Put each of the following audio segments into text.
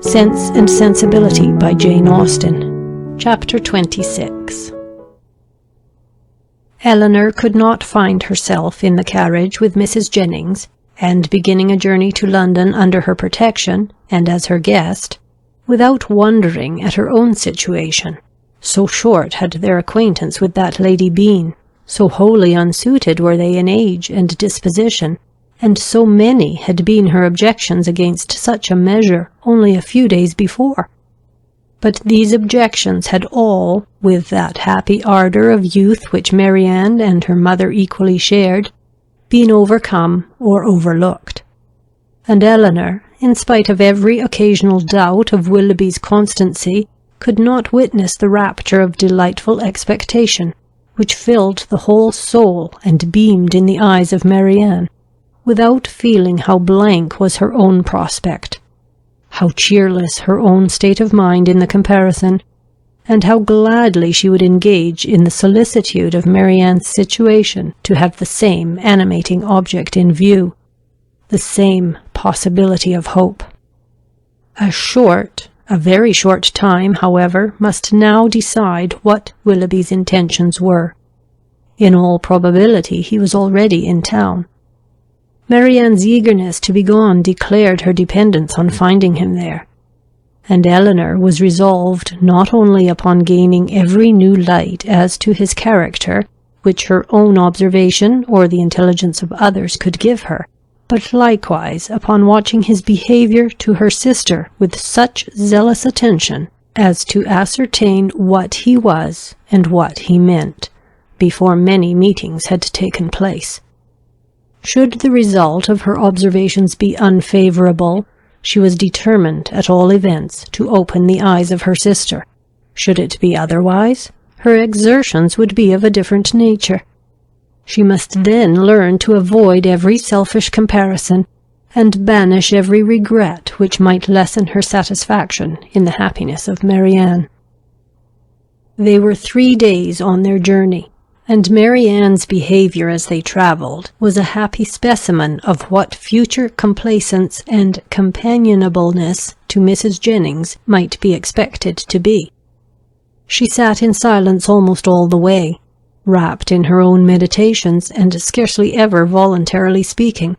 Sense and Sensibility by Jane Austen. Chapter 26. Eleanor could not find herself in the carriage with Mrs. Jennings, and beginning a journey to London under her protection, and as her guest, without wondering at her own situation. So short had their acquaintance with that lady been, so wholly unsuited were they in age and disposition, and so many had been her objections against such a measure only a few days before. But these objections had all, with that happy ardour of youth which Marianne and her mother equally shared, been overcome or overlooked. And Eleanor, in spite of every occasional doubt of Willoughby's constancy, could not witness the rapture of delightful expectation, which filled the whole soul and beamed in the eyes of Marianne, without feeling how blank was her own prospect, how cheerless her own state of mind in the comparison, and how gladly she would engage in the solicitude of Marianne's situation to have the same animating object in view, the same possibility of hope. A very short time, however, must now decide what Willoughby's intentions were. In all probability he was already in town. Marianne's eagerness to be gone declared her dependence on finding him there, and Eleanor was resolved not only upon gaining every new light as to his character, which her own observation or the intelligence of others could give her, but likewise upon watching his behaviour to her sister with such zealous attention as to ascertain what he was and what he meant, before many meetings had taken place. Should the result of her observations be unfavourable, she was determined at all events to open the eyes of her sister. Should it be otherwise, her exertions would be of a different nature. She must then learn to avoid every selfish comparison, and banish every regret which might lessen her satisfaction in the happiness of Marianne. They were 3 days on their journey, and Marianne's behaviour as they travelled was a happy specimen of what future complaisance and companionableness to Mrs. Jennings might be expected to be. She sat in silence almost all the way, wrapped in her own meditations, and scarcely ever voluntarily speaking,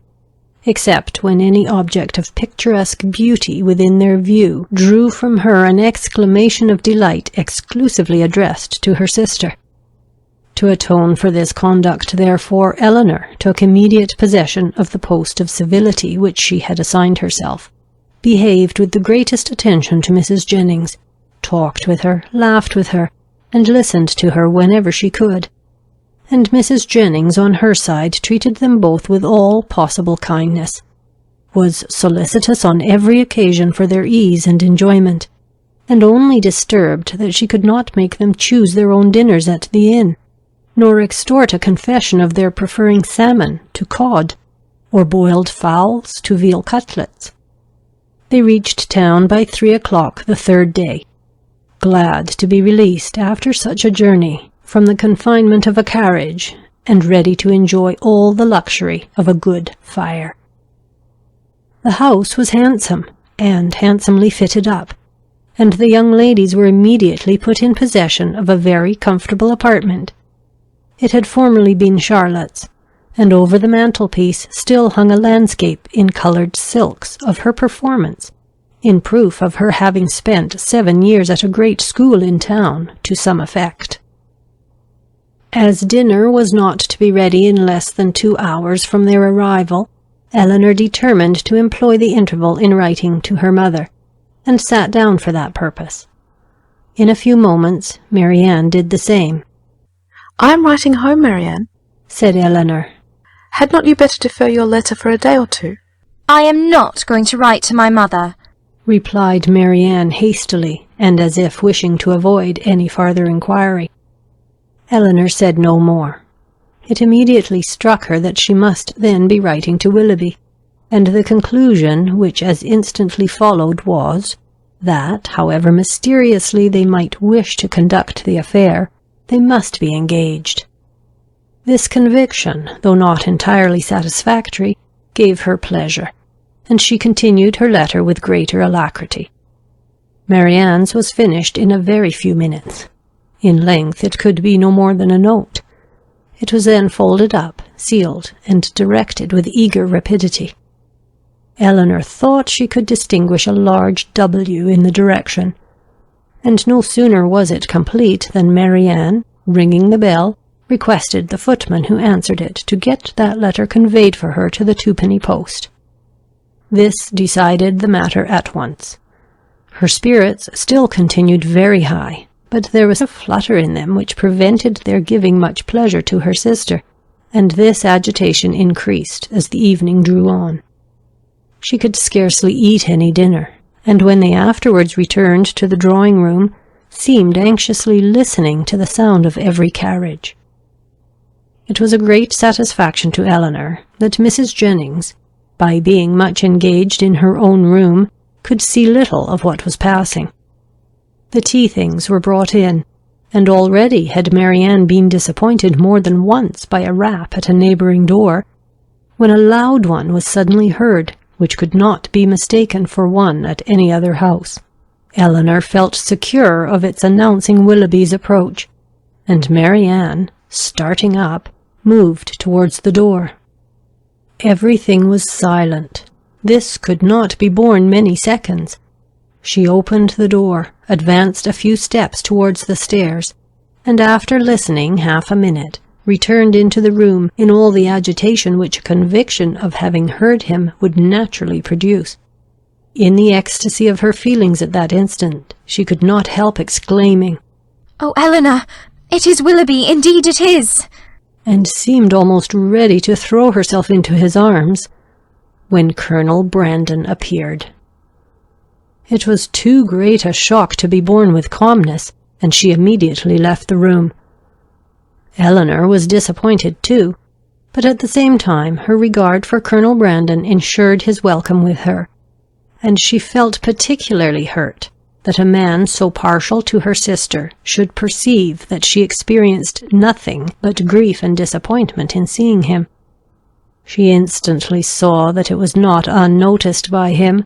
except when any object of picturesque beauty within their view drew from her an exclamation of delight exclusively addressed to her sister. To atone for this conduct, therefore, Eleanor took immediate possession of the post of civility which she had assigned herself, behaved with the greatest attention to Mrs. Jennings, talked with her, laughed with her, and listened to her whenever she could. And Mrs. Jennings on her side treated them both with all possible kindness, was solicitous on every occasion for their ease and enjoyment, and only disturbed that she could not make them choose their own dinners at the inn, nor extort a confession of their preferring salmon to cod, or boiled fowls to veal cutlets. They reached town by 3 o'clock the 3rd day, glad to be released after such a journey from the confinement of a carriage, and ready to enjoy all the luxury of a good fire. The house was handsome, and handsomely fitted up, and the young ladies were immediately put in possession of a very comfortable apartment. It had formerly been Charlotte's, and over the mantelpiece still hung a landscape in coloured silks of her performance, in proof of her having spent 7 years at a great school in town to some effect. As dinner was not to be ready in less than 2 hours from their arrival, Eleanor determined to employ the interval in writing to her mother, and sat down for that purpose. In a few moments Marianne did the same. "I am writing home, Marianne," said Eleanor. "Had not you better defer your letter for a day or two?" "I am not going to write to my mother," replied Marianne hastily, and as if wishing to avoid any farther inquiry. Eleanor said no more. It immediately struck her that she must then be writing to Willoughby, and the conclusion which as instantly followed was, that, however mysteriously they might wish to conduct the affair, they must be engaged. This conviction, though not entirely satisfactory, gave her pleasure, and she continued her letter with greater alacrity. Marianne's was finished in a very few minutes. In length it could be no more than a note. It was then folded up, sealed, and directed with eager rapidity. Eleanor thought she could distinguish a large W in the direction, and no sooner was it complete than Marianne, ringing the bell, requested the footman who answered it to get that letter conveyed for her to the twopenny post. This decided the matter at once. Her spirits still continued very high, but there was a flutter in them which prevented their giving much pleasure to her sister, and this agitation increased as the evening drew on. She could scarcely eat any dinner, and when they afterwards returned to the drawing-room, seemed anxiously listening to the sound of every carriage. It was a great satisfaction to Eleanor that Mrs. Jennings, by being much engaged in her own room, could see little of what was passing. The tea-things were brought in, and already had Marianne been disappointed more than once by a rap at a neighbouring door, when a loud one was suddenly heard, which could not be mistaken for one at any other house. Eleanor felt secure of its announcing Willoughby's approach, and Marianne, starting up, moved towards the door. Everything was silent. This could not be borne many seconds. She opened the door, advanced a few steps towards the stairs, and after listening half a minute, returned into the room in all the agitation which a conviction of having heard him would naturally produce. In the ecstasy of her feelings at that instant, she could not help exclaiming, "Oh, Eleanor, it is Willoughby, indeed it is!" and seemed almost ready to throw herself into his arms, when Colonel Brandon appeared. It was too great a shock to be borne with calmness, and she immediately left the room. Eleanor was disappointed too, but at the same time her regard for Colonel Brandon ensured his welcome with her, and she felt particularly hurt that a man so partial to her sister should perceive that she experienced nothing but grief and disappointment in seeing him. She instantly saw that it was not unnoticed by him,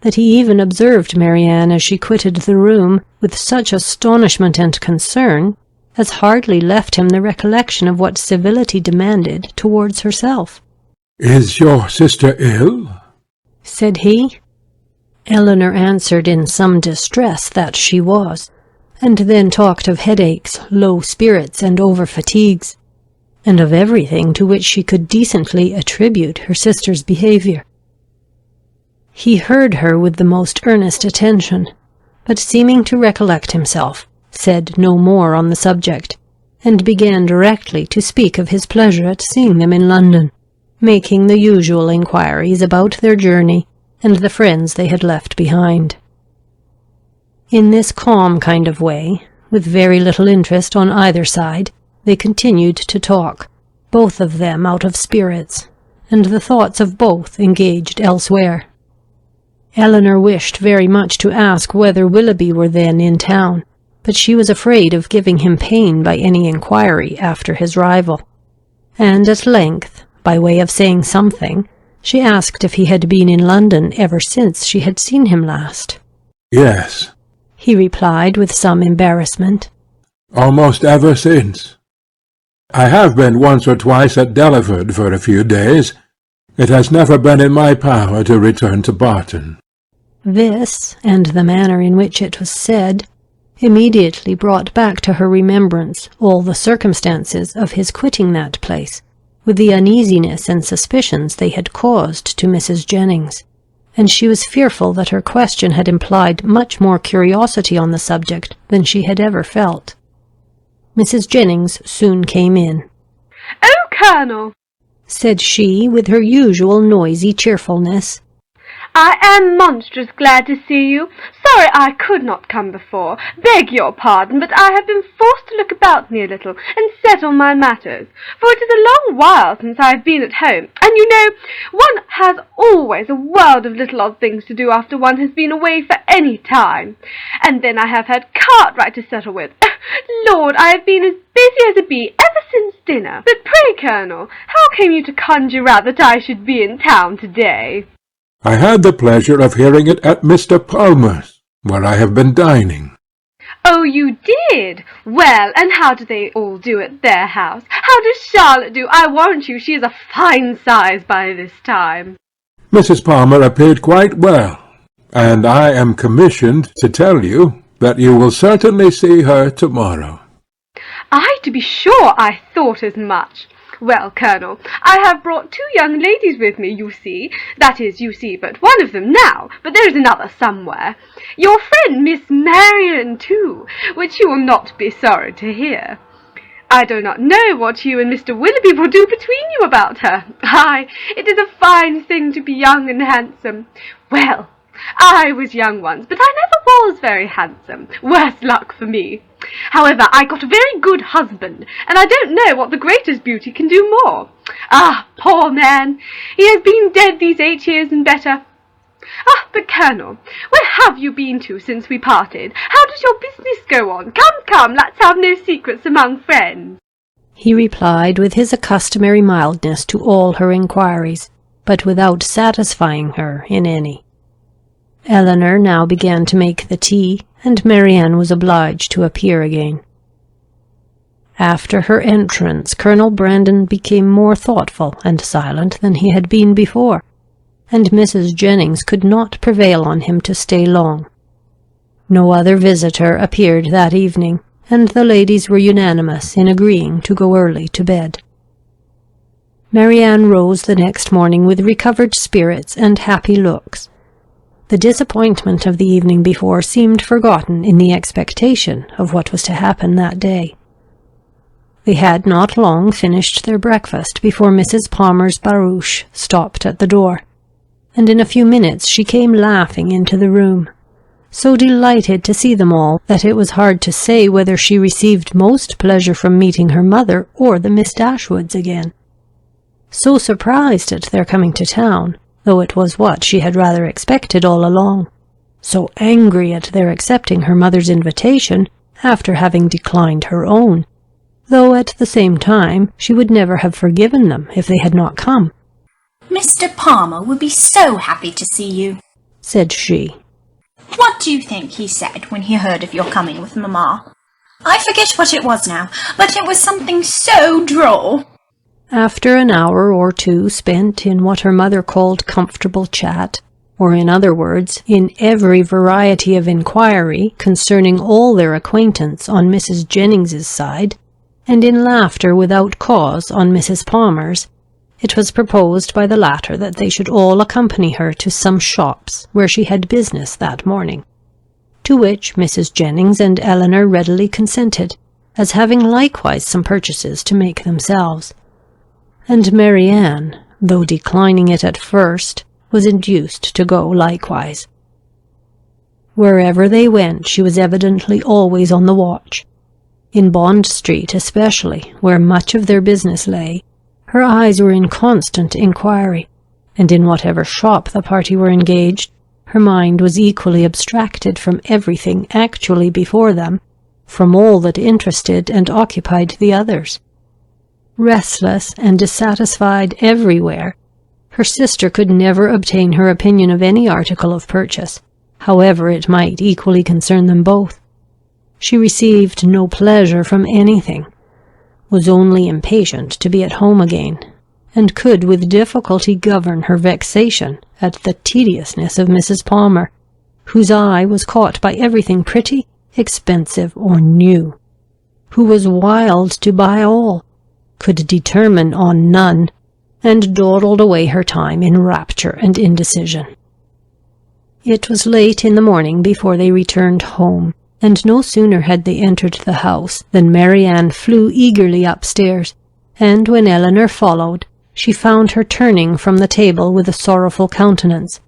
that he even observed Marianne as she quitted the room with such astonishment and concern as hardly left him the recollection of what civility demanded towards herself. "Is your sister ill?" said he. Eleanor answered in some distress that she was, and then talked of headaches, low spirits, and over-fatigues, and of everything to which she could decently attribute her sister's behaviour. He heard her with the most earnest attention, but seeming to recollect himself, said no more on the subject, and began directly to speak of his pleasure at seeing them in London, making the usual inquiries about their journey and the friends they had left behind. In this calm kind of way, with very little interest on either side, they continued to talk, both of them out of spirits, and the thoughts of both engaged elsewhere. Eleanor wished very much to ask whether Willoughby were then in town, but she was afraid of giving him pain by any inquiry after his arrival, and at length, by way of saying something, she asked if he had been in London ever since she had seen him last. "Yes," he replied with some embarrassment. "almost ever since. I have been once or twice at Delaford for a few days. It has never been in my power to return to Barton." This, and the manner in which it was said, immediately brought back to her remembrance all the circumstances of his quitting that place, with the uneasiness and suspicions they had caused to Mrs. Jennings, and she was fearful that her question had implied much more curiosity on the subject than she had ever felt. Mrs. Jennings soon came in. "Oh, Colonel," said she, with her usual noisy cheerfulness, "I am monstrous glad to see you. Sorry I could not come before. Beg your pardon, but I have been forced to look about me a little and settle my matters, for it is a long while since I have been at home, and you know, one has always a world of little odd things to do after one has been away for any time. And then I have had Cartwright to settle with. Lord, I have been as busy as a bee ever since dinner. But pray, Colonel, how came you to conjure out that I should be in town today?" "I had the pleasure of hearing it at Mr. Palmer's," where I have been dining. Oh, you did? Well, and how do they all do at their house? How does Charlotte do? I warrant you she is a fine size by this time. Mrs. Palmer appeared quite well, and I am commissioned to tell you that you will certainly see her tomorrow. Ay, to be sure, I thought as much. Well, Colonel, I have brought 2 young ladies with me, you see. That is, you see but one of them now, but there is another somewhere. Your friend Miss Marian, too, which you will not be sorry to hear. I do not know what you and Mr. Willoughby will do between you about her. Ay, it is a fine thing to be young and handsome. Well, I was young once, but I never was very handsome. Worse luck for me. However, I got a very good husband, and I don't know what the greatest beauty can do more. Ah, poor man! He has been dead these 8 years and better. Ah, but Colonel, where have you been to since we parted? How does your business go on? Come, let's have no secrets among friends. He replied with his customary mildness to all her inquiries, but without satisfying her in any. Eleanor now began to make the tea, and Marianne was obliged to appear again. After her entrance, Colonel Brandon became more thoughtful and silent than he had been before, and Mrs. Jennings could not prevail on him to stay long. No other visitor appeared that evening, and the ladies were unanimous in agreeing to go early to bed. Marianne rose the next morning with recovered spirits and happy looks. The disappointment of the evening before seemed forgotten in the expectation of what was to happen that day. They had not long finished their breakfast before Mrs. Palmer's barouche stopped at the door, and in a few minutes she came laughing into the room, so delighted to see them all that it was hard to say whether she received most pleasure from meeting her mother or the Miss Dashwoods again. So surprised at their coming to town, though it was what she had rather expected all along, so angry at their accepting her mother's invitation after having declined her own, though at the same time she would never have forgiven them if they had not come. "Mr. Palmer would be so happy to see you," said she. "What do you think he said when he heard of your coming with Mamma? I forget what it was now, but it was something so droll." After an hour or two spent in what her mother called comfortable chat, or in other words, in every variety of inquiry concerning all their acquaintance on Mrs. Jennings's side, and in laughter without cause on Mrs. Palmer's, it was proposed by the latter that they should all accompany her to some shops where she had business that morning, to which Mrs. Jennings and Eleanor readily consented, as having likewise some purchases to make themselves. And Marianne, though declining it at first, was induced to go likewise. Wherever they went, she was evidently always on the watch. In Bond Street especially, where much of their business lay, her eyes were in constant inquiry, and in whatever shop the party were engaged, her mind was equally abstracted from everything actually before them, from all that interested and occupied the others. Restless and dissatisfied everywhere, her sister could never obtain her opinion of any article of purchase, however it might equally concern them both. She received no pleasure from anything, was only impatient to be at home again, and could with difficulty govern her vexation at the tediousness of Mrs. Palmer, whose eye was caught by everything pretty, expensive, or new, who was wild to buy all, could determine on none, and dawdled away her time in rapture and indecision. It was late in the morning before they returned home, and no sooner had they entered the house than Marianne flew eagerly upstairs, and when Eleanor followed, she found her turning from the table with a sorrowful countenance,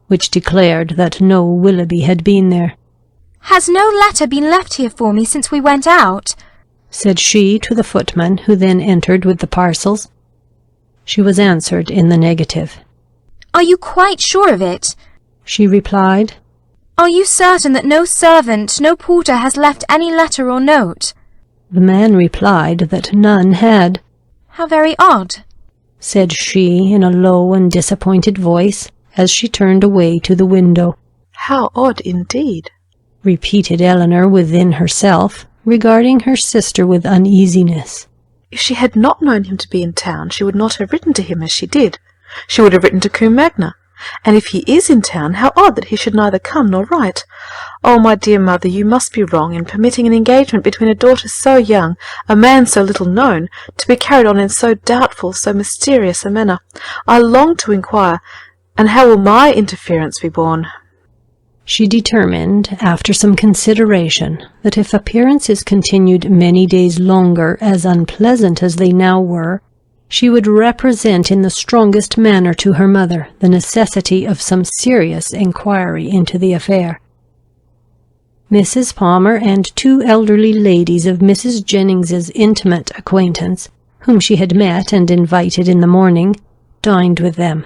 which declared that no Willoughby had been there. "Has no letter been left here for me since we went out?" said she to the footman, who then entered with the parcels. She was answered in the negative. "Are you quite sure of it?" she replied. "Are you certain that no servant, no porter has left any letter or note?" The man replied that none had. "How very odd," said she in a low and disappointed voice, as she turned away to the window. How odd indeed! repeated Eleanor within herself, regarding her sister with uneasiness. If she had not known him to be in town, she would not have written to him as she did. She would have written to Combe Magna. And if he is in town, how odd that he should neither come nor write. Oh, my dear mother, you must be wrong in permitting an engagement between a daughter so young, a man so little known, to be carried on in so doubtful, so mysterious a manner. I long to inquire, and how will my interference be borne? She determined, after some consideration, that if appearances continued many days longer as unpleasant as they now were, she would represent in the strongest manner to her mother the necessity of some serious inquiry into the affair. Mrs. Palmer and two elderly ladies of Mrs. Jennings's intimate acquaintance, whom she had met and invited in the morning, dined with them.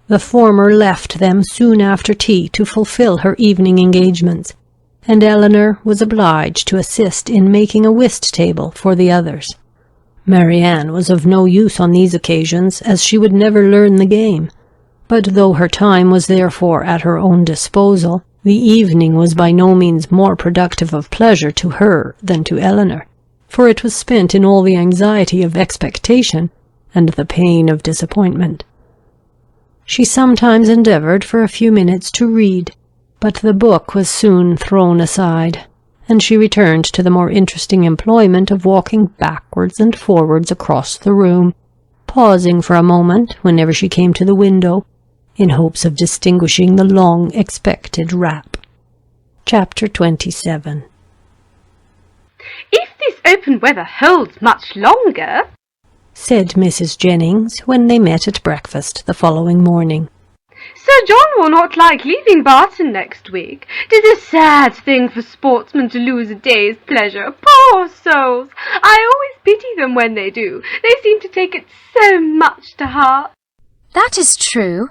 The former left them soon after tea to fulfil her evening engagements, and Eleanor was obliged to assist in making a whist table for the others. Marianne was of no use on these occasions, as she would never learn the game, but though her time was therefore at her own disposal, the evening was by no means more productive of pleasure to her than to Eleanor, for it was spent in all the anxiety of expectation and the pain of disappointment. She sometimes endeavoured for a few minutes to read, but the book was soon thrown aside, and she returned to the more interesting employment of walking backwards and forwards across the room, pausing for a moment whenever she came to the window, in hopes of distinguishing the long-expected rap. Chapter 27. If this open weather holds much longer, said Mrs. Jennings, when they met at breakfast the following morning, Sir John will not like leaving Barton next week. 'Tis a sad thing for sportsmen to lose a day's pleasure. Poor souls! I always pity them when they do. They seem to take it so much to heart. That is true,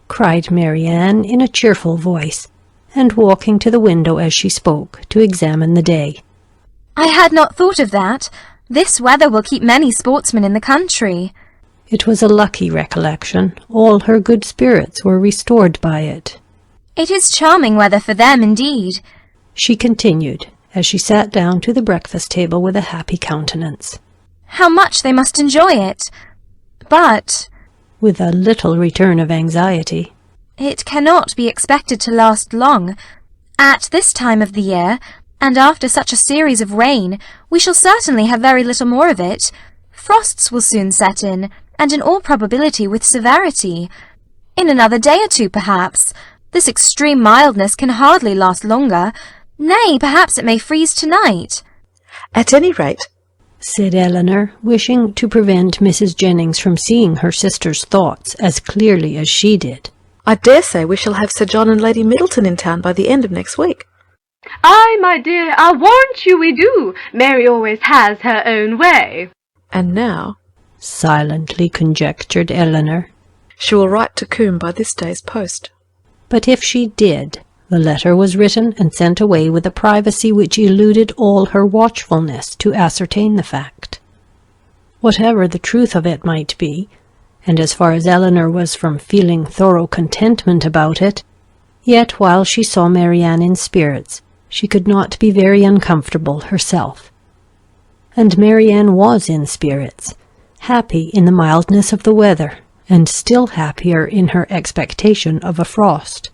cried Marianne in a cheerful voice, and walking to the window as she spoke, to examine the day. I had not thought of that. This weather will keep many sportsmen in the country. It was a lucky recollection. All her good spirits were restored by it. It is charming weather for them, indeed, she continued, as she sat down to the breakfast table with a happy countenance. How much they must enjoy it! But, with a little return of anxiety, it cannot be expected to last long. At this time of the year, and after such a series of rain, we shall certainly have very little more of it. Frosts will soon set in, and in all probability with severity. In another day or two, perhaps. This extreme mildness can hardly last longer. Nay, perhaps it may freeze tonight. At any rate, said Eleanor, wishing to prevent Mrs. Jennings from seeing her sister's thoughts as clearly as she did, I dare say we shall have Sir John and Lady Middleton in town by the end of next week. Ay, my dear, I'll warrant you we do. Mary always has her own way. And now, silently conjectured Eleanor, she will write to Combe by this day's post. But if she did, the letter was written and sent away with a privacy which eluded all her watchfulness to ascertain the fact. Whatever the truth of it might be, and as far as Eleanor was from feeling thorough contentment about it, yet while she saw Marianne in spirits, she could not be very uncomfortable herself. And Marianne was in spirits, happy in the mildness of the weather, and still happier in her expectation of a frost.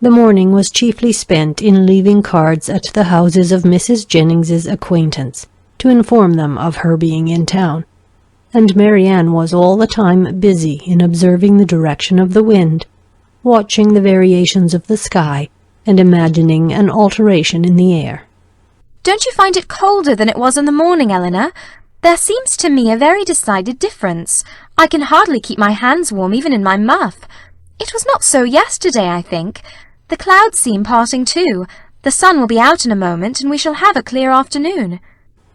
The morning was chiefly spent in leaving cards at the houses of Mrs. Jennings's acquaintance, to inform them of her being in town, and Marianne was all the time busy in observing the direction of the wind, watching the variations of the sky, and imagining an alteration in the air. Don't you find it colder than it was in the morning, Eleanor? There seems to me a very decided difference. I can hardly keep my hands warm even in my muff. It was not so yesterday, I think. The clouds seem parting too. The sun will be out in a moment, and we shall have a clear afternoon.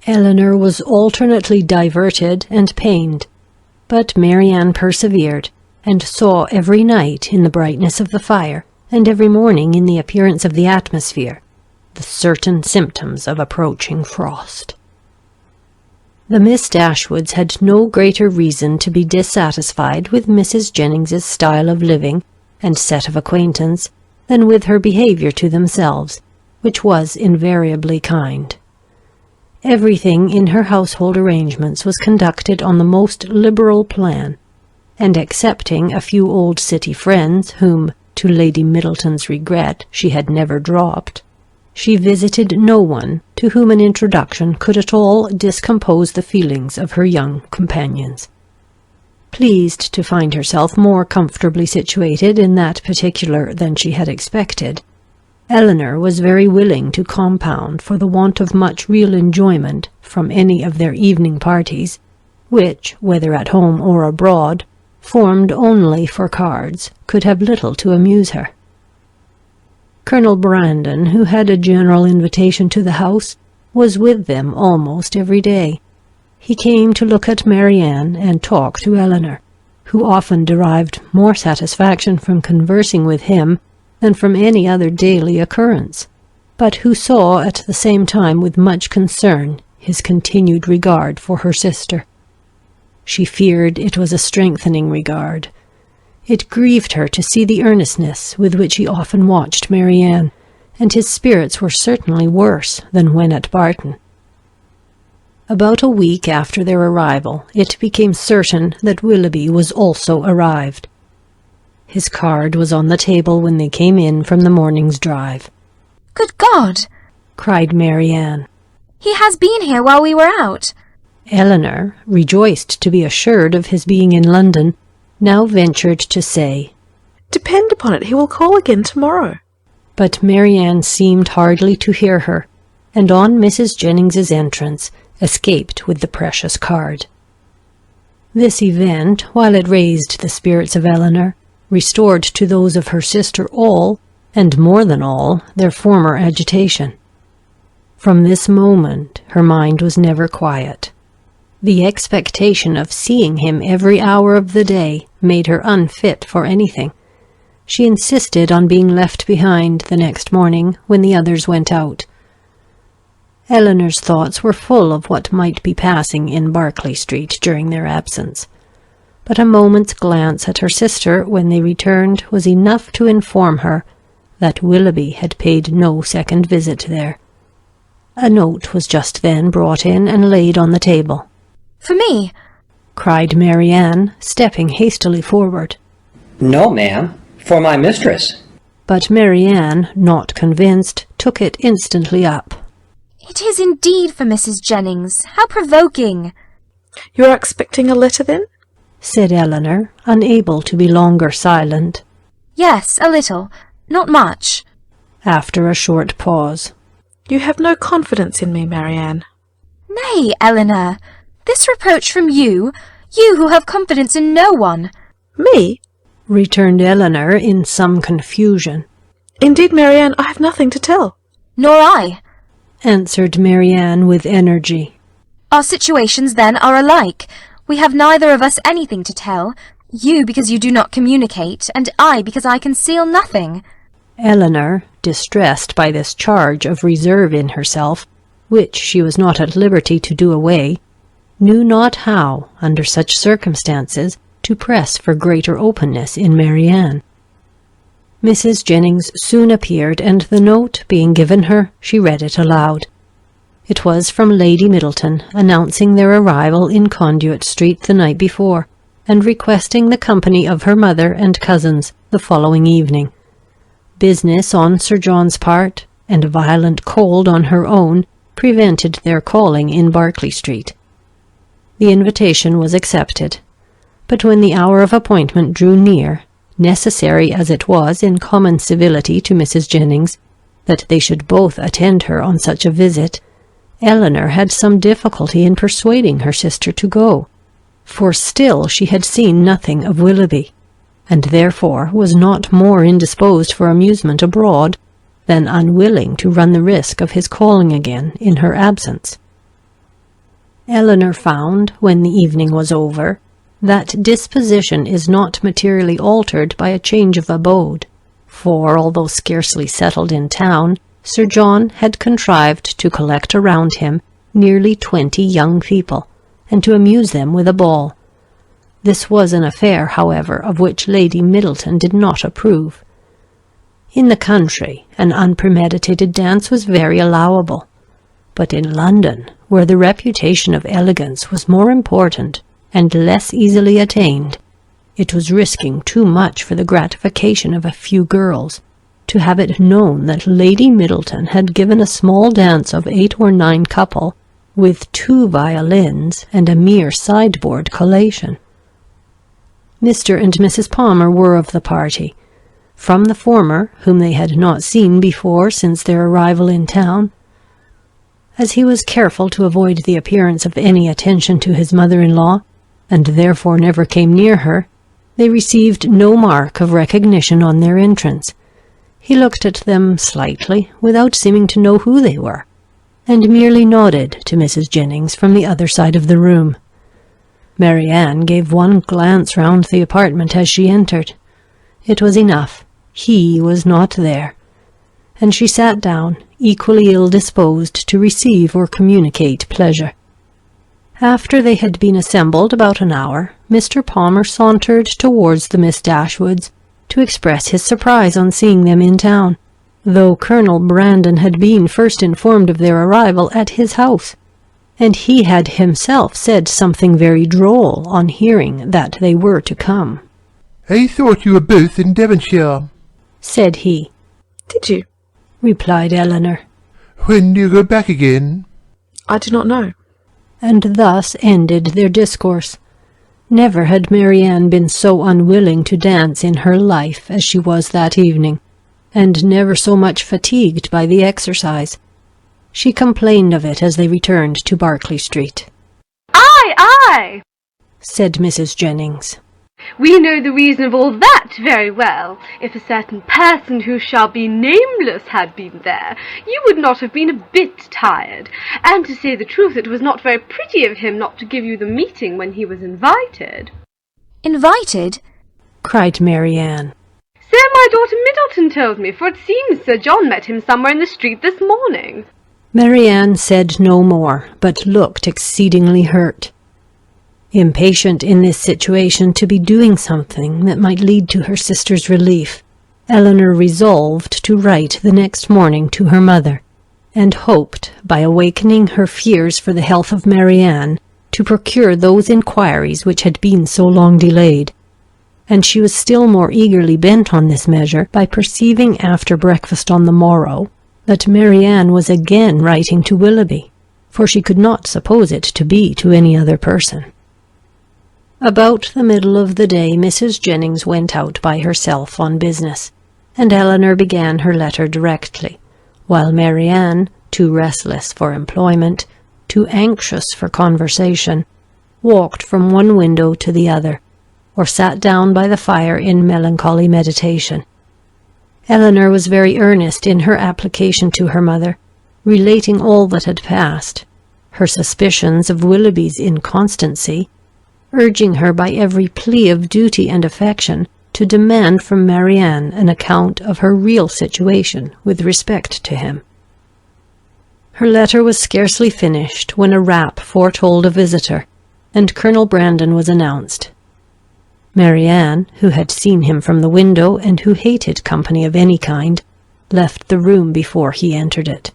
Eleanor was alternately diverted and pained, but Marianne persevered, and saw every night in the brightness of the fire, and every morning in the appearance of the atmosphere, the certain symptoms of approaching frost. The Miss Dashwoods had no greater reason to be dissatisfied with Mrs. Jennings's style of living and set of acquaintance than with her behaviour to themselves, which was invariably kind. Everything in her household arrangements was conducted on the most liberal plan, and excepting a few old city friends whom, to Lady Middleton's regret, she had never dropped, she visited no one to whom an introduction could at all discompose the feelings of her young companions. Pleased to find herself more comfortably situated in that particular than she had expected, Eleanor was very willing to compound for the want of much real enjoyment from any of their evening parties, which, whether at home or abroad, formed only for cards, could have little to amuse her. Colonel Brandon, who had a general invitation to the house, was with them almost every day. He came to look at Marianne and talk to Eleanor, who often derived more satisfaction from conversing with him than from any other daily occurrence, but who saw at the same time with much concern his continued regard for her sister. She feared it was a strengthening regard. It grieved her to see the earnestness with which he often watched Marianne, and his spirits were certainly worse than when at Barton. About a week after their arrival, it became certain that Willoughby was also arrived. His card was on the table when they came in from the morning's drive. "Good God!" cried Marianne. "He has been here while we were out." Eleanor, rejoiced to be assured of his being in London, now ventured to say, "Depend upon it, he will call again tomorrow." But Marianne seemed hardly to hear her, and on Mrs. Jennings's entrance, escaped with the precious card. This event, while it raised the spirits of Eleanor, restored to those of her sister all, and more than all, their former agitation. From this moment her mind was never quiet. The expectation of seeing him every hour of the day made her unfit for anything. She insisted on being left behind the next morning when the others went out. Eleanor's thoughts were full of what might be passing in Berkeley Street during their absence, but a moment's glance at her sister when they returned was enough to inform her that Willoughby had paid no second visit there. A note was just then brought in and laid on the table. "For me?" cried Marianne, stepping hastily forward. "No, ma'am, for my mistress." But Marianne, not convinced, took it instantly up. "It is indeed for Mrs. Jennings. How provoking!" "You are expecting a letter, then?" said Eleanor, unable to be longer silent. "Yes, a little. Not much." After a short pause. "You have no confidence in me, Marianne." "Nay, Eleanor. This reproach from you who have confidence in no one." "Me?" returned Eleanor in some confusion. "Indeed, Marianne, I have nothing to tell." "Nor I," answered Marianne with energy. "Our situations, then, are alike. We have neither of us anything to tell, you because you do not communicate, and I because I conceal nothing." Eleanor, distressed by this charge of reserve in herself, which she was not at liberty to do away, knew not how, under such circumstances, to press for greater openness in Marianne. Mrs. Jennings soon appeared, and the note being given her, she read it aloud. It was from Lady Middleton, announcing their arrival in Conduit Street the night before, and requesting the company of her mother and cousins the following evening. Business on Sir John's part, and a violent cold on her own, prevented their calling in Berkeley Street. The invitation was accepted, but when the hour of appointment drew near, necessary as it was in common civility to Mrs. Jennings that they should both attend her on such a visit, Eleanor had some difficulty in persuading her sister to go, for still she had seen nothing of Willoughby, and therefore was not more indisposed for amusement abroad than unwilling to run the risk of his calling again in her absence. Eleanor found, when the evening was over, that disposition is not materially altered by a change of abode, for, although scarcely settled in town, Sir John had contrived to collect around him nearly 20 young people, and to amuse them with a ball. This was an affair, however, of which Lady Middleton did not approve. In the country, an unpremeditated dance was very allowable, but in London, where the reputation of elegance was more important and less easily attained, it was risking too much for the gratification of a few girls to have it known that Lady Middleton had given a small dance of 8 or 9 couple, with 2 violins and a mere sideboard collation. Mr. and Mrs. Palmer were of the party. From the former, whom they had not seen before since their arrival in town, as he was careful to avoid the appearance of any attention to his mother-in-law, and therefore never came near her, they received no mark of recognition on their entrance. He looked at them slightly, without seeming to know who they were, and merely nodded to Mrs. Jennings from the other side of the room. Marianne gave one glance round the apartment as she entered. It was enough. He was not there, and she sat down, equally ill-disposed to receive or communicate pleasure. After they had been assembled about an hour, Mr. Palmer sauntered towards the Miss Dashwoods to express his surprise on seeing them in town, though Colonel Brandon had been first informed of their arrival at his house, and he had himself said something very droll on hearing that they were to come. "I thought you were both in Devonshire," said he. "Did you?" replied Eleanor. "When do you go back again?" "I do not know." And thus ended their discourse. Never had Marianne been so unwilling to dance in her life as she was that evening, and never so much fatigued by the exercise. She complained of it as they returned to Berkeley Street. "Aye, said Mrs. Jennings. we know the reason of all that very well. If a certain person who shall be nameless had been there, you would not have been a bit tired. And to say the truth, it was not very pretty of him not to give you the meeting when he was invited." Invited? cried Marianne. "So my daughter Middleton told me, for it seems Sir John met him somewhere in the street this morning." Marianne said no more, but looked exceedingly hurt. Impatient in this situation to be doing something that might lead to her sister's relief, Eleanor resolved to write the next morning to her mother, and hoped, by awakening her fears for the health of Marianne, to procure those inquiries which had been so long delayed. And she was still more eagerly bent on this measure by perceiving after breakfast on the morrow that Marianne was again writing to Willoughby, for she could not suppose it to be to any other person. About the middle of the day Mrs. Jennings went out by herself on business, and Eleanor began her letter directly, while Marianne, too restless for employment, too anxious for conversation, walked from one window to the other, or sat down by the fire in melancholy meditation. Eleanor was very earnest in her application to her mother, relating all that had passed, her suspicions of Willoughby's inconstancy, urging her by every plea of duty and affection to demand from Marianne an account of her real situation with respect to him. Her letter was scarcely finished when a rap foretold a visitor, and Colonel Brandon was announced. Marianne, who had seen him from the window and who hated company of any kind, left the room before he entered it.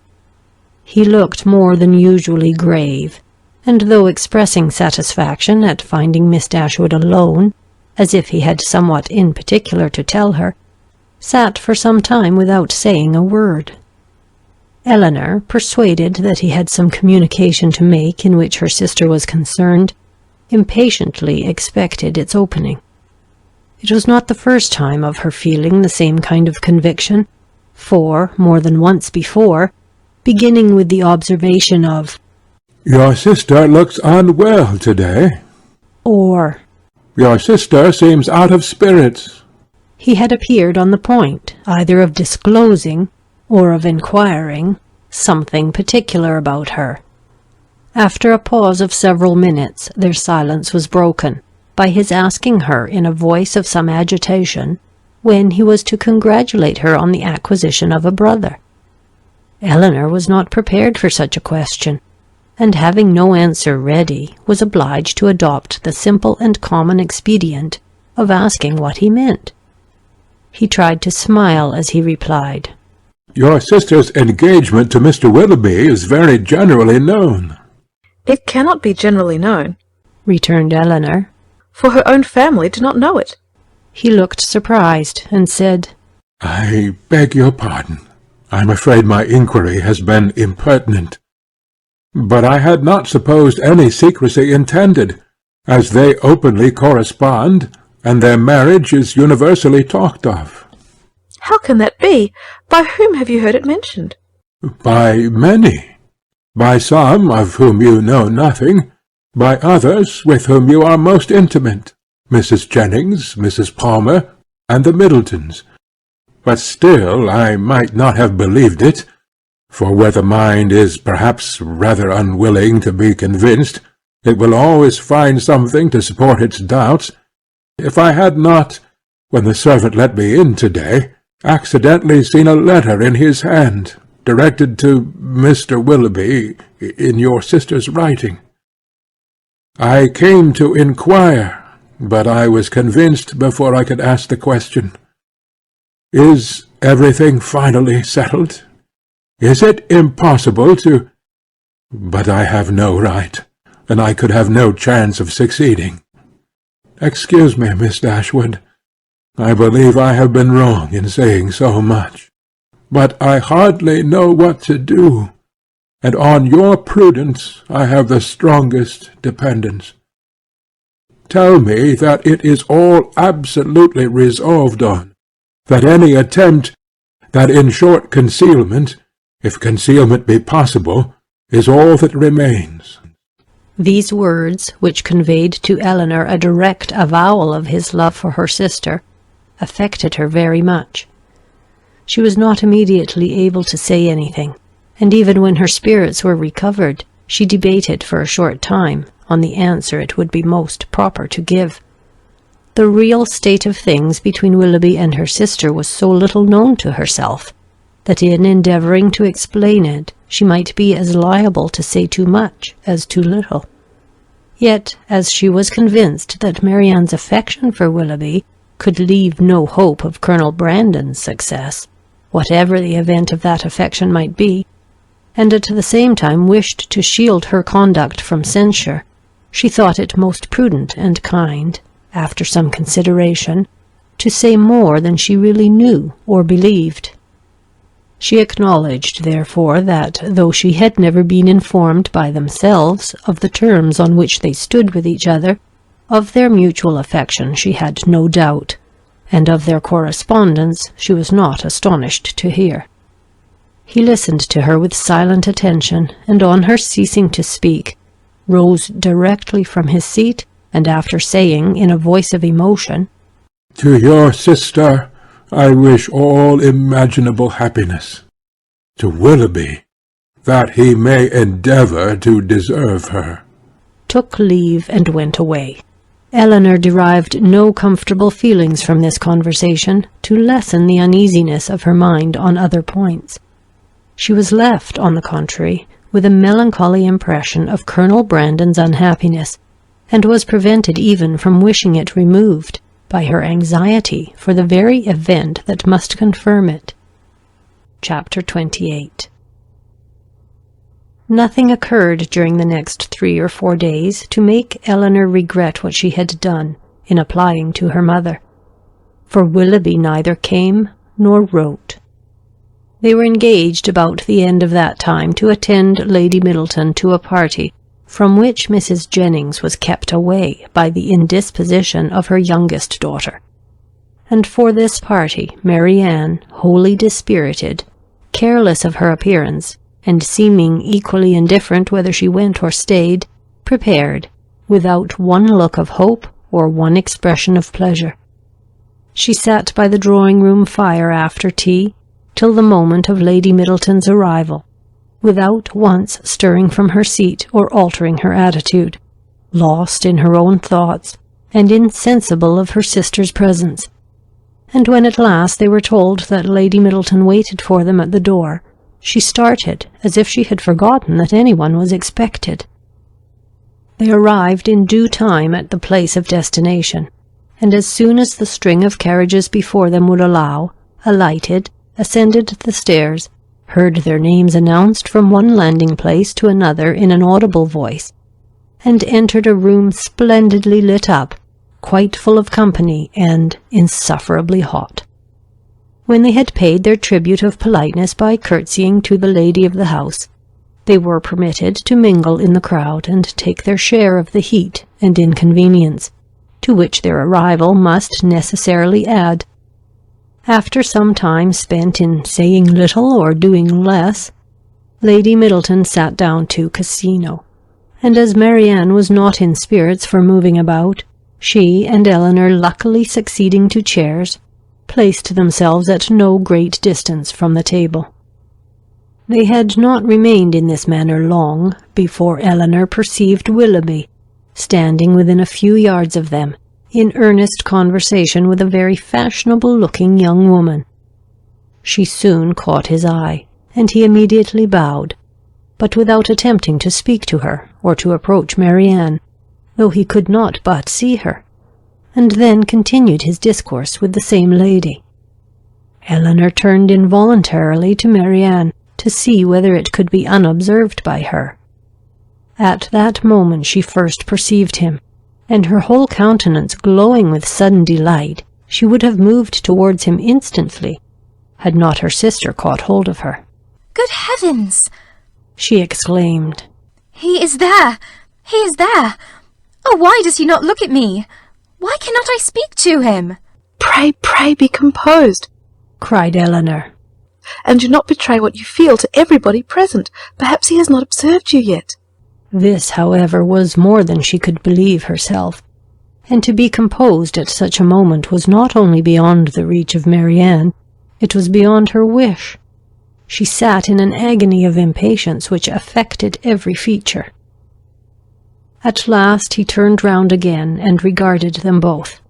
He looked more than usually grave, and though expressing satisfaction at finding Miss Dashwood alone, as if he had somewhat in particular to tell her, sat for some time without saying a word. Eleanor, persuaded that he had some communication to make in which her sister was concerned, impatiently expected its opening. It was not the first time of her feeling the same kind of conviction, for, more than once before, beginning with the observation of, "Your sister looks unwell to-day," or, "Your sister seems out of spirits," he had appeared on the point either of disclosing or of inquiring something particular about her. After a pause of several minutes, their silence was broken by his asking her in a voice of some agitation when he was to congratulate her on the acquisition of a brother. Eleanor was not prepared for such a question, and having no answer ready, was obliged to adopt the simple and common expedient of asking what he meant. He tried to smile as he replied, "Your sister's engagement to Mr. Willoughby is very generally known." "It cannot be generally known, returned Eleanor. for her own family do not know it." He looked surprised and said, "I beg your pardon. I'm afraid my inquiry has been impertinent. But I had not supposed any secrecy intended, as they openly correspond, and their marriage is universally talked of." "How can that be? By whom have you heard it mentioned?" "By many. By some of whom you know nothing, by others with whom you are most intimate, Mrs. Jennings, Mrs. Palmer, and the Middletons. But still I might not have believed it, for where the mind is perhaps rather unwilling to be convinced, it will always find something to support its doubts. If I had not, when the servant let me in to-day, accidentally seen a letter in his hand, directed to Mr. Willoughby, in your sister's writing. I came to inquire, but I was convinced before I could ask the question. Is everything finally settled? Is it impossible to— But I have no right, and I could have no chance of succeeding. Excuse me, Miss Dashwood. I believe I have been wrong in saying so much, but I hardly know what to do, and on your prudence I have the strongest dependence. Tell me that it is all absolutely resolved on, that any attempt, that in short concealment, if concealment be possible, is all that remains." These words, which conveyed to Eleanor a direct avowal of his love for her sister, affected her very much. She was not immediately able to say anything, and even when her spirits were recovered, she debated for a short time on the answer it would be most proper to give. The real state of things between Willoughby and her sister was so little known to herself, that in endeavouring to explain it, she might be as liable to say too much as too little. Yet, as she was convinced that Marianne's affection for Willoughby could leave no hope of Colonel Brandon's success, whatever the event of that affection might be, and at the same time wished to shield her conduct from censure, she thought it most prudent and kind, after some consideration, to say more than she really knew or believed. She acknowledged, therefore, that, though she had never been informed by themselves of the terms on which they stood with each other, of their mutual affection she had no doubt, and of their correspondence she was not astonished to hear. He listened to her with silent attention, and on her ceasing to speak, rose directly from his seat, and after saying, in a voice of emotion, "To your sister I wish all imaginable happiness. To Willoughby, that he may endeavour to deserve her," took leave and went away. Eleanor derived no comfortable feelings from this conversation to lessen the uneasiness of her mind on other points. She was left, on the contrary, with a melancholy impression of Colonel Brandon's unhappiness, and was prevented even from wishing it removed by her anxiety for the very event that must confirm it. Chapter 28. Nothing occurred during the next 3 or 4 days to make Eleanor regret what she had done in applying to her mother, for Willoughby neither came nor wrote. They were engaged about the end of that time to attend Lady Middleton to a party from which Mrs. Jennings was kept away by the indisposition of her youngest daughter. And for this party Marianne, wholly dispirited, careless of her appearance, and seeming equally indifferent whether she went or stayed, prepared, without one look of hope or one expression of pleasure. She sat by the drawing-room fire after tea, till the moment of Lady Middleton's arrival, without once stirring from her seat or altering her attitude, lost in her own thoughts, and insensible of her sister's presence. And when at last they were told that Lady Middleton waited for them at the door, she started as if she had forgotten that anyone was expected. They arrived in due time at the place of destination, and as soon as the string of carriages before them would allow, alighted, ascended the stairs, heard their names announced from one landing-place to another in an audible voice, and entered a room splendidly lit up, quite full of company, and insufferably hot. When they had paid their tribute of politeness by curtsying to the lady of the house, they were permitted to mingle in the crowd and take their share of the heat and inconvenience, to which their arrival must necessarily add. After some time spent in saying little or doing less, Lady Middleton sat down to Casino, and as Marianne was not in spirits for moving about, she and Eleanor, luckily succeeding to chairs, placed themselves at no great distance from the table. They had not remained in this manner long before Eleanor perceived Willoughby, standing within a few yards of them, in earnest conversation with a very fashionable-looking young woman. She soon caught his eye, and he immediately bowed, but without attempting to speak to her or to approach Marianne, though he could not but see her, and then continued his discourse with the same lady. Eleanor turned involuntarily to Marianne to see whether it could be unobserved by her. At that moment she first perceived him, and her whole countenance glowing with sudden delight, she would have moved towards him instantly, had not her sister caught hold of her. "Good heavens!" she exclaimed. "He is there! He is there! Oh, why does he not look at me? Why cannot I speak to him?" Pray, pray be composed, cried Eleanor. and do not betray what you feel to everybody present. Perhaps he has not observed you yet. This, however, was more than she could believe herself, and to be composed at such a moment was not only beyond the reach of Marianne, it was beyond her wish. She sat in an agony of impatience which affected every feature. At last he turned round again and regarded them both.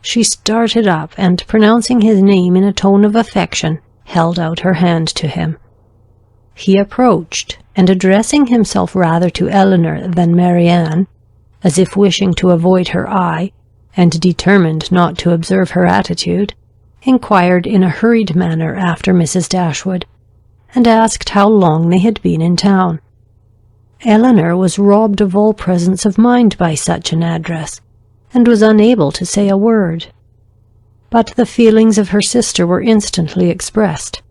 She started up, and pronouncing his name in a tone of affection, held out her hand to him. He approached, and addressing himself rather to Eleanor than Marianne, as if wishing to avoid her eye, and determined not to observe her attitude, inquired in a hurried manner after Mrs. Dashwood, and asked how long they had been in town. Eleanor was robbed of all presence of mind by such an address, and was unable to say a word. But the feelings of her sister were instantly expressed.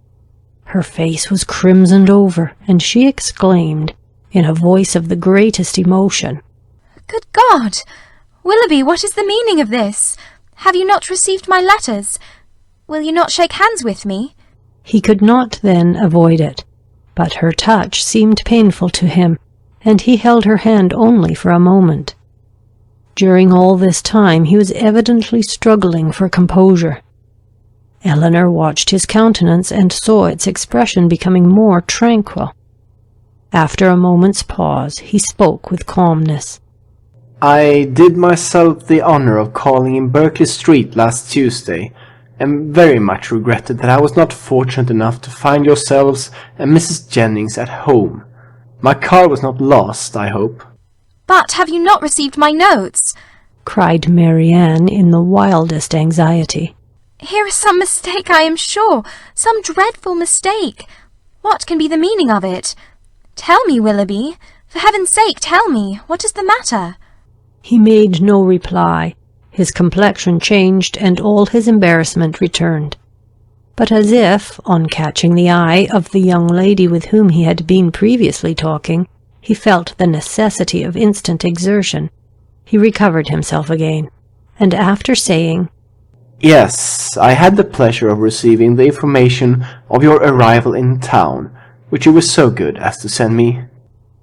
Her face was crimsoned over, and she exclaimed, in a voice of the greatest emotion, "Good God! Willoughby, what is the meaning of this? Have you not received my letters? Will you not shake hands with me?" He could not then avoid it, but her touch seemed painful to him, and he held her hand only for a moment. During all this time he was evidently struggling for composure. Eleanor watched his countenance and saw its expression becoming more tranquil. After a moment's pause, he spoke with calmness. "I did myself the honour of calling in Berkeley Street last Tuesday, and very much regretted that I was not fortunate enough to find yourselves and Mrs. Jennings at home. My car was not lost, I hope." "But have you not received my notes?" cried Marianne in the wildest anxiety. "Here is some mistake, I am sure, some dreadful mistake. What can be the meaning of it? Tell me, Willoughby, for heaven's sake, tell me, what is the matter?" He made no reply. His complexion changed, and all his embarrassment returned. But as if, on catching the eye of the young lady with whom he had been previously talking, he felt the necessity of instant exertion, he recovered himself again, and after saying, "Yes, I had the pleasure of receiving the information of your arrival in town, which you were so good as to send me,"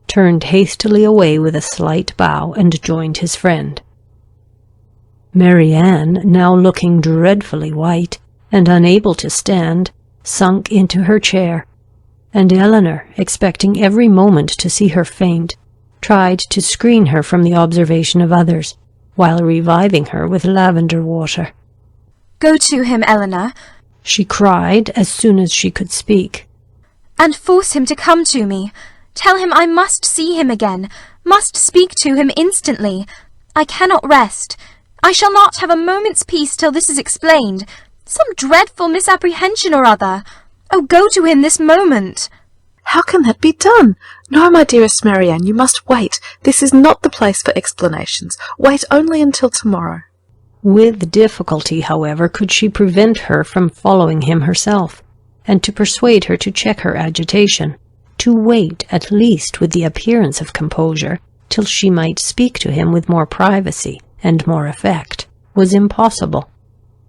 turned hastily away with a slight bow and joined his friend. Marianne, now looking dreadfully white, and unable to stand, sunk into her chair, and Eleanor, expecting every moment to see her faint, tried to screen her from the observation of others, while reviving her with lavender water. "Go to him, Eleanor," she cried as soon as she could speak, "and force him to come to me. Tell him I must see him again, must speak to him instantly. I cannot rest. I shall not have a moment's peace till this is explained. Some dreadful misapprehension or other. Oh, go to him this moment. How can that be done? No, my dearest Marianne, you must wait. This is not the place for explanations. Wait only until tomorrow. With difficulty, however, could she prevent her from following him herself, and to persuade her to check her agitation, to wait at least with the appearance of composure, till she might speak to him with more privacy and more effect, was impossible,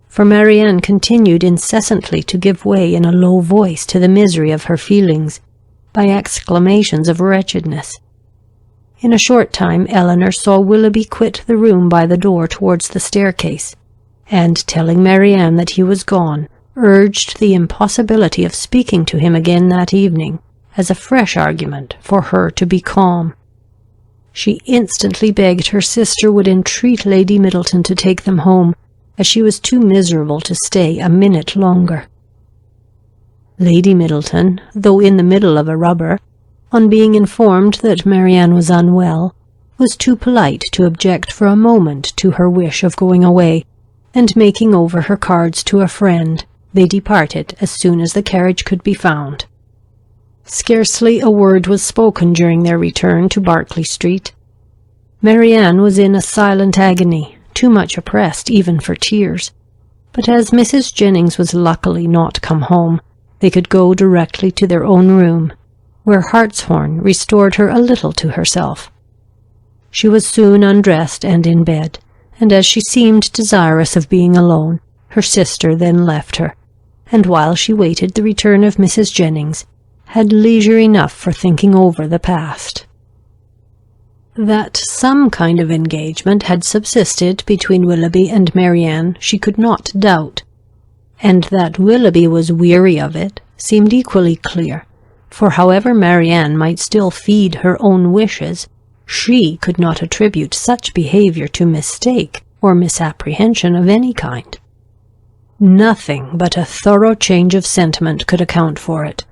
for Marianne continued incessantly to give way in a low voice to the misery of her feelings, by exclamations of wretchedness. In a short time Eleanor saw Willoughby quit the room by the door towards the staircase, and, telling Marianne that he was gone, urged the impossibility of speaking to him again that evening, as a fresh argument for her to be calm. She instantly begged her sister would entreat Lady Middleton to take them home, as she was too miserable to stay a minute longer. Lady Middleton, though in the middle of a rubber, on being informed that Marianne was unwell, was too polite to object for a moment to her wish of going away, and making over her cards to a friend, they departed as soon as the carriage could be found. Scarcely a word was spoken during their return to Berkeley Street. Marianne was in a silent agony, too much oppressed even for tears, but as Mrs. Jennings was luckily not come home, they could go directly to their own room, where Hartshorn restored her a little to herself. She was soon undressed and in bed, and as she seemed desirous of being alone, her sister then left her, and while she waited the return of Mrs. Jennings, had leisure enough for thinking over the past. That some kind of engagement had subsisted between Willoughby and Marianne she could not doubt, and that Willoughby was weary of it seemed equally clear, for however Marianne might still feed her own wishes, she could not attribute such behaviour to mistake or misapprehension of any kind. Nothing but a thorough change of sentiment could account for it.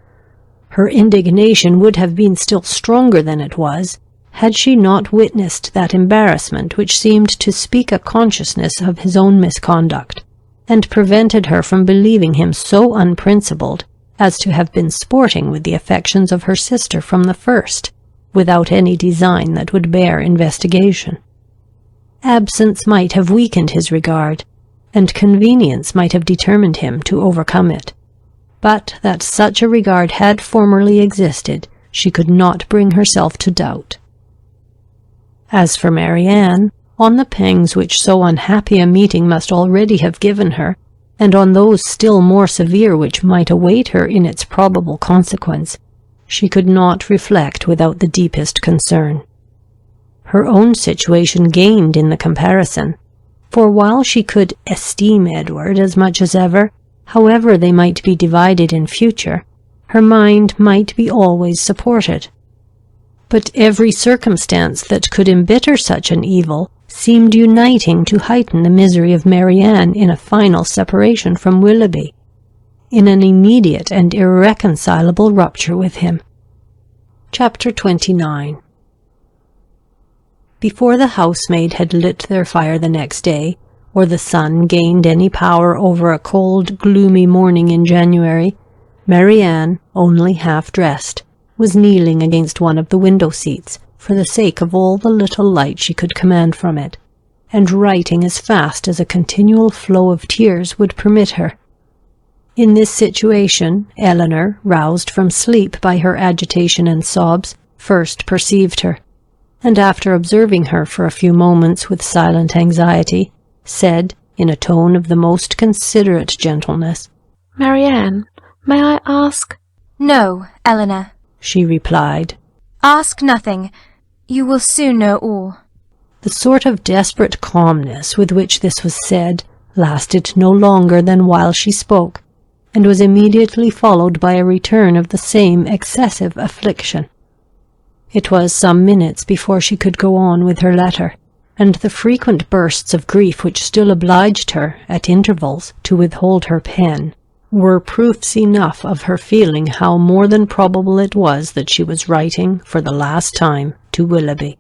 Her indignation would have been still stronger than it was, had she not witnessed that embarrassment which seemed to speak a consciousness of his own misconduct, and prevented her from believing him so unprincipled as to have been sporting with the affections of her sister from the first, without any design that would bear investigation. Absence might have weakened his regard, and convenience might have determined him to overcome it, but that such a regard had formerly existed, she could not bring herself to doubt. As for Marianne, on the pangs which so unhappy a meeting must already have given her, and on those still more severe which might await her in its probable consequence, she could not reflect without the deepest concern. Her own situation gained in the comparison, for while she could esteem Edward as much as ever, however they might be divided in future, her mind might be always supported. But every circumstance that could embitter such an evil seemed uniting to heighten the misery of Marianne in a final separation from Willoughby, in an immediate and irreconcilable rupture with him. Chapter 29. Before the housemaid had lit their fire the next day, or the sun gained any power over a cold, gloomy morning in January, Marianne, only half dressed, was kneeling against one of the window-seats, for the sake of all the little light she could command from it, and writing as fast as a continual flow of tears would permit her. In this situation, Eleanor, roused from sleep by her agitation and sobs, first perceived her, and after observing her for a few moments with silent anxiety, said, in a tone of the most considerate gentleness, "Marianne, may I ask—" "No, Eleanor," she replied. "Ask nothing. You will soon know all." The sort of desperate calmness with which this was said lasted no longer than while she spoke, and was immediately followed by a return of the same excessive affliction. It was some minutes before she could go on with her letter, and the frequent bursts of grief which still obliged her, at intervals, to withhold her pen, were proofs enough of her feeling how more than probable it was that she was writing, for the last time, to Willoughby.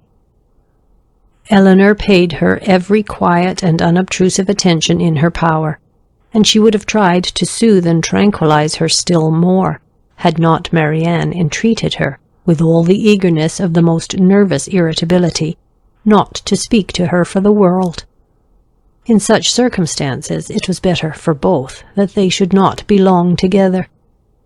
Eleanor paid her every quiet and unobtrusive attention in her power, and she would have tried to soothe and tranquilize her still more, had not Marianne entreated her, with all the eagerness of the most nervous irritability, not to speak to her for the world. In such circumstances it was better for both that they should not be long together,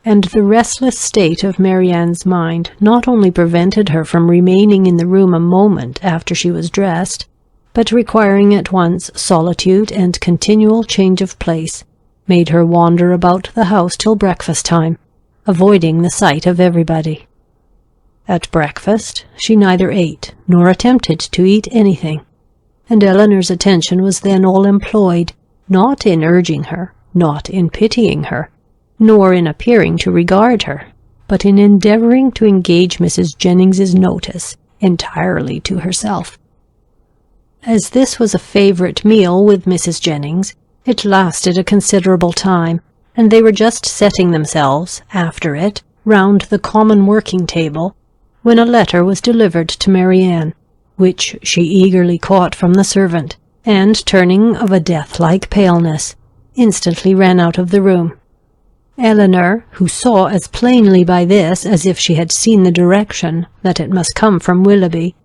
and the restless state of Marianne's mind not only prevented her from remaining in the room a moment after she was dressed, but requiring at once solitude and continual change of place, made her wander about the house till breakfast time, avoiding the sight of everybody. At breakfast she neither ate nor attempted to eat anything, and Eleanor's attention was then all employed, not in urging her, not in pitying her, nor in appearing to regard her, but in endeavouring to engage Mrs. Jennings's notice entirely to herself. As this was a favourite meal with Mrs. Jennings, it lasted a considerable time, and they were just setting themselves, after it, round the common working table, when a letter was delivered to Marianne, which she eagerly caught from the servant, and, turning of a death-like paleness, instantly ran out of the room. Eleanor, who saw as plainly by this as if she had seen the direction that it must come from Willoughby,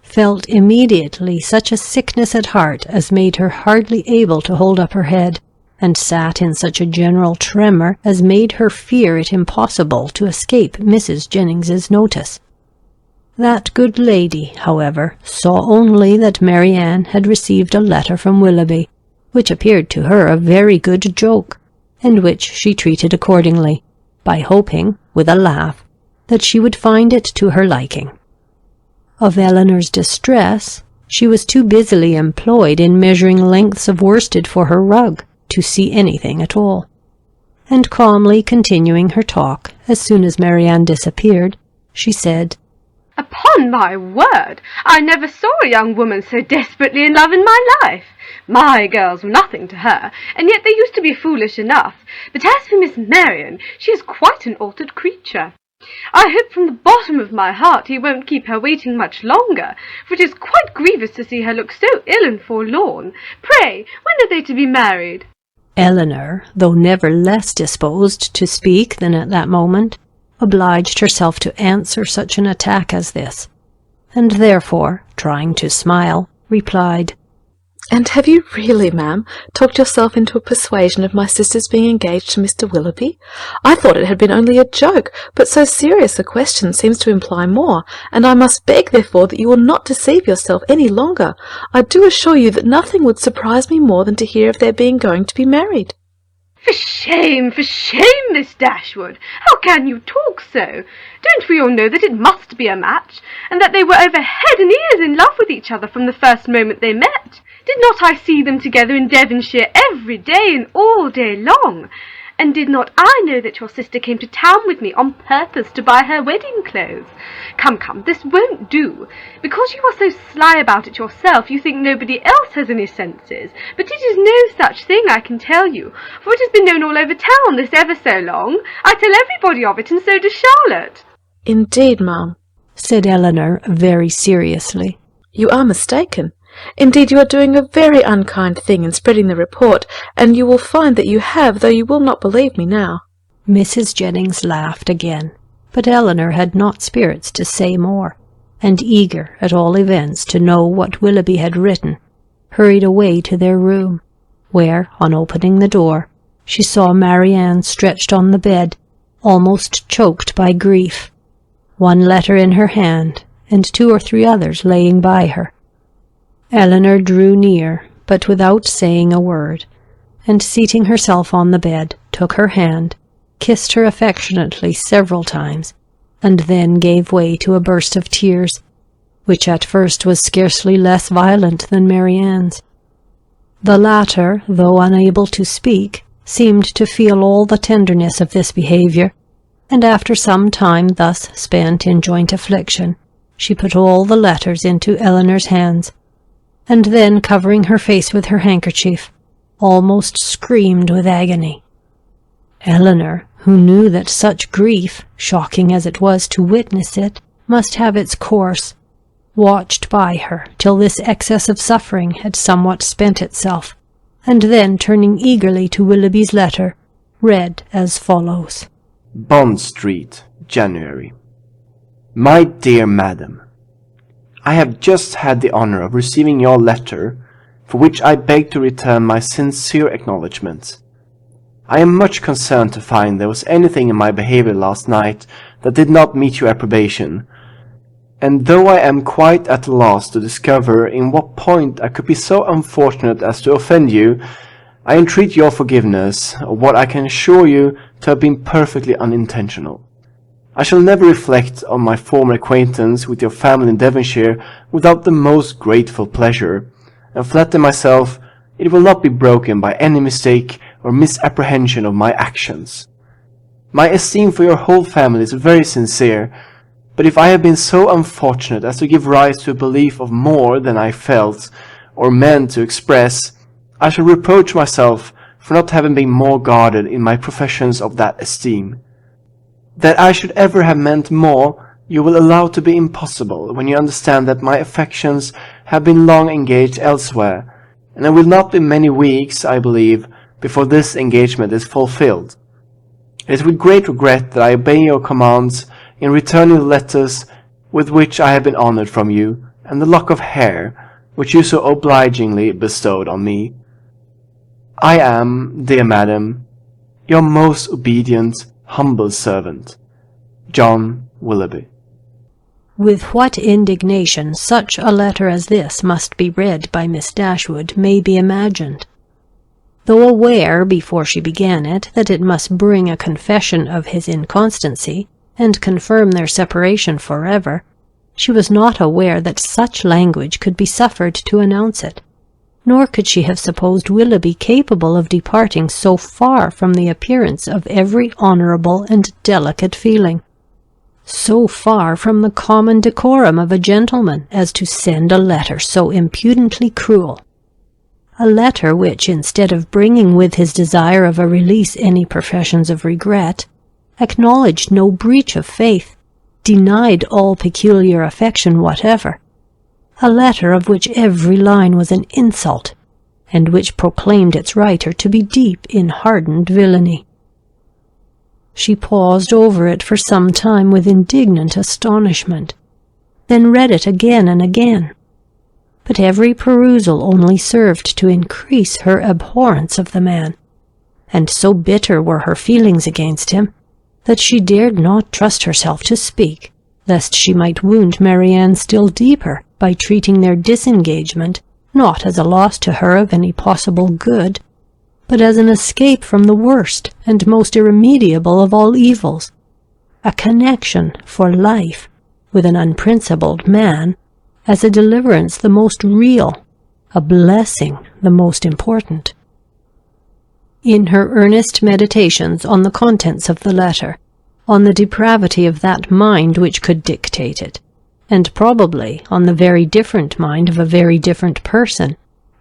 felt immediately such a sickness at heart as made her hardly able to hold up her head, and sat in such a general tremor as made her fear it impossible to escape Mrs. Jennings's notice. That good lady, however, saw only that Marianne had received a letter from Willoughby, which appeared to her a very good joke, and which she treated accordingly, by hoping, with a laugh, that she would find it to her liking. Of Eleanor's distress, she was too busily employed in measuring lengths of worsted for her rug to see anything at all, and calmly continuing her talk as soon as Marianne disappeared, she said, "Upon my word, I never saw a young woman so desperately in love in my life. My girls were nothing to her, and yet they used to be foolish enough. But as for Miss Marian, she is quite an altered creature. I hope from the bottom of my heart he won't keep her waiting much longer, for it is quite grievous to see her look so ill and forlorn. Pray, when are they to be married?" Eleanor, though never less disposed to speak than at that moment, obliged herself to answer such an attack as this, and therefore, trying to smile, replied, "And have you really, ma'am, talked yourself into a persuasion of my sister's being engaged to Mr. Willoughby? I thought it had been only a joke, but so serious a question seems to imply more, and I must beg, therefore, that you will not deceive yourself any longer. I do assure you that nothing would surprise me more than to hear of their being going to be married." For shame, Miss Dashwood! How can you talk so? Don't we all know that it must be a match, and that they were over head and ears in love with each other from the first moment they met? Did not I see them together in Devonshire every day and all day long? And did not I know that your sister came to town with me on purpose to buy her wedding clothes? Come, this won't do. Because you are so sly about it yourself, you think nobody else has any senses. But it is no such thing, I can tell you, for it has been known all over town this ever so long. I tell everybody of it, and so does Charlotte. "Indeed, ma'am," said Eleanor very seriously, "you are mistaken. Indeed, you are doing a very unkind thing in spreading the report, and you will find that you have, though you will not believe me now." Mrs. Jennings laughed again, but Eleanor had not spirits to say more, and eager, at all events, to know what Willoughby had written, hurried away to their room, where, on opening the door, she saw Marianne stretched on the bed, almost choked by grief, one letter in her hand, and 2 or 3 others laying by her. Eleanor drew near, but without saying a word, and seating herself on the bed, took her hand, kissed her affectionately several times, and then gave way to a burst of tears, which at first was scarcely less violent than Marianne's. The latter, though unable to speak, seemed to feel all the tenderness of this behaviour, and after some time thus spent in joint affliction, she put all the letters into Eleanor's hands, and then, covering her face with her handkerchief, almost screamed with agony. Eleanor, who knew that such grief, shocking as it was to witness it, must have its course, watched by her till this excess of suffering had somewhat spent itself, and then turning eagerly to Willoughby's letter, read as follows. Bond Street, January. My dear Madam, I have just had the honour of receiving your letter, for which I beg to return my sincere acknowledgment. I am much concerned to find there was anything in my behaviour last night that did not meet your approbation, and though I am quite at a loss to discover in what point I could be so unfortunate as to offend you, I entreat your forgiveness of what I can assure you to have been perfectly unintentional. I shall never reflect on my former acquaintance with your family in Devonshire without the most grateful pleasure, and flatter myself it will not be broken by any mistake or misapprehension of my actions. My esteem for your whole family is very sincere, but if I have been so unfortunate as to give rise to a belief of more than I felt or meant to express, I shall reproach myself for not having been more guarded in my professions of that esteem. That I should ever have meant more, you will allow to be impossible when you understand that my affections have been long engaged elsewhere, and it will not be many weeks, I believe, before this engagement is fulfilled. It is with great regret that I obey your commands in returning the letters with which I have been honoured from you, and the lock of hair which you so obligingly bestowed on me. I am, dear Madam, your most obedient, humble servant, John Willoughby. With what indignation such a letter as this must be read by Miss Dashwood may be imagined. Though aware, before she began it, that it must bring a confession of his inconstancy, and confirm their separation forever, she was not aware that such language could be suffered to announce it, nor could she have supposed Willoughby capable of departing so far from the appearance of every honourable and delicate feeling, so far from the common decorum of a gentleman as to send a letter so impudently cruel. A letter which, instead of bringing with his desire of a release any professions of regret, acknowledged no breach of faith, denied all peculiar affection whatever, a letter of which every line was an insult, and which proclaimed its writer to be deep in hardened villainy. She paused over it for some time with indignant astonishment, then read it again and again. But every perusal only served to increase her abhorrence of the man, and so bitter were her feelings against him, that she dared not trust herself to speak, lest she might wound Marianne still deeper by treating their disengagement not as a loss to her of any possible good, but as an escape from the worst and most irremediable of all evils, a connection for life with an unprincipled man, as a deliverance the most real, a blessing the most important. In her earnest meditations on the contents of the letter, on the depravity of that mind which could dictate it, and probably on the very different mind of a very different person,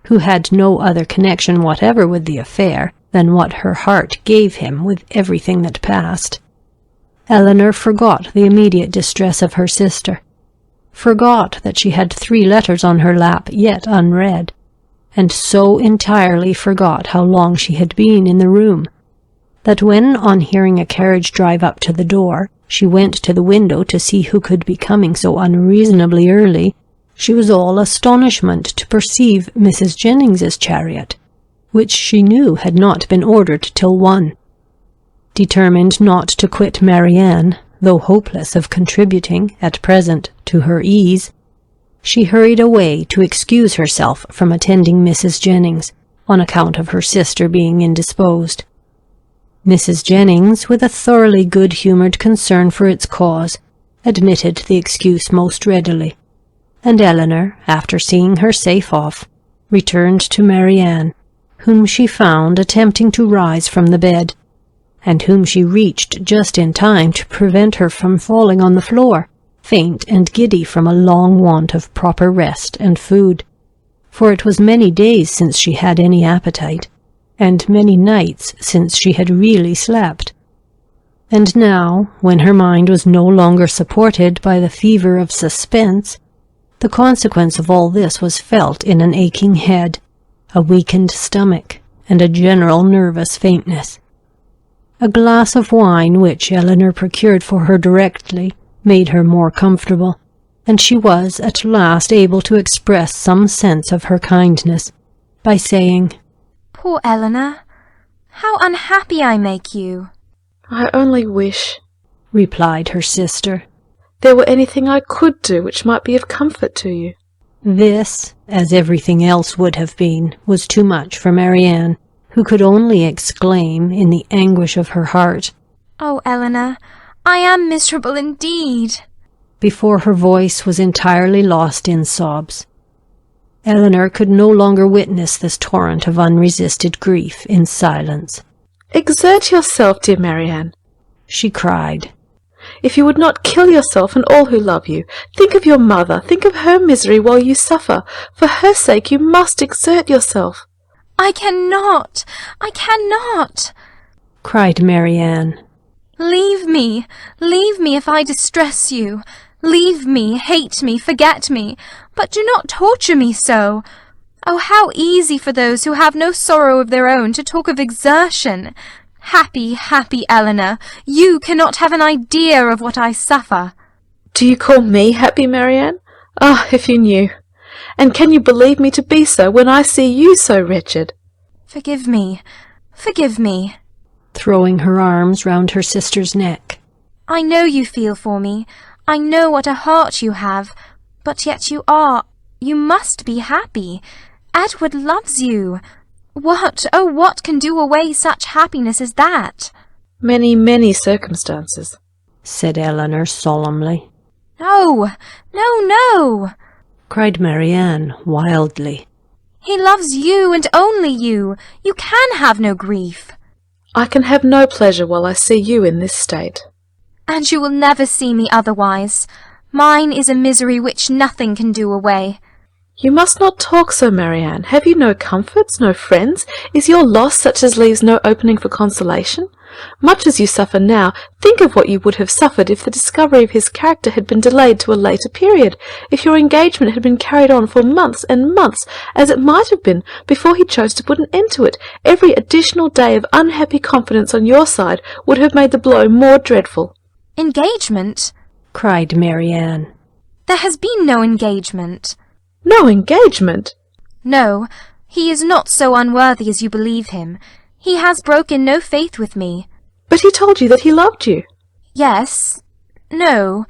who had no other connection whatever with the affair than what her heart gave him with everything that passed, Elinor forgot the immediate distress of her sister, forgot that she had 3 letters on her lap yet unread, and so entirely forgot how long she had been in the room, that when, on hearing a carriage drive up to the door, she went to the window to see who could be coming so unreasonably early, she was all astonishment to perceive Mrs. Jennings's chariot, which she knew had not been ordered till 1. Determined not to quit Marianne, though hopeless of contributing, at present, to her ease, she hurried away to excuse herself from attending Mrs. Jennings, on account of her sister being indisposed. Mrs. Jennings, with a thoroughly good-humoured concern for its cause, admitted the excuse most readily, and Elinor, after seeing her safe off, returned to Marianne, whom she found attempting to rise from the bed, and whom she reached just in time to prevent her from falling on the floor, faint and giddy from a long want of proper rest and food, for it was many days since she had any appetite, and many nights since she had really slept. And now, when her mind was no longer supported by the fever of suspense, The consequence of all this was felt in an aching head, a weakened stomach, and a general nervous faintness. A glass of wine which Eleanor procured for her directly made her more comfortable, and she was at last able to express some sense of her kindness by saying, "Poor Eleanor, how unhappy I make you." "I only wish," replied her sister, "there were anything I could do which might be of comfort to you." This, as everything else would have been, was too much for Marianne, who could only exclaim, in the anguish of her heart, "Oh, Eleanor, I am miserable indeed," before her voice was entirely lost in sobs. Eleanor could no longer witness this torrent of unresisted grief in silence. "Exert yourself, dear Marianne," she cried. "If you would not kill yourself and all who love you, think of your mother, think of her misery while you suffer. For her sake you must exert yourself." "I cannot, I cannot," cried Marianne. Leave me if I distress you. Leave me, hate me, forget me, but do not torture me so. Oh, how easy for those who have no sorrow of their own to talk of exertion. Happy, happy Eleanor, you cannot have an idea of what I suffer." "Do you call me happy, Marianne? Ah, if you knew! And can you believe me to be so when I see you so wretched?" Forgive me, forgive me." Throwing her arms round her sister's neck. "I know you feel for me. I know what a heart you have, but yet you must be happy. Edward loves you. What can do away such happiness as that?" "Many, many circumstances," said Eleanor solemnly. "No, no, no!" cried Marianne wildly. "He loves you and only you. You can have no grief." "I can have no pleasure while I see you in this state." "And you will never see me otherwise. Mine is a misery which nothing can do away." "You must not talk so, Marianne. Have you no comforts, no friends? Is your loss such as leaves no opening for consolation? Much as you suffer now, think of what you would have suffered if the discovery of his character had been delayed to a later period, if your engagement had been carried on for months and months, as it might have been, before he chose to put an end to it. Every additional day of unhappy confidence on your side would have made the blow more dreadful." "Engagement?" cried Marianne. "There has been no engagement." "No engagement?" "No, he is not so unworthy as you believe him. He has broken no faith with me." "But he told you that he loved you." "Yes. No.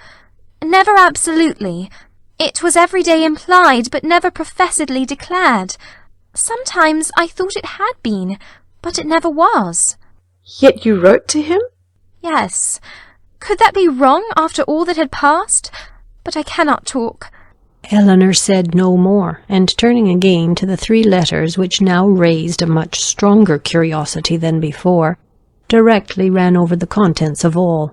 Never absolutely. It was every day implied, but never professedly declared. Sometimes I thought it had been, but it never was." "Yet you wrote to him?" "Yes. Could that be wrong after all that had passed? But I cannot talk." Eleanor said no more, and turning again to the 3 letters which now raised a much stronger curiosity than before, directly ran over the contents of all.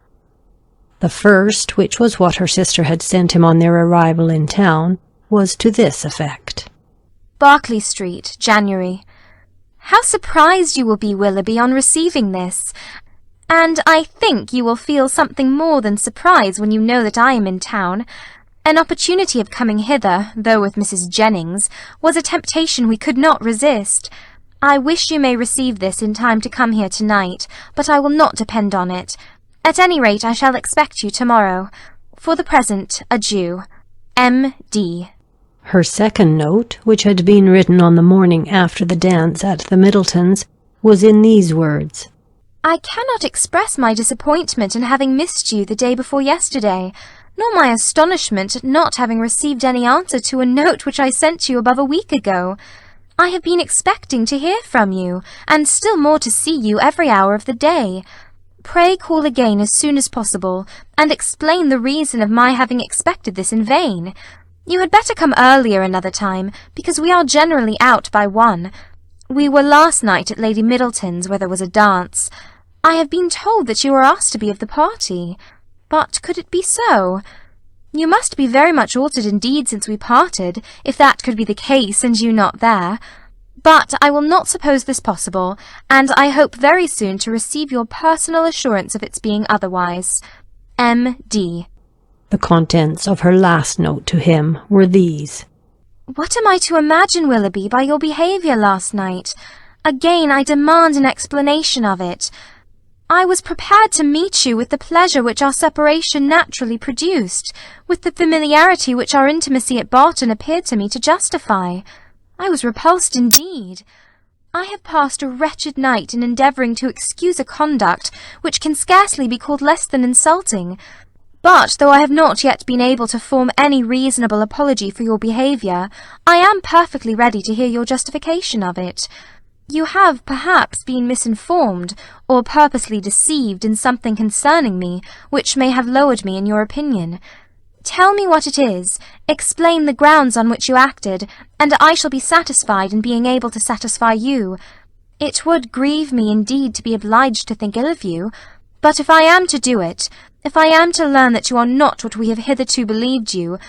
The first, which was what her sister had sent him on their arrival in town, was to this effect. Berkeley Street, January. How surprised you will be, Willoughby, on receiving this. And I think you will feel something more than surprise when you know that I am in town. An opportunity of coming hither, though with Mrs. Jennings, was a temptation we could not resist. I wish you may receive this in time to come here tonight, but I will not depend on it. At any rate, I shall expect you tomorrow. For the present, adieu. M.D. Her second note, which had been written on the morning after the dance at the Middletons, was in these words. I cannot express my disappointment in having missed you the day before yesterday, nor my astonishment at not having received any answer to a note which I sent you above a week ago. I have been expecting to hear from you, and still more to see you every hour of the day. Pray call again as soon as possible, and explain the reason of my having expected this in vain. You had better come earlier another time, because we are generally out by 1. We were last night at Lady Middleton's, where there was a dance. I have been told that you were asked to be of the party. But could it be so? You must be very much altered indeed since we parted, if that could be the case and you not there. But I will not suppose this possible, and I hope very soon to receive your personal assurance of its being otherwise. M.D. The contents of her last note to him were these. What am I to imagine, Willoughby, by your behaviour last night? Again I demand an explanation of it. I was prepared to meet you with the pleasure which our separation naturally produced, with the familiarity which our intimacy at Barton appeared to me to justify. I was repulsed indeed. I have passed a wretched night in endeavouring to excuse a conduct which can scarcely be called less than insulting. But, though I have not yet been able to form any reasonable apology for your behaviour, I am perfectly ready to hear your justification of it. You have, perhaps, been misinformed, or purposely deceived in something concerning me, which may have lowered me in your opinion. Tell me what it is, explain the grounds on which you acted, and I shall be satisfied in being able to satisfy you. It would grieve me indeed to be obliged to think ill of you, but if I am to do it, if I am to learn that you are not what we have hitherto believed you,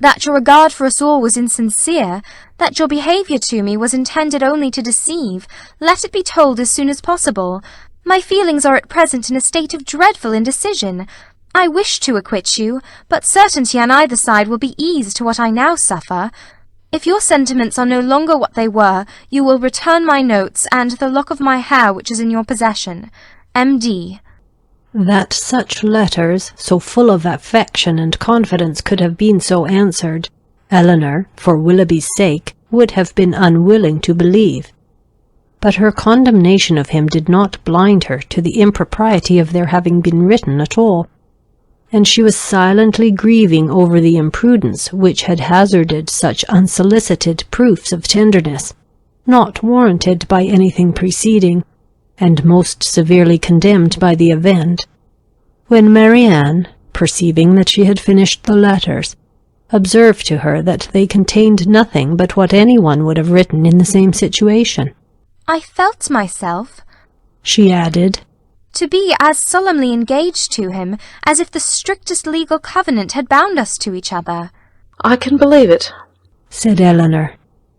that your regard for us all was insincere, that your behaviour to me was intended only to deceive, let it be told as soon as possible. My feelings are at present in a state of dreadful indecision. I wish to acquit you, but certainty on either side will be ease to what I now suffer. If your sentiments are no longer what they were, you will return my notes and the lock of my hair which is in your possession. M.D. That such letters, so full of affection and confidence, could have been so answered, Eleanor, for Willoughby's sake, would have been unwilling to believe. But her condemnation of him did not blind her to the impropriety of their having been written at all, and she was silently grieving over the imprudence which had hazarded such unsolicited proofs of tenderness, not warranted by anything preceding, and most severely condemned by the event, when Marianne, perceiving that she had finished the letters, observed to her that they contained nothing but what any one would have written in the same situation. I felt myself, she added, to be as solemnly engaged to him as if the strictest legal covenant had bound us to each other. I can believe it, said Eleanor.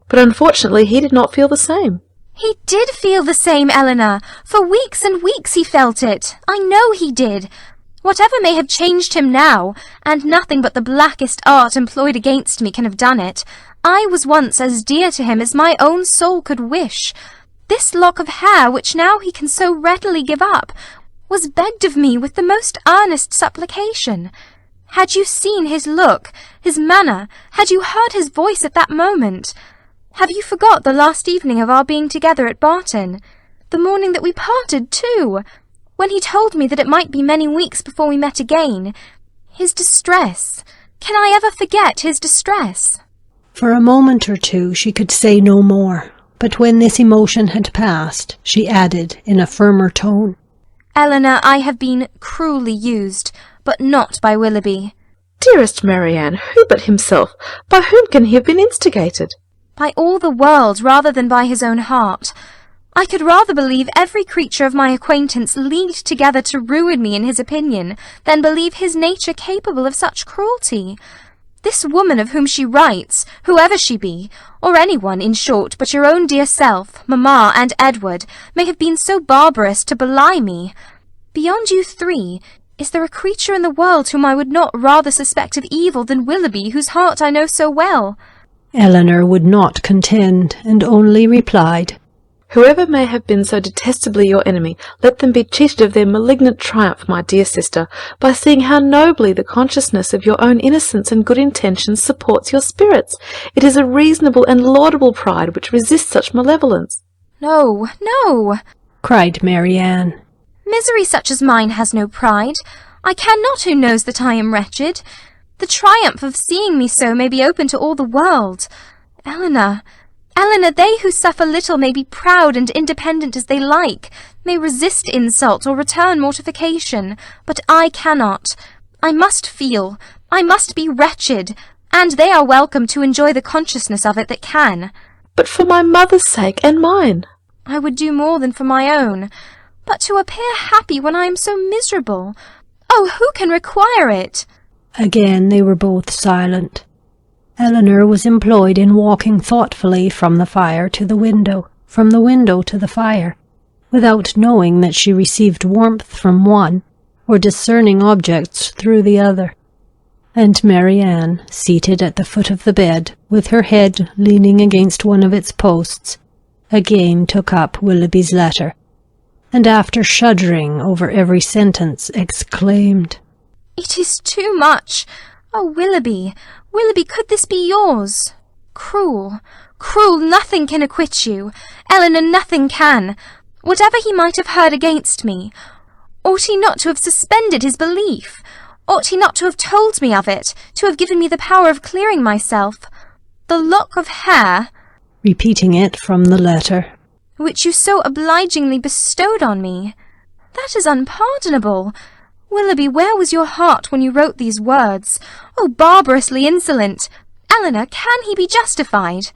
But unfortunately he did not feel the same. He did feel the same, Eleanor. For weeks and weeks he felt it. I know he did. Whatever may have changed him now, and nothing but the blackest art employed against me can have done it, I was once as dear to him as my own soul could wish. This lock of hair, which now he can so readily give up, was begged of me with the most earnest supplication. Had you seen his look, his manner, had you heard his voice at that moment? Have you forgot the last evening of our being together at Barton? The morning that we parted, too, when he told me that it might be many weeks before we met again. His distress. Can I ever forget his distress? For a moment or two she could say no more, but when this emotion had passed, she added in a firmer tone, Eleanor, I have been cruelly used, but not by Willoughby. Dearest Marianne, who but himself? By whom can he have been instigated? By all the world rather than by his own heart. I could rather believe every creature of my acquaintance leagued together to ruin me in his opinion, than believe his nature capable of such cruelty. This woman of whom she writes, whoever she be, or any one, in short, but your own dear self, mamma, and Edward, may have been so barbarous to belie me. Beyond you three, is there a creature in the world whom I would not rather suspect of evil than Willoughby, whose heart I know so well? Eleanor would not contend, and only replied, Whoever may have been so detestably your enemy, let them be cheated of their malignant triumph, my dear sister, by seeing how nobly the consciousness of your own innocence and good intentions supports your spirits. It is a reasonable and laudable pride which resists such malevolence. No, no, cried Marianne. Misery such as mine has no pride. I care not who knows that I am wretched. The triumph of seeing me so may be open to all the world. Eleanor, they who suffer little may be proud and independent as they like, may resist insult or return mortification, but I cannot. I must feel, I must be wretched, and they are welcome to enjoy the consciousness of it that can. But for my mother's sake and mine. I would do more than for my own, but to appear happy when I am so miserable. Oh, who can require it? Again they were both silent. Eleanor was employed in walking thoughtfully from the fire to the window, from the window to the fire, without knowing that she received warmth from one, or discerning objects through the other. and Marianne, seated at the foot of the bed, with her head leaning against one of its posts, again took up Willoughby's letter, and after shuddering over every sentence, exclaimed, "It is too much! Oh, Willoughby, Willoughby, could this be yours? Cruel, cruel, nothing can acquit you. Eleanor, nothing can. Whatever he might have heard against me, ought he not to have suspended his belief? Ought he not to have told me of it, to have given me the power of clearing myself? The lock of hair," repeating it from the letter, "which you so obligingly bestowed on me, that is unpardonable. Willoughby, where was your heart when you wrote these words? Oh, barbarously insolent! Eleanor, can he be justified?"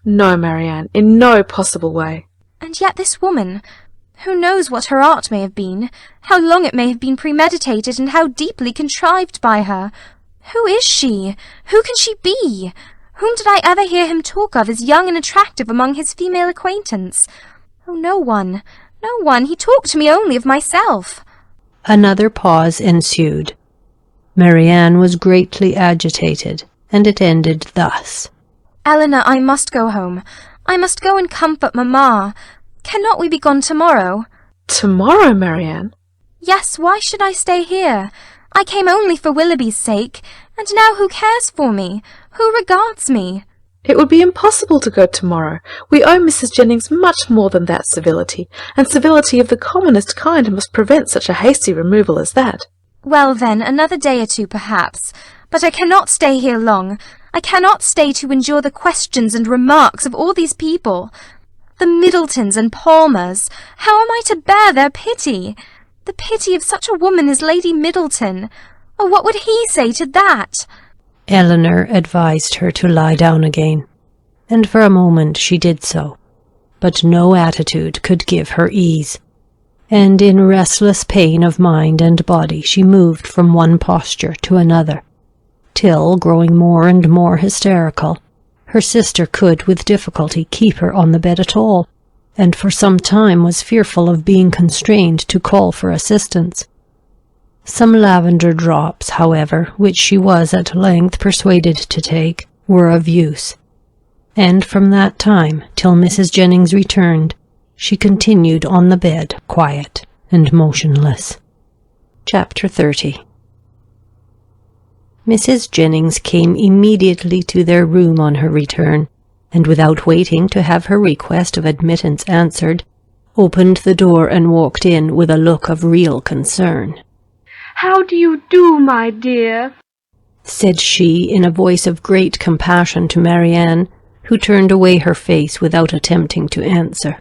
No, Marianne, in no possible way. And yet this woman, who knows what her art may have been, how long it may have been premeditated, and how deeply contrived by her? Who is she? Who can she be? Whom did I ever hear him talk of as young and attractive among his female acquaintance? Oh, no one, no one. He talked to me only of myself. Another pause ensued. Marianne was greatly agitated, and it ended thus. "Eleanor, I must go home. I must go and comfort mamma. Cannot we be gone tomorrow?" Tomorrow, Marianne? "Yes, why should I stay here? I came only for Willoughby's sake, and now who cares for me? Who regards me?" It would be impossible to go tomorrow. We owe Mrs. Jennings much more than that civility, and civility of the commonest kind must prevent such a hasty removal as that. "Well, then, another day or two, perhaps. But I cannot stay here long. I cannot stay to endure the questions and remarks of all these people. The Middletons and Palmers. How am I to bear their pity? The pity of such a woman as Lady Middleton. Oh, what would he say to that?" Eleanor advised her to lie down again, and for a moment she did so, but no attitude could give her ease, and in restless pain of mind and body she moved from one posture to another, till, growing more and more hysterical, her sister could with difficulty keep her on the bed at all, and for some time was fearful of being constrained to call for assistance. Some lavender drops, however, which she was at length persuaded to take, were of use, and from that time till Mrs. Jennings returned, she continued on the bed, quiet and motionless. Chapter 30. Mrs. Jennings came immediately to their room on her return, and without waiting to have her request of admittance answered, opened the door and walked in with a look of real concern. "How do you do, my dear?" said she in a voice of great compassion to Marianne, who turned away her face without attempting to answer.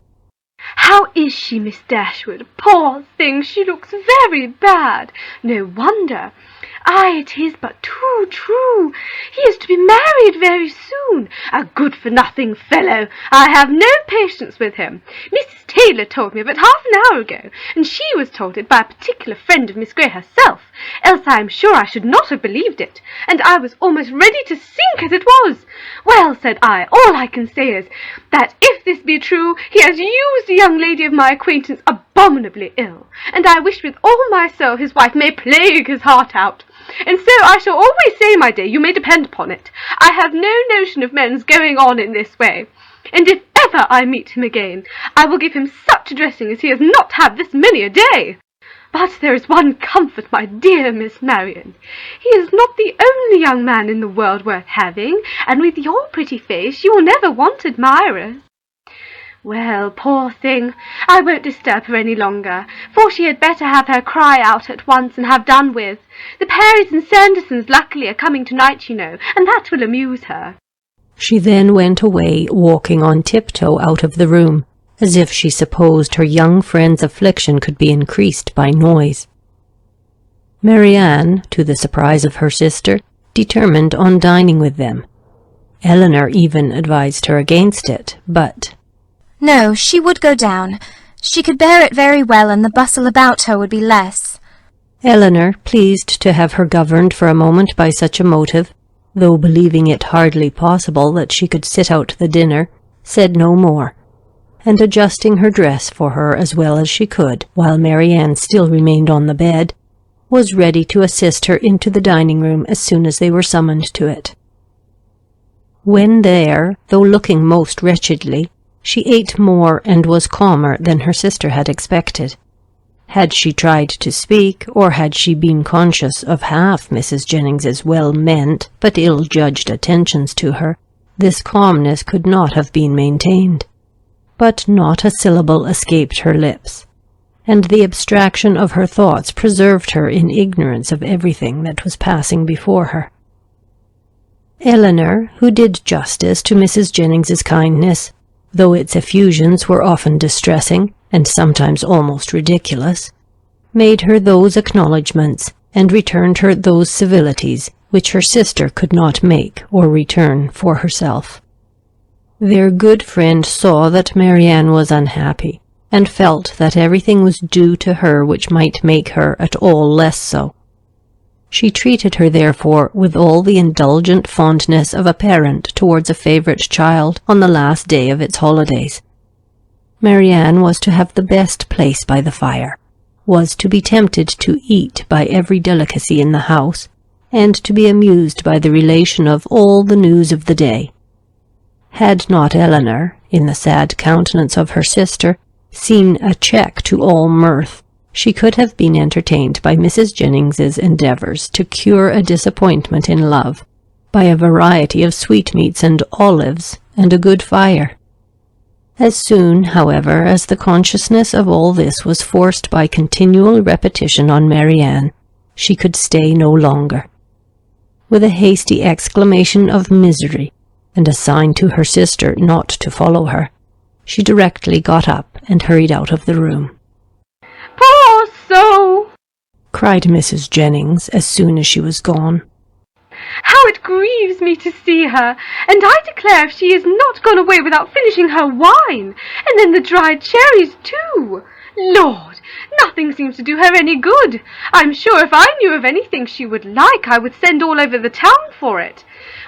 "How is she, Miss Dashwood? Poor thing, she looks very bad. No wonder. Ay, it is but too true. He is to be married very soon. A good-for-nothing fellow. I have no patience with him. Mrs. Taylor told me of it half an hour ago, and she was told it by a particular friend of Miss Grey herself, else I am sure I should not have believed it, and I was almost ready to sink as it was. Well, said I, all I can say is, that if this be true, he has used a young lady of my acquaintance abominably ill, and I wish with all my soul his wife may plague his heart out. And so I shall always say, my dear, you may depend upon it, I have no notion of men's going on in this way, and if ever I meet him again, I will give him such a dressing as he has not had this many a day. But there is one comfort, my dear Miss Marian. He is not the only young man in the world worth having, and with your pretty face you will never want admirers. Well, poor thing, I won't disturb her any longer, for she had better have her cry out at once and have done with. The Parrys and Sandersons luckily are coming tonight, you know, and that will amuse her. She then went away, walking on tiptoe out of the room, as if she supposed her young friend's affliction could be increased by noise. Marianne, to the surprise of her sister, determined on dining with them. Eleanor even advised her against it, but no, she would go down. She could bear it very well, and the bustle about her would be less. Eleanor, pleased to have her governed for a moment by such a motive, though believing it hardly possible that she could sit out the dinner, said no more, and adjusting her dress for her as well as she could, while Marianne still remained on the bed, was ready to assist her into the dining-room as soon as they were summoned to it. When there, though looking most wretchedly, she ate more and was calmer than her sister had expected. Had she tried to speak, or had she been conscious of half Mrs. Jennings's well-meant but ill-judged attentions to her, this calmness could not have been maintained. But not a syllable escaped her lips, and the abstraction of her thoughts preserved her in ignorance of everything that was passing before her. Eleanor, who did justice to Mrs. Jennings's kindness, though its effusions were often distressing, and sometimes almost ridiculous, made her those acknowledgments, and returned her those civilities which her sister could not make or return for herself. Their good friend saw that Marianne was unhappy, and felt that everything was due to her which might make her at all less so. She treated her, therefore, with all the indulgent fondness of a parent towards a favourite child on the last day of its holidays. Marianne was to have the best place by the fire, was to be tempted to eat by every delicacy in the house, and to be amused by the relation of all the news of the day. Had not Eleanor, in the sad countenance of her sister, seen a check to all mirth, she could have been entertained by Mrs. Jennings's endeavours to cure a disappointment in love by a variety of sweetmeats and olives and a good fire. As soon, however, as the consciousness of all this was forced by continual repetition on Marianne, she could stay no longer. With a hasty exclamation of misery, and a sign to her sister not to follow her, she directly got up and hurried out of the room. Poor soul! Cried Mrs. Jennings as soon as she was gone. How it grieves me to see her, and I declare if she is not gone away without finishing her wine, and then the dried cherries too. Lord, nothing seems to do her any good. I'm sure if I knew of anything she would like, I would send all over the town for it.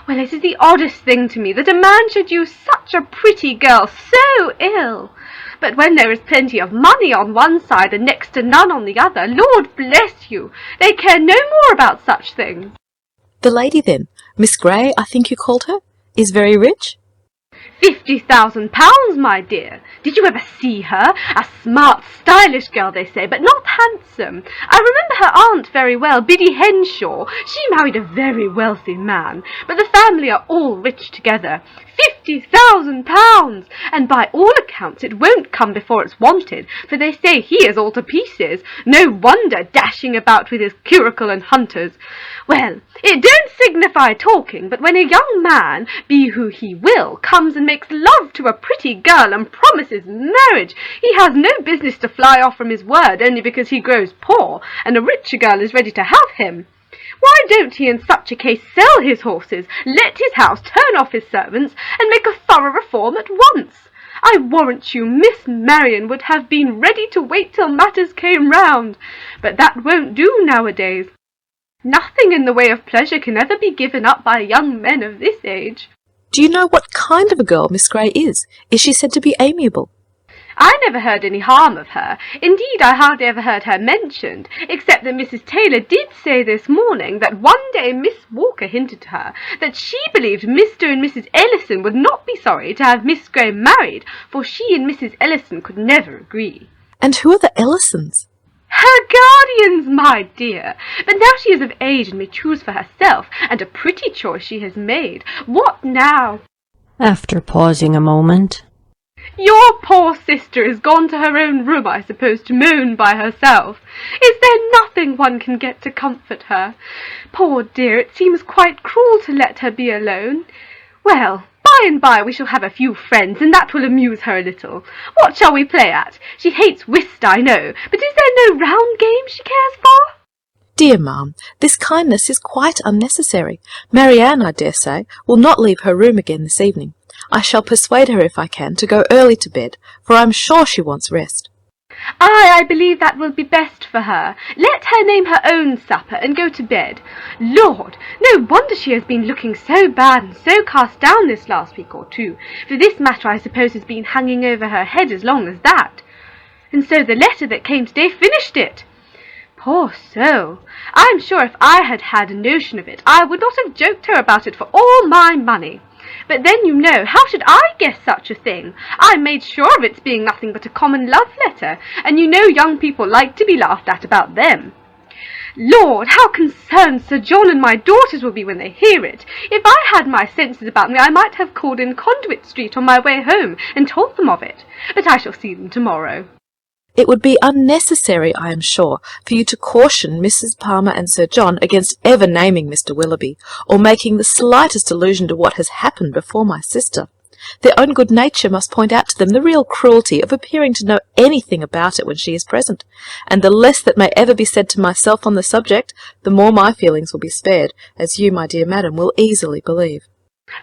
Well, it is the oddest thing to me that a man should use such a pretty girl so ill. But when there is plenty of money on one side and next to none on the other, Lord bless you, they care no more about such things. The lady, then, Miss Grey, I think you called her, is very rich? £50,000, my dear. Did you ever see her? A smart, stylish girl, they say, but not handsome. I remember her aunt very well, Biddy Henshaw. She married a very wealthy man, but the family are all rich together. £50,000! And by all accounts it won't come before it's wanted, for they say he is all to pieces. No wonder, dashing about with his curricle and hunters. Well, it don't signify talking, but when a young man, be who he will, comes and makes love to a pretty girl and promises marriage, he has no business to fly off from his word only because he grows poor, and a richer girl is ready to have him. Why don't he in such a case sell his horses, let his house, turn off his servants, and make a thorough reform at once? I warrant you Miss Marian would have been ready to wait till matters came round, but that won't do nowadays. Nothing in the way of pleasure can ever be given up by young men of this age. Do you know what kind of a girl Miss Grey is? Is she said to be amiable? I never heard any harm of her. Indeed, I hardly ever heard her mentioned, except that Mrs. Taylor did say this morning that one day Miss Walker hinted to her that she believed Mr. and Mrs. Ellison would not be sorry to have Miss Grey married, for she and Mrs. Ellison could never agree. And who are the Ellisons? Her guardians, my dear. But now she is of age and may choose for herself, and a pretty choice she has made. What now? After pausing a moment. Your poor sister is gone to her own room, I suppose, to moan by herself. Is there nothing one can get to comfort her? Poor dear, it seems quite cruel to let her be alone. Well, by and by we shall have a few friends, and that will amuse her a little. What shall we play at? She hates whist, I know, but is there no round game she cares for? Dear ma'am, this kindness is quite unnecessary. Marianne, I dare say, will not leave her room again this evening. I shall persuade her, if I can, to go early to bed, for I'm sure she wants rest. I believe that will be best for her. Let her name her own supper and go to bed. Lord, no wonder she has been looking so bad and so cast down this last week or two, for this matter I suppose has been hanging over her head as long as that. And so the letter that came today finished it. Poor soul! I'm sure if I had had a notion of it, I would not have joked her about it for all my money. But then, you know, how should I guess such a thing? I made sure of its being nothing but a common love letter, and you know young people like to be laughed at about them. Lord, how concerned Sir John and my daughters will be when they hear it. If I had my senses about me, I might have called in Conduit Street on my way home and told them of it. But I shall see them tomorrow. It would be unnecessary, I am sure, for you to caution Mrs. Palmer and Sir John against ever naming Mr. Willoughby, or making the slightest allusion to what has happened before my sister. Their own good nature must point out to them the real cruelty of appearing to know anything about it when she is present, and the less that may ever be said to myself on the subject, the more my feelings will be spared, as you, my dear madam, will easily believe.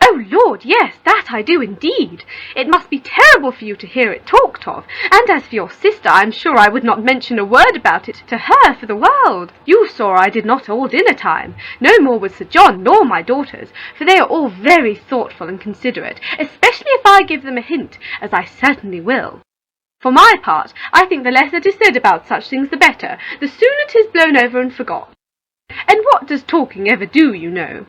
Oh, Lord, yes, that I do indeed. It must be terrible for you to hear it talked of, and as for your sister, I am sure I would not mention a word about it to her for the world. You saw I did not all dinner time, no more with Sir John nor my daughters, for they are all very thoughtful and considerate, especially if I give them a hint, as I certainly will. For my part, I think the less that is said about such things the better, the sooner 'tis blown over and forgot. And what does talking ever do, you know?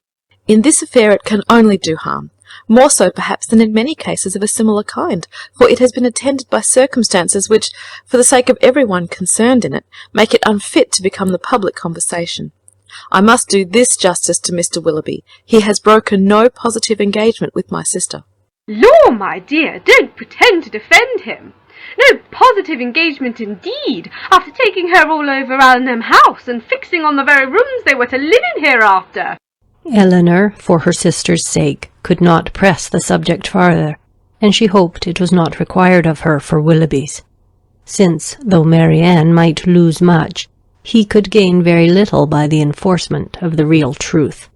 In this affair it can only do harm, more so perhaps than in many cases of a similar kind, for it has been attended by circumstances which, for the sake of every one concerned in it, make it unfit to become the public conversation. I must do this justice to Mr. Willoughby. He has broken no positive engagement with my sister. Law, my dear, don't pretend to defend him. No positive engagement indeed, after taking her all over Allenham House and fixing on the very rooms they were to live in hereafter. Eleanor, for her sister's sake, could not press the subject farther, and she hoped it was not required of her for Willoughby's, since, though Marianne might lose much, he could gain very little by the enforcement of the real truth.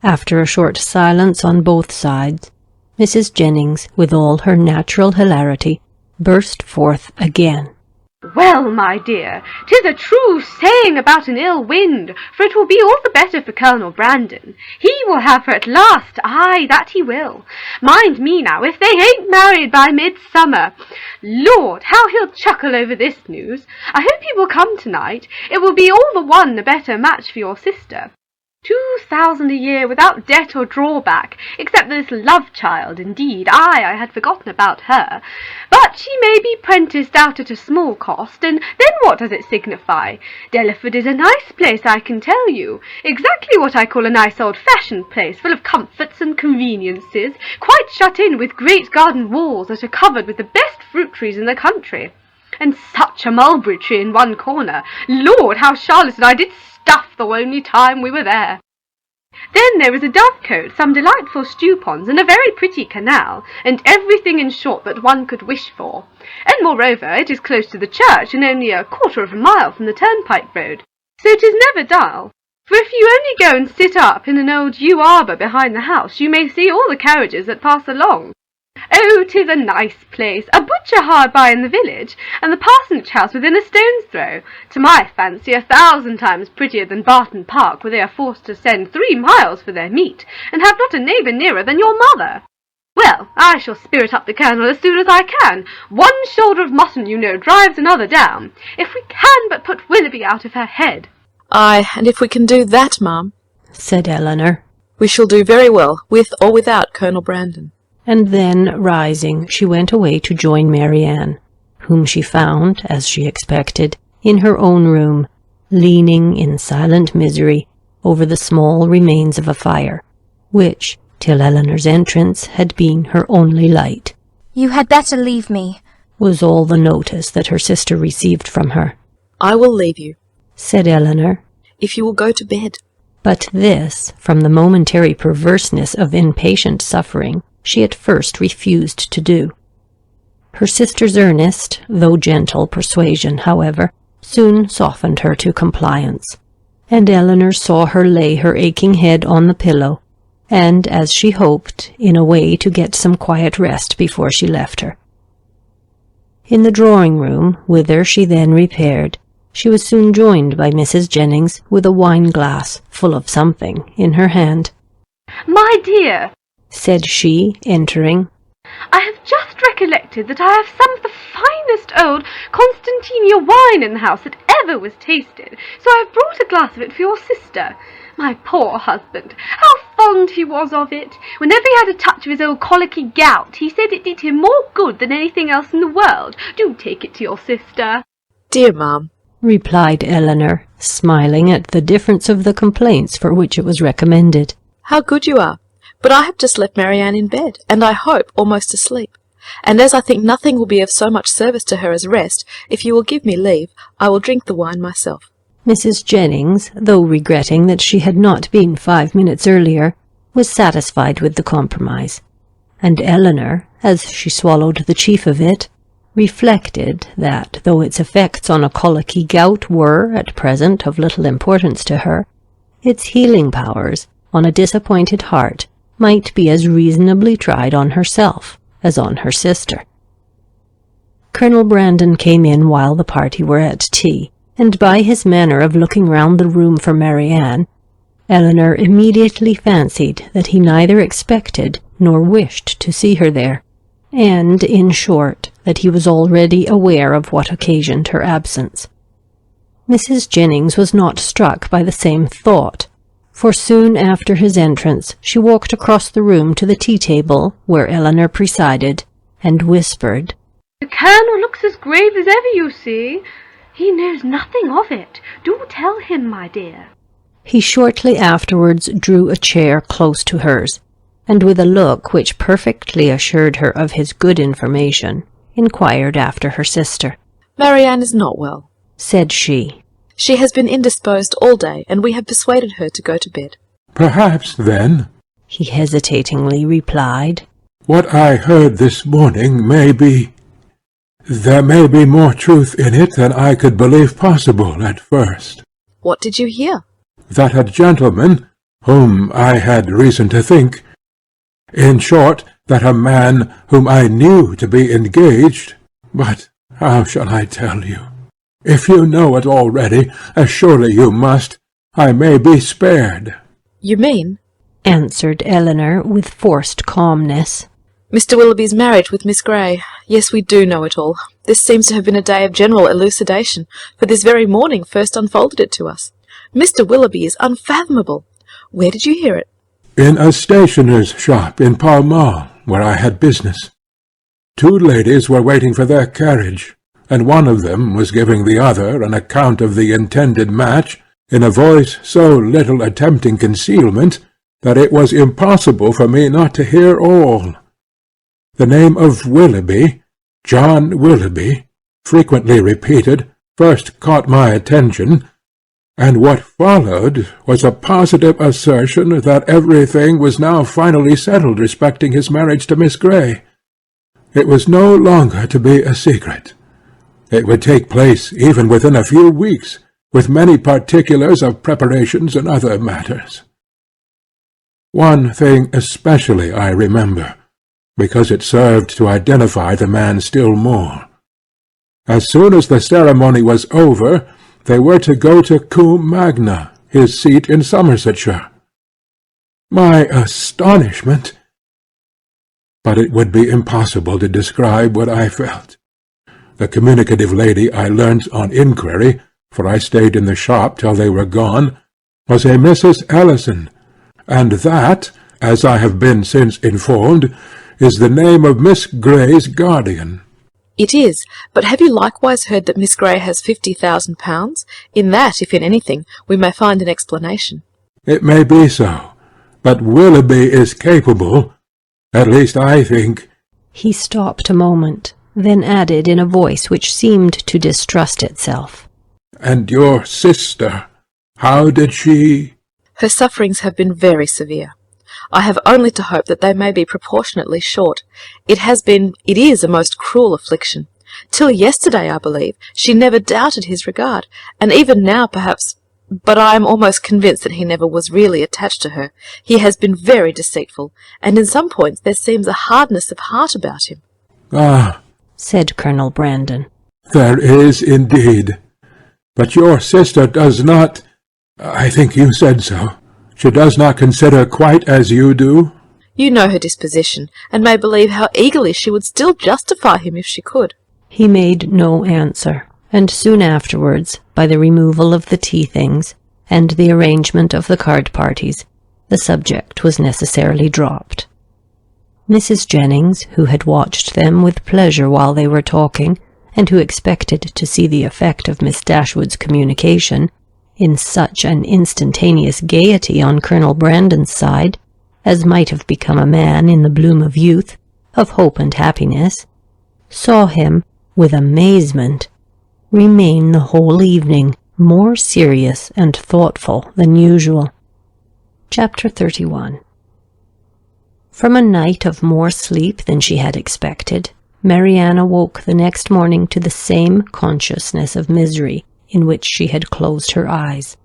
After a short silence on both sides, Mrs. Jennings, with all her natural hilarity, burst forth again. Well, my dear, 'tis a true saying about an ill wind, for it will be all the better for Colonel Brandon. He will have her at last, aye, that he will. Mind me now, if they ain't married by midsummer. Lord, how he'll chuckle over this news. I hope he will come tonight. It will be all the one the better match for your sister. 2,000 a year without debt or drawback, except this love-child, indeed. I had forgotten about her. But she may be prenticed out at a small cost, and then what does it signify? Delaford is a nice place, I can tell you. Exactly what I call a nice old-fashioned place, full of comforts and conveniences, quite shut in with great garden walls that are covered with the best fruit trees in the country. And such a mulberry tree in one corner. Lord, how Charlotte and I did stuff the only time we were there. Then there is a dovecote, some delightful stew ponds, and a very pretty canal, and everything in short that one could wish for. And moreover, it is close to the church, and only a quarter of a mile from the turnpike road, so it is never dull. For if you only go and sit up in an old yew arbour behind the house, you may see all the carriages that pass along. Oh, 'tis a nice place, a butcher hard by in the village, and the parsonage house within a stone's throw, to my fancy 1,000 times prettier than Barton Park, where they are forced to send 3 miles for their meat, and have not a neighbour nearer than your mother. Well, I shall spirit up the Colonel as soon as I can. One shoulder of mutton, you know, drives another down, if we can but put Willoughby out of her head. Ay, and if we can do that, ma'am, said Eleanor, we shall do very well, with or without Colonel Brandon. And then, rising, she went away to join Marianne, whom she found, as she expected, in her own room, leaning in silent misery over the small remains of a fire, which, till Eleanor's entrance, had been her only light. "You had better leave me," was all the notice that her sister received from her. "I will leave you," said Eleanor, "if you will go to bed." But this, from the momentary perverseness of impatient suffering, she at first refused to do. Her sister's earnest, though gentle persuasion, however, soon softened her to compliance, and Eleanor saw her lay her aching head on the pillow, and, as she hoped, in a way to get some quiet rest before she left her. In the drawing-room, whither she then repaired, she was soon joined by Mrs. Jennings with a wine-glass full of something in her hand. My dear, said she, entering, I have just recollected that I have some of the finest old Constantinia wine in the house that ever was tasted, so I have brought a glass of it for your sister. My poor husband, how fond he was of it! Whenever he had a touch of his old colicky gout, he said it did him more good than anything else in the world. Do take it to your sister. Dear ma'am, replied Eleanor, smiling at the difference of the complaints for which it was recommended. how good you are! But I have just left Marianne in bed, and I hope almost asleep. And as I think nothing will be of so much service to her as rest, if you will give me leave, I will drink the wine myself. Mrs. Jennings, though regretting that she had not been 5 minutes earlier, was satisfied with the compromise, and Eleanor, as she swallowed the chief of it, reflected that, though its effects on a colicky gout were, at present, of little importance to her, its healing powers, on a disappointed heart, might be as reasonably tried on herself as on her sister. Colonel Brandon came in while the party were at tea, and by his manner of looking round the room for Marianne, Eleanor immediately fancied that he neither expected nor wished to see her there, and, in short, that he was already aware of what occasioned her absence. Mrs. Jennings was not struck by the same thought, for soon after his entrance she walked across the room to the tea-table where Eleanor presided, and whispered, The Colonel looks as grave as ever, you see. He knows nothing of it. Do tell him, my dear. He shortly afterwards drew a chair close to hers, and with a look which perfectly assured her of his good information, inquired after her sister. Marianne is not well, said she. She has been indisposed all day, and we have persuaded her to go to bed. Perhaps, then, he hesitatingly replied, what I heard this morning there may be more truth in it than I could believe possible at first. What did you hear? That a gentleman, whom I had reason to think, in short, that a man whom I knew to be engaged, but how shall I tell you? If you know it already, as surely you must, I may be spared. You mean? Answered Eleanor with forced calmness. Mr. Willoughby's marriage with Miss Grey. Yes, we do know it all. This seems to have been a day of general elucidation, for this very morning first unfolded it to us. Mr. Willoughby is unfathomable. Where did you hear it? In a stationer's shop in Pall Mall, where I had business. 2 ladies were waiting for their carriage, and one of them was giving the other an account of the intended match in a voice so little attempting concealment that it was impossible for me not to hear all. The name of Willoughby, John Willoughby, frequently repeated, first caught my attention, and what followed was a positive assertion that everything was now finally settled respecting his marriage to Miss Grey. It was no longer to be a secret. It would take place even within a few weeks, with many particulars of preparations and other matters. One thing especially I remember, because it served to identify the man still more. As soon as the ceremony was over, they were to go to Combe Magna, his seat in Somersetshire. My astonishment! But it would be impossible to describe what I felt. The communicative lady I learnt on inquiry, for I stayed in the shop till they were gone, was a Mrs. Ellison, and that, as I have been since informed, is the name of Miss Grey's guardian. It is, but have you likewise heard that Miss Grey has £50,000? In that, if in anything, we may find an explanation. It may be so, but Willoughby is capable, at least I think. He stopped a moment, then added in a voice which seemed to distrust itself. And your sister, how did she? Her sufferings have been very severe. I have only to hope that they may be proportionately short. It is a most cruel affliction. Till yesterday, I believe, she never doubted his regard, and even now, perhaps, but I am almost convinced that he never was really attached to her. He has been very deceitful, and in some points there seems a hardness of heart about him. Ah, said Colonel Brandon. There is indeed. But your sister does not, I think you said so, she does not consider quite as you do? You know her disposition, and may believe how eagerly she would still justify him if she could." He made no answer, and soon afterwards, by the removal of the tea things, and the arrangement of the card parties, the subject was necessarily dropped. Mrs. Jennings, who had watched them with pleasure while they were talking, and who expected to see the effect of Miss Dashwood's communication, in such an instantaneous gaiety on Colonel Brandon's side, as might have become a man in the bloom of youth, of hope and happiness, saw him, with amazement, remain the whole evening more serious and thoughtful than usual. Chapter 31. From a night of more sleep than she had expected, Marianne awoke the next morning to the same consciousness of misery in which she had closed her eyes.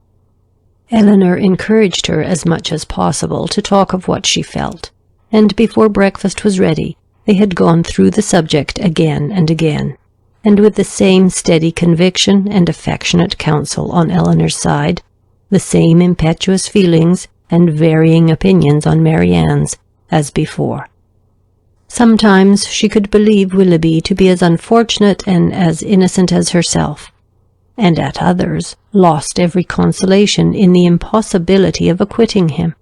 Eleanor encouraged her as much as possible to talk of what she felt, and before breakfast was ready they had gone through the subject again and again, and with the same steady conviction and affectionate counsel on Eleanor's side, the same impetuous feelings and varying opinions on Marianne's as before. Sometimes she could believe Willoughby to be as unfortunate and as innocent as herself, and at others lost every consolation in the impossibility of acquitting him.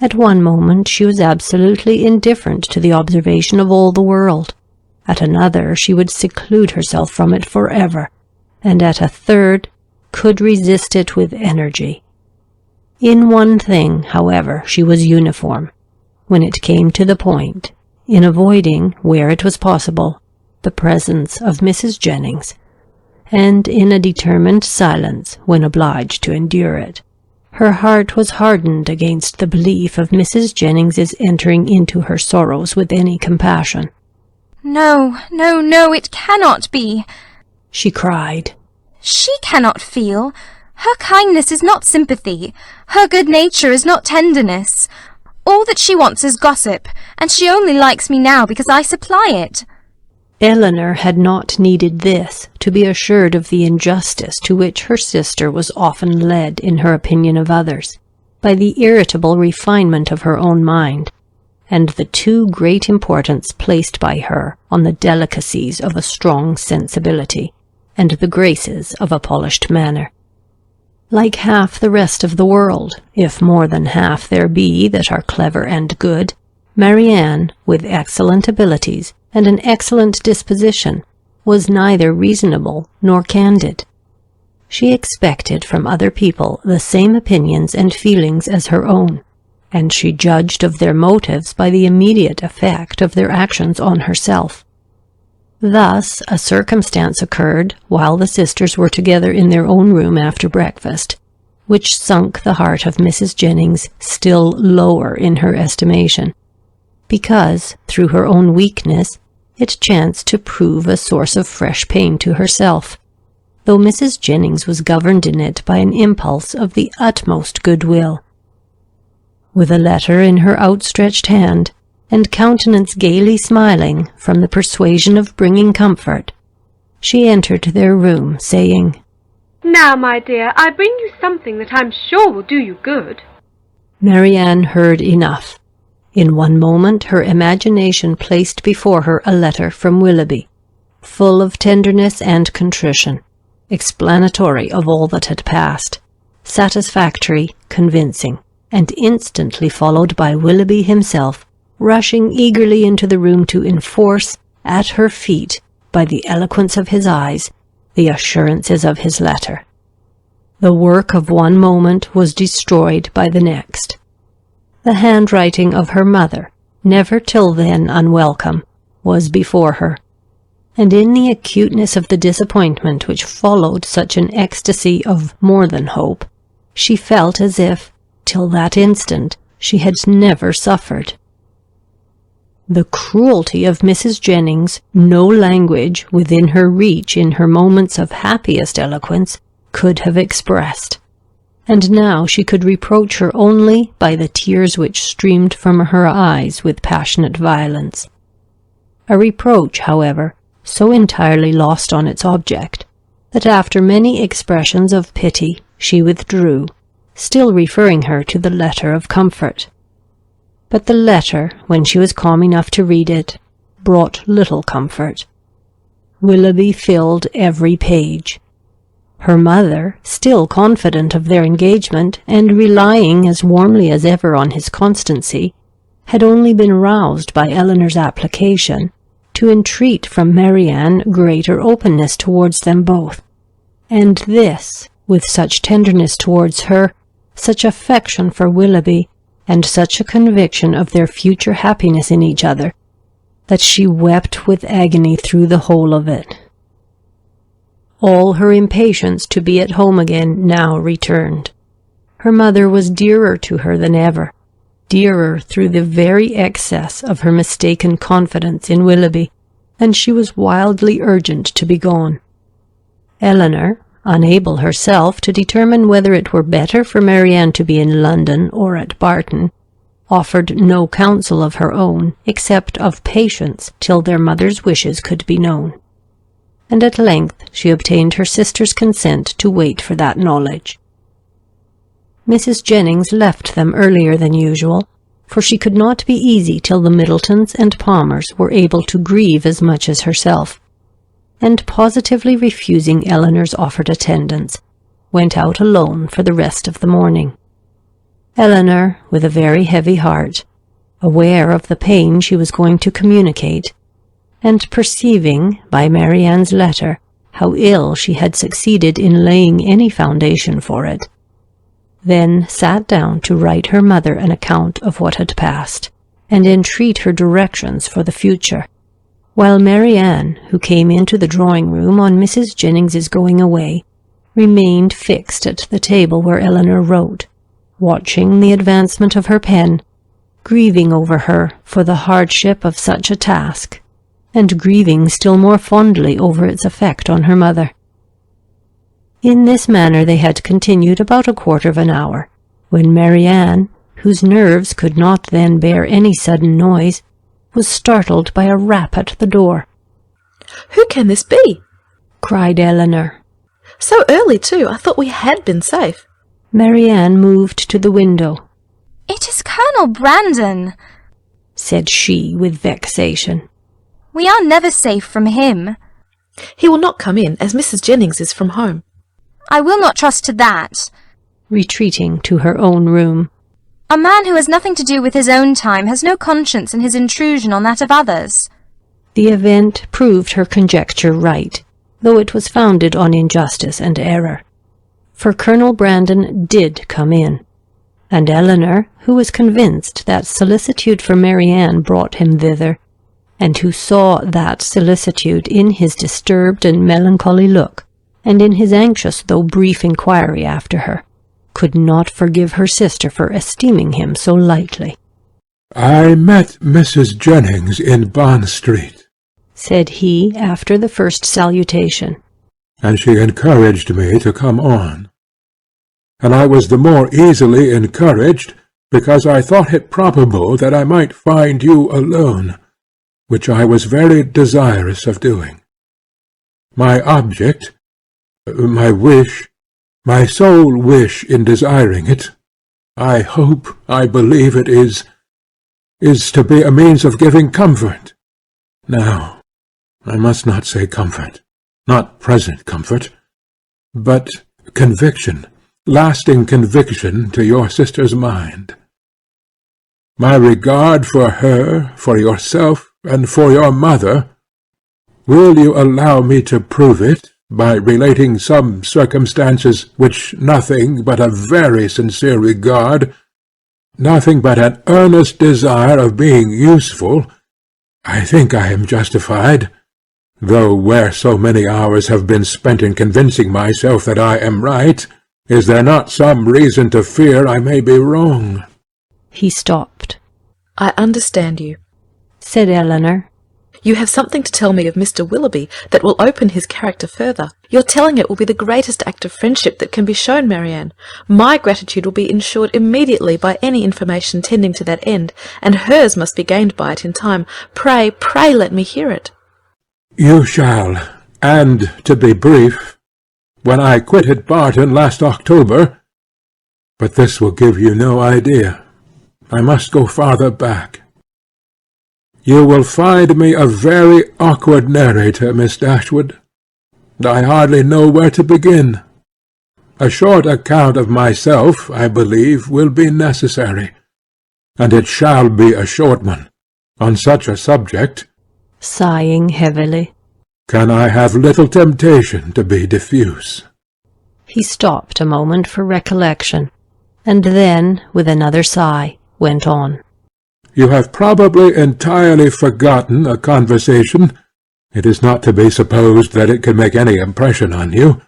At one moment she was absolutely indifferent to the observation of all the world, at another she would seclude herself from it forever, and at a third could resist it with energy. In one thing, however, she was uniform, when it came to the point, in avoiding, where it was possible, the presence of Mrs. Jennings, and in a determined silence when obliged to endure it. Her heart was hardened against the belief of Mrs. Jennings's entering into her sorrows with any compassion. "No, no, no, it cannot be," she cried. "She cannot feel. Her kindness is not sympathy. Her good nature is not tenderness. All that she wants is gossip, and she only likes me now because I supply it." Eleanor had not needed this to be assured of the injustice to which her sister was often led in her opinion of others, by the irritable refinement of her own mind, and the too great importance placed by her on the delicacies of a strong sensibility, and the graces of a polished manner. Like half the rest of the world, if more than half there be that are clever and good, Marianne, with excellent abilities and an excellent disposition, was neither reasonable nor candid. She expected from other people the same opinions and feelings as her own, and she judged of their motives by the immediate effect of their actions on herself. Thus a circumstance occurred while the sisters were together in their own room after breakfast, which sunk the heart of Mrs. Jennings still lower in her estimation, because, through her own weakness, it chanced to prove a source of fresh pain to herself, though Mrs. Jennings was governed in it by an impulse of the utmost goodwill. With a letter in her outstretched hand, and countenance gaily smiling from the persuasion of bringing comfort, she entered their room, saying, "Now, my dear, I bring you something that I'm sure will do you good." Marianne heard enough. In one moment her imagination placed before her a letter from Willoughby, full of tenderness and contrition, explanatory of all that had passed, satisfactory, convincing, and instantly followed by Willoughby himself, rushing eagerly into the room to enforce, at her feet, by the eloquence of his eyes, the assurances of his letter. The work of one moment was destroyed by the next. The handwriting of her mother, never till then unwelcome, was before her, and in the acuteness of the disappointment which followed such an ecstasy of more than hope, she felt as if, till that instant, she had never suffered. The cruelty of Mrs. Jennings no language within her reach in her moments of happiest eloquence could have expressed, and now she could reproach her only by the tears which streamed from her eyes with passionate violence. A reproach, however, so entirely lost on its object, that after many expressions of pity she withdrew, still referring her to the letter of comfort. But the letter, when she was calm enough to read it, brought little comfort. Willoughby filled every page. Her mother, still confident of their engagement, and relying as warmly as ever on his constancy, had only been roused by Eleanor's application to entreat from Marianne greater openness towards them both, and this, with such tenderness towards her, such affection for Willoughby, and such a conviction of their future happiness in each other, that she wept with agony through the whole of it. All her impatience to be at home again now returned. Her mother was dearer to her than ever, dearer through the very excess of her mistaken confidence in Willoughby, and she was wildly urgent to be gone. Eleanor, unable herself to determine whether it were better for Marianne to be in London or at Barton, offered no counsel of her own, except of patience till their mother's wishes could be known. And at length she obtained her sister's consent to wait for that knowledge. Mrs. Jennings left them earlier than usual, for she could not be easy till the Middletons and Palmers were able to grieve as much as herself, and positively refusing Eleanor's offered attendance, went out alone for the rest of the morning. Eleanor, with a very heavy heart, aware of the pain she was going to communicate, and perceiving, by Marianne's letter, how ill she had succeeded in laying any foundation for it, then sat down to write her mother an account of what had passed, and entreat her directions for the future, while Marianne, who came into the drawing-room on Mrs. Jennings's going away, remained fixed at the table where Eleanor wrote, watching the advancement of her pen, grieving over her for the hardship of such a task, and grieving still more fondly over its effect on her mother. In this manner they had continued about a quarter of an hour, when Marianne, whose nerves could not then bear any sudden noise, was startled by a rap at the door. "Who can this be?" cried Eleanor. "So early, too. I thought we had been safe." Marianne moved to the window. "It is Colonel Brandon," said she with vexation. "We are never safe from him." "He will not come in, as Mrs. Jennings is from home." "I will not trust to that." Retreating to her own room. "A man who has nothing to do with his own time has no conscience in his intrusion on that of others." The event proved her conjecture right, though it was founded on injustice and error. For Colonel Brandon did come in, and Eleanor, who was convinced that solicitude for Marianne brought him thither, and who saw that solicitude in his disturbed and melancholy look, and in his anxious though brief inquiry after her, could not forgive her sister for esteeming him so lightly. "I met Mrs. Jennings in Bond Street," said he after the first salutation, "and she encouraged me to come on. And I was the more easily encouraged because I thought it probable that I might find you alone, which I was very desirous of doing. My object, my wish, my sole wish in desiring it, I hope, I believe it is to be a means of giving comfort. Now, I must not say comfort, not present comfort, but conviction, lasting conviction to your sister's mind. My regard for her, for yourself, and for your mother, will you allow me to prove it by relating some circumstances which nothing but a very sincere regard, nothing but an earnest desire of being useful, I think I am justified, though where so many hours have been spent in convincing myself that I am right, is there not some reason to fear I may be wrong?" He stopped. "I understand you," said Eleanor. "You have something to tell me of Mr. Willoughby that will open his character further. Your telling it will be the greatest act of friendship that can be shown, Marianne. My gratitude will be ensured immediately by any information tending to that end, and hers must be gained by it in time. Pray, pray let me hear it." "You shall, and, to be brief, when I quitted Barton last October, but this will give you no idea. I must go farther back. You will find me a very awkward narrator, Miss Dashwood. I hardly know where to begin. A short account of myself, I believe, will be necessary, and it shall be a short one. On such a subject, sighing heavily, can I have little temptation to be diffuse. He stopped a moment for recollection, and then, with another sigh, went on. You have probably entirely forgotten a conversation. It is not to be supposed that it could make any impression on you.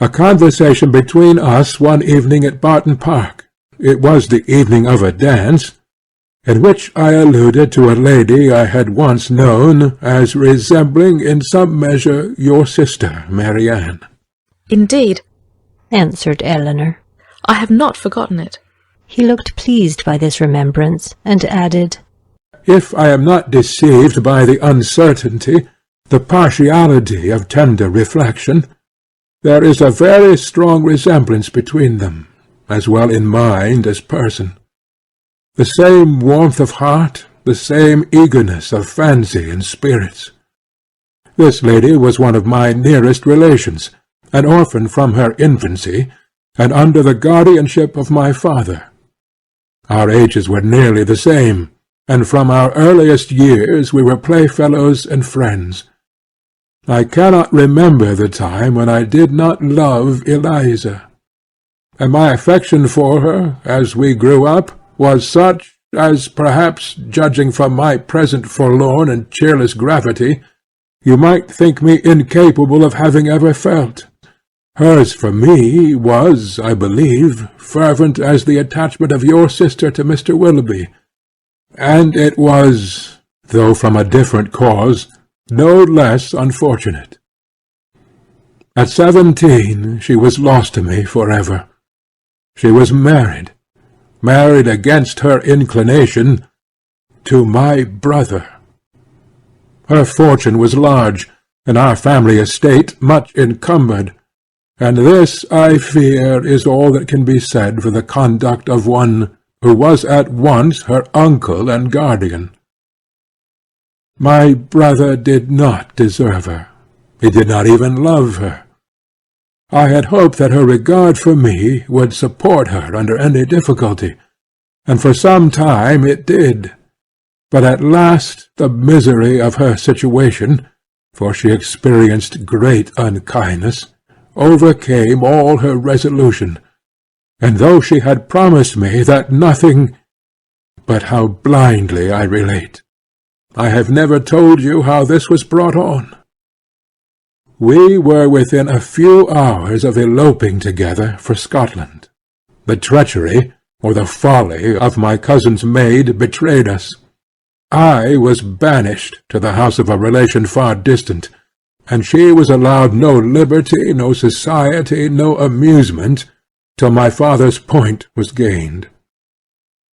A conversation between us one evening at Barton Park. It was the evening of a dance, in which I alluded to a lady I had once known as resembling in some measure your sister, Marianne. Indeed, answered Eleanor. I have not forgotten it. He looked pleased by this remembrance, and added, If I am not deceived by the uncertainty, the partiality of tender reflection, there is a very strong resemblance between them, as well in mind as person. The same warmth of heart, the same eagerness of fancy and spirits. This lady was one of my nearest relations, an orphan from her infancy, and under the guardianship of my father. Our ages were nearly the same, and from our earliest years we were playfellows and friends. I cannot remember the time when I did not love Eliza, and my affection for her, as we grew up, was such as, perhaps, judging from my present forlorn and cheerless gravity, you might think me incapable of having ever felt. Hers for me was, I believe, fervent as the attachment of your sister to Mr. Willoughby, and it was, though from a different cause, no less unfortunate. At 17 she was lost to me for ever. She was married against her inclination, to my brother. Her fortune was large, and our family estate much encumbered, and this, I fear, is all that can be said for the conduct of one who was at once her uncle and guardian. My brother did not deserve her. He did not even love her. I had hoped that her regard for me would support her under any difficulty, and for some time it did. But at last the misery of her situation, for she experienced great unkindness, overcame all her resolution, and though she had promised me that nothing— But how blindly I relate! I have never told you how this was brought on. We were within a few hours of eloping together for Scotland. The treachery, or the folly, of my cousin's maid betrayed us. I was banished to the house of a relation far distant, and she was allowed no liberty, no society, no amusement, till my father's point was gained.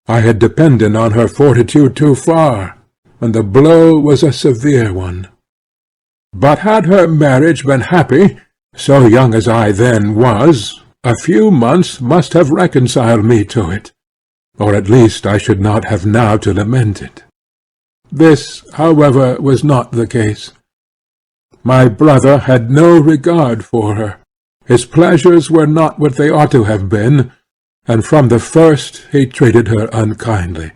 I had depended on her fortitude too far, and the blow was a severe one. But had her marriage been happy, so young as I then was, a few months must have reconciled me to it, or at least I should not have now to lament it. This, however, was not the case. My brother had no regard for her. His pleasures were not what they ought to have been, and from the first he treated her unkindly.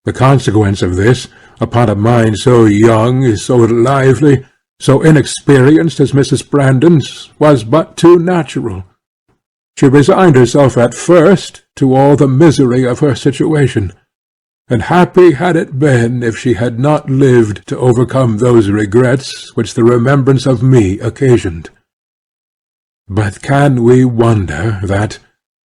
The consequence of this, upon a mind so young, so lively, so inexperienced as Mrs. Brandon's, was but too natural. She resigned herself at first to all the misery of her situation, and happy had it been if she had not lived to overcome those regrets which the remembrance of me occasioned. But can we wonder that,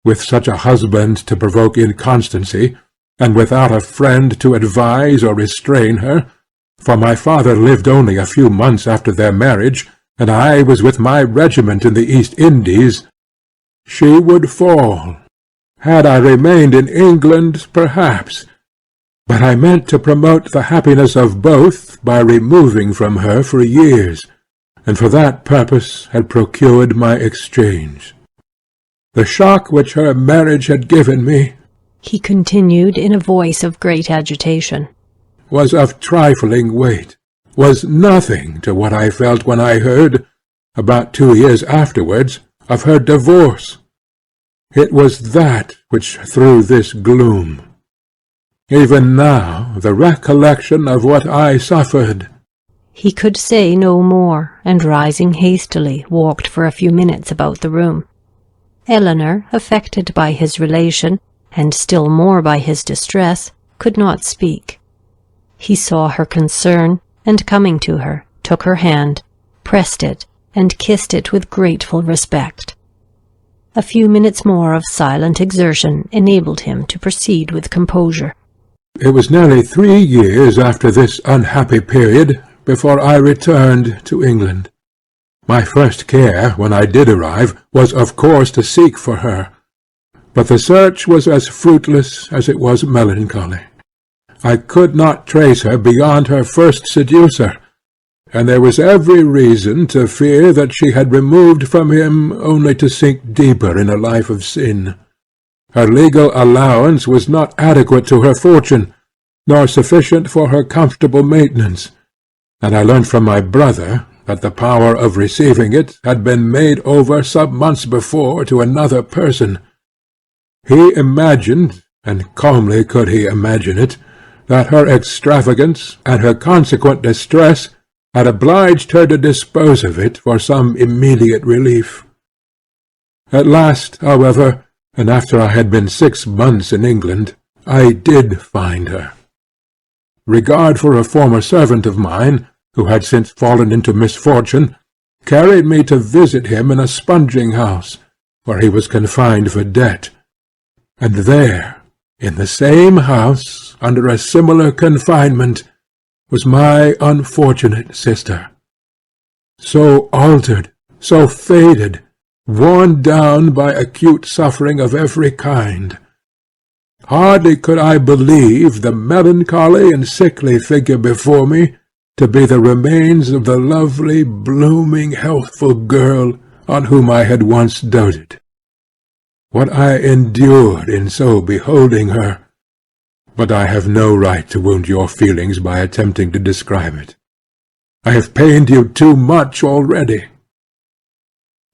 with such a husband to provoke inconstancy, and without a friend to advise or restrain her, for my father lived only a few months after their marriage, and I was with my regiment in the East Indies, she would fall. Had I remained in England, perhaps, but I meant to promote the happiness of both by removing from her for years, and for that purpose had procured my exchange. The shock which her marriage had given me, he continued in a voice of great agitation, was of trifling weight, was nothing to what I felt when I heard, about 2 years afterwards, of her divorce. It was that which threw this gloom. Even now the recollection of what I suffered—" He could say no more, and rising hastily, walked for a few minutes about the room. Eleanor, affected by his relation, and still more by his distress, could not speak. He saw her concern, and coming to her, took her hand, pressed it, and kissed it with grateful respect. A few minutes more of silent exertion enabled him to proceed with composure. "It was nearly 3 years after this unhappy period before I returned to England. My first care, when I did arrive, was of course to seek for her, but the search was as fruitless as it was melancholy. I could not trace her beyond her first seducer, and there was every reason to fear that she had removed from him only to sink deeper in a life of sin. Her legal allowance was not adequate to her fortune, nor sufficient for her comfortable maintenance, and I learned from my brother that the power of receiving it had been made over some months before to another person. He imagined, and calmly could he imagine it, that her extravagance and her consequent distress had obliged her to dispose of it for some immediate relief. At last, however, and after I had been 6 months in England, I did find her. Regard for a former servant of mine, who had since fallen into misfortune, carried me to visit him in a sponging house, where he was confined for debt, and there, in the same house, under a similar confinement, was my unfortunate sister. So altered, so faded, worn down by acute suffering of every kind. Hardly could I believe the melancholy and sickly figure before me to be the remains of the lovely, blooming, healthful girl on whom I had once doted. What I endured in so beholding her! But I have no right to wound your feelings by attempting to describe it. I have pained you too much already.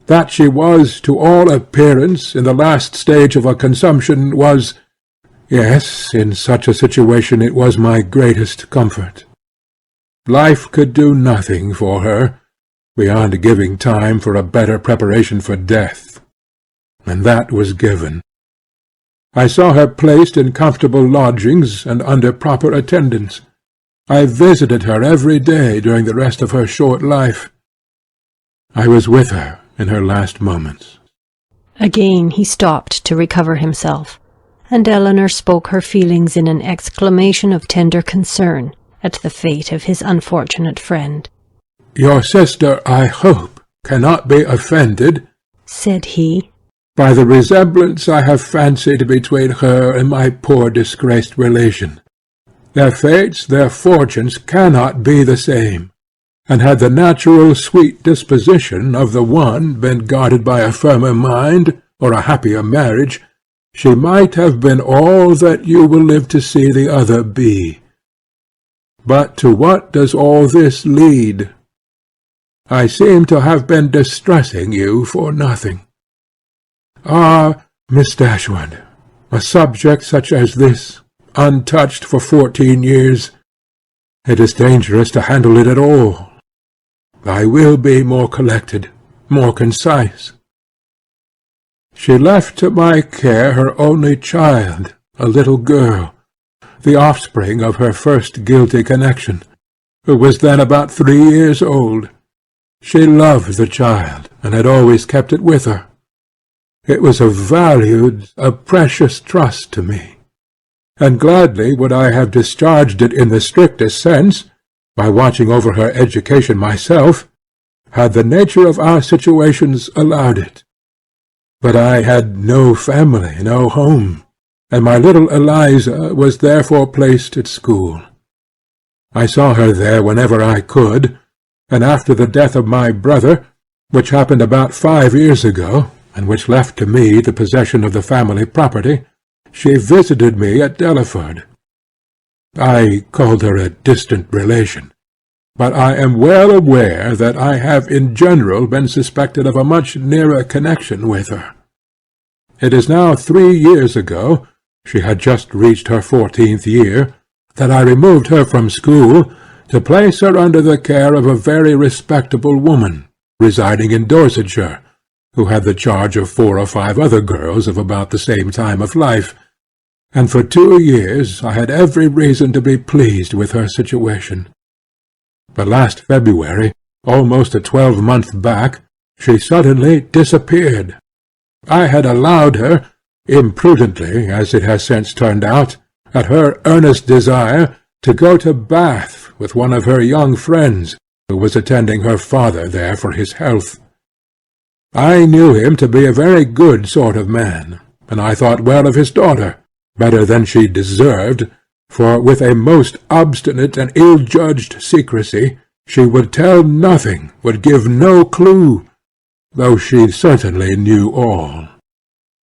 That she was, to all appearance, in the last stage of a consumption was, yes, in such a situation it was my greatest comfort. Life could do nothing for her, beyond giving time for a better preparation for death, and that was given. I saw her placed in comfortable lodgings and under proper attendance. I visited her every day during the rest of her short life. I was with her in her last moments." Again he stopped to recover himself, and Eleanor spoke her feelings in an exclamation of tender concern at the fate of his unfortunate friend. "Your sister, I hope, cannot be offended," said he, "by the resemblance I have fancied between her and my poor disgraced relation. Their fates, their fortunes, cannot be the same, and had the natural sweet disposition of the one been guarded by a firmer mind, or a happier marriage, she might have been all that you will live to see the other be. But to what does all this lead? I seem to have been distressing you for nothing. Ah, Miss Dashwood, a subject such as this, untouched for 14 years, it is dangerous to handle it at all. I will be more collected, more concise. She left to my care her only child, a little girl, the offspring of her first guilty connection, who was then about 3 years old. She loved the child, and had always kept it with her. It was a valued, a precious trust to me, and gladly would I have discharged it in the strictest sense, by watching over her education myself, had the nature of our situations allowed it. But I had no family, no home, and my little Eliza was therefore placed at school. I saw her there whenever I could, and after the death of my brother, which happened about 5 years ago, and which left to me the possession of the family property, she visited me at Delaford. I called her a distant relation, but I am well aware that I have in general been suspected of a much nearer connection with her. It is now 3 years ago, she had just reached her 14th year, that I removed her from school to place her under the care of a very respectable woman, residing in Dorsetshire, who had the charge of 4 or 5 other girls of about the same time of life, and for 2 years I had every reason to be pleased with her situation. But last February, almost a 12-month back, she suddenly disappeared. I had allowed her, imprudently as it has since turned out, at her earnest desire, to go to Bath with one of her young friends, who was attending her father there for his health. I knew him to be a very good sort of man, and I thought well of his daughter, better than she deserved, for with a most obstinate and ill-judged secrecy she would tell nothing, would give no clue, though she certainly knew all.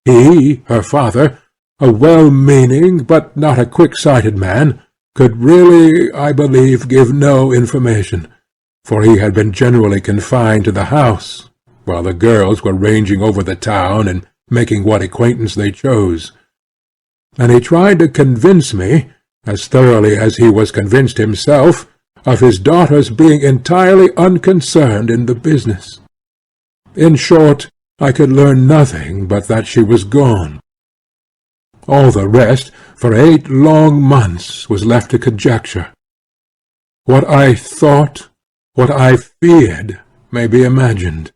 He, her father, a well-meaning but not a quick-sighted man, could really, I believe, give no information, for he had been generally confined to the house, while the girls were ranging over the town and making what acquaintance they chose. And he tried to convince me, as thoroughly as he was convinced himself, of his daughter's being entirely unconcerned in the business. In short, I could learn nothing but that she was gone. All the rest, for 8 long months, was left to conjecture. What I thought, what I feared, may be imagined,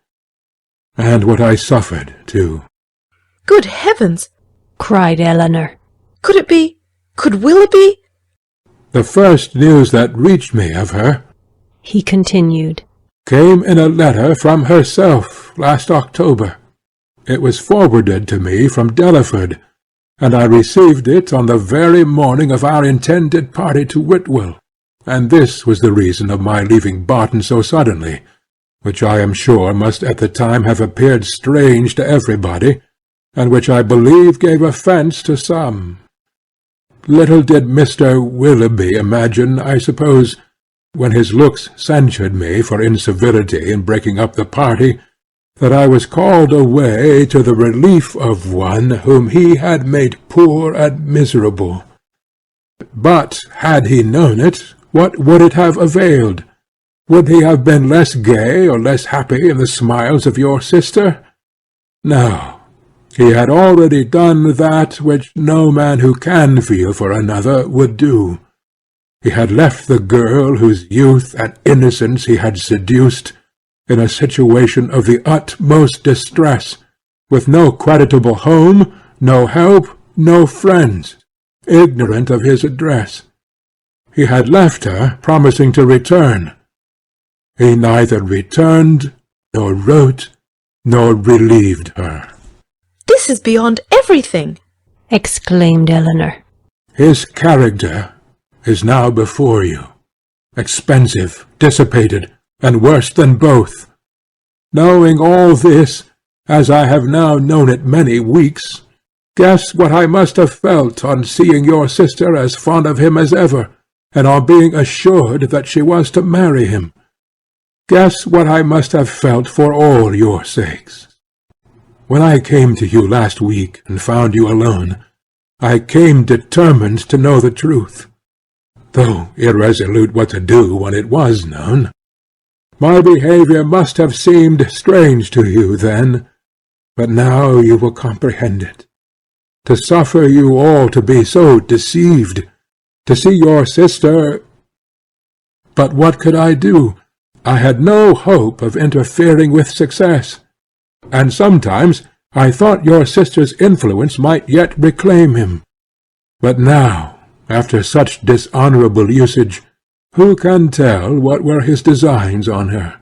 and what I suffered, too. Good heavens! cried Eleanor. Could it be? Could Willoughby? The first news that reached me of her, he continued, came in a letter from herself last October. It was forwarded to me from Delaford, and I received it on the very morning of our intended party to Whitwell, and this was the reason of my leaving Barton so suddenly, which I am sure must at the time have appeared strange to everybody, and which I believe gave offence to some. Little did Mr. Willoughby imagine, I suppose, when his looks censured me for incivility in breaking up the party, that I was called away to the relief of one whom he had made poor and miserable. But had he known it, what would it have availed? Would he have been less gay or less happy in the smiles of your sister? No. He had already done that which no man who can feel for another would do. He had left the girl whose youth and innocence he had seduced, in a situation of the utmost distress, with no creditable home, no help, no friends, ignorant of his address. He had left her, promising to return. He neither returned, nor wrote, nor relieved her. This is beyond everything! exclaimed Eleanor. His character is now before you, expensive, dissipated, and worse than both. Knowing all this, as I have now known it many weeks, guess what I must have felt on seeing your sister as fond of him as ever, and on being assured that she was to marry him. Guess what I must have felt for all your sakes. When I came to you last week and found you alone, I came determined to know the truth, though irresolute what to do when it was known. My behaviour must have seemed strange to you then, but now you will comprehend it. To suffer you all to be so deceived, to see your sister— But what could I do? I had no hope of interfering with success, and sometimes I thought your sister's influence might yet reclaim him. But now, after such dishonourable usage, who can tell what were his designs on her?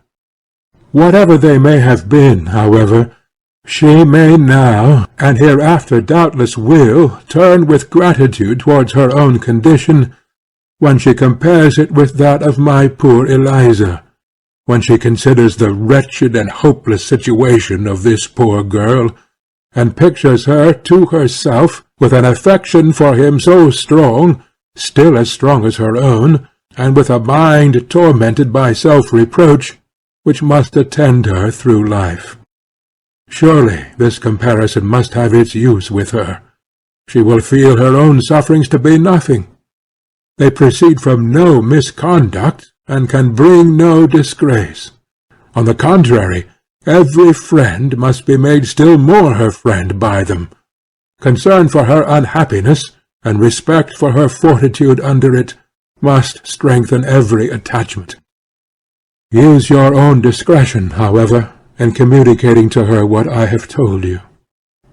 Whatever they may have been, however, she may now, and hereafter doubtless will, turn with gratitude towards her own condition, when she compares it with that of my poor Eliza, when she considers the wretched and hopeless situation of this poor girl, and pictures her to herself with an affection for him so strong, still as strong as her own, and with a mind tormented by self-reproach, which must attend her through life. Surely this comparison must have its use with her. She will feel her own sufferings to be nothing. They proceed from no misconduct, and can bring no disgrace. On the contrary, every friend must be made still more her friend by them. Concern for her unhappiness, and respect for her fortitude under it, must strengthen every attachment. Use your own discretion, however, in communicating to her what I have told you.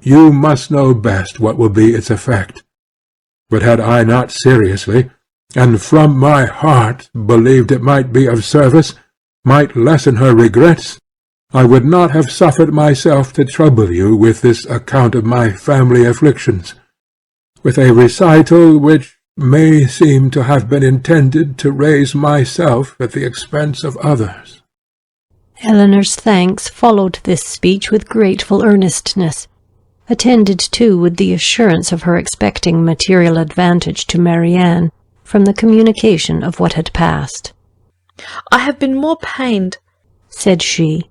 You must know best what will be its effect. But had I not seriously, and from my heart, believed it might be of service, might lessen her regrets, I would not have suffered myself to trouble you with this account of my family afflictions, with a recital which may seem to have been intended to raise myself at the expense of others. Eleanor's thanks followed this speech with grateful earnestness, attended too with the assurance of her expecting material advantage to Marianne from the communication of what had passed. "I have been more pained," said she,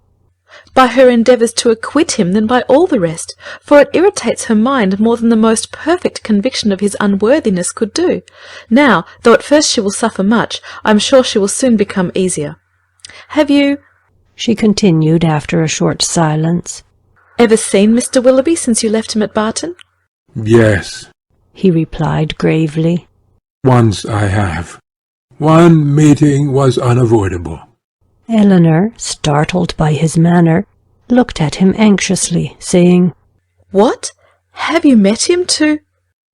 "by her endeavours to acquit him than by all the rest, for it irritates her mind more than the most perfect conviction of his unworthiness could do. Now, though at first she will suffer much, I am sure she will soon become easier. Have you," she continued after a short silence, "ever seen Mr. Willoughby since you left him at Barton?" Yes, he replied gravely. Once I have. One meeting was unavoidable. Eleanor, startled by his manner, looked at him anxiously, saying, "What? Have you met him too?"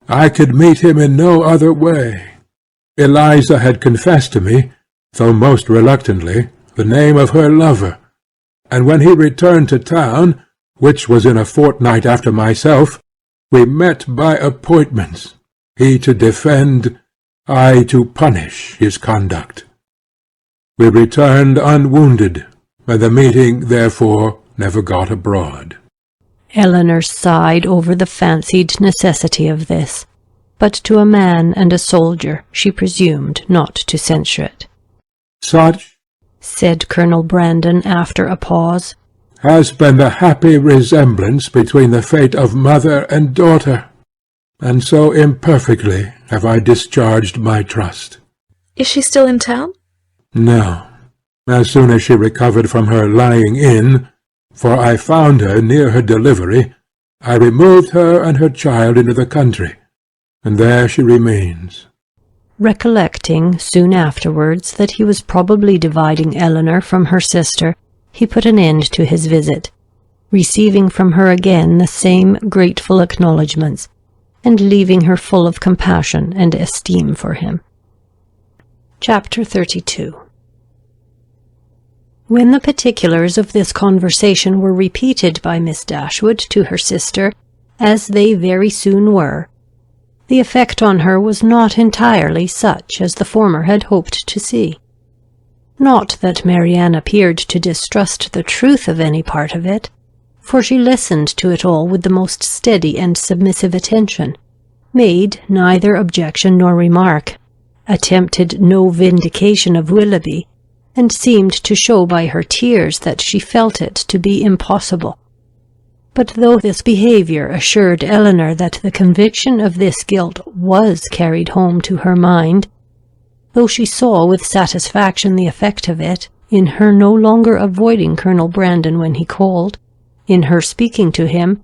I could meet him in no other way. Eliza had confessed to me, though most reluctantly, the name of her lover, and when he returned to town, which was in a fortnight after myself, we met by appointments, he to defend, I to punish his conduct. We returned unwounded, and the meeting, therefore, never got abroad. Eleanor sighed over the fancied necessity of this, but to a man and a soldier she presumed not to censure it. Such, said Colonel Brandon after a pause, has been the happy resemblance between the fate of mother and daughter, and so imperfectly have I discharged my trust. "Is she still in town?" No. As soon as she recovered from her lying-in, for I found her near her delivery, I removed her and her child into the country, and there she remains. Recollecting soon afterwards that he was probably dividing Eleanor from her sister, he put an end to his visit, receiving from her again the same grateful acknowledgments, and leaving her full of compassion and esteem for him. Chapter 32. When the particulars of this conversation were repeated by Miss Dashwood to her sister, as they very soon were, the effect on her was not entirely such as the former had hoped to see. Not that Marianne appeared to distrust the truth of any part of it, for she listened to it all with the most steady and submissive attention, made neither objection nor remark, attempted no vindication of Willoughby, and seemed to show by her tears that she felt it to be impossible. But though this behaviour assured Eleanor that the conviction of this guilt was carried home to her mind, though she saw with satisfaction the effect of it, in her no longer avoiding Colonel Brandon when he called, in her speaking to him,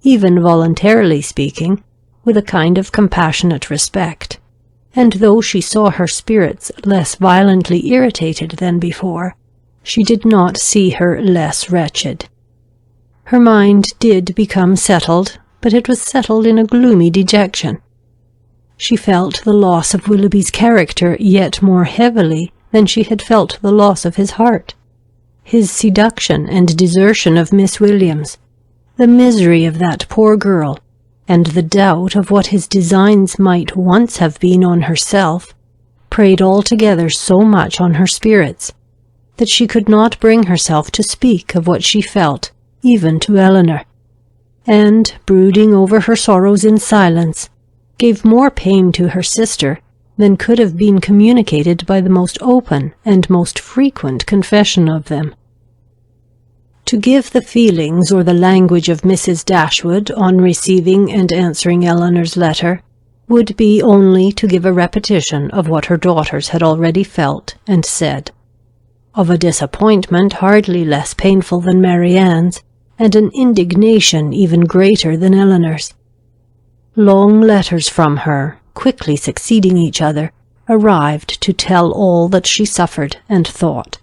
even voluntarily speaking, with a kind of compassionate respect, and though she saw her spirits less violently irritated than before, she did not see her less wretched. Her mind did become settled, but it was settled in a gloomy dejection. She felt the loss of Willoughby's character yet more heavily than she had felt the loss of his heart. His seduction and desertion of Miss Williams, the misery of that poor girl, and the doubt of what his designs might once have been on herself, preyed altogether so much on her spirits, that she could not bring herself to speak of what she felt, even to Eleanor. and, brooding over her sorrows in silence, gave more pain to her sister than could have been communicated by the most open and most frequent confession of them. To give the feelings or the language of Mrs. Dashwood on receiving and answering Elinor's letter would be only to give a repetition of what her daughters had already felt and said, of a disappointment hardly less painful than Marianne's, and an indignation even greater than Elinor's. Long letters from her, quickly succeeding each other, arrived to tell all that she suffered and thought,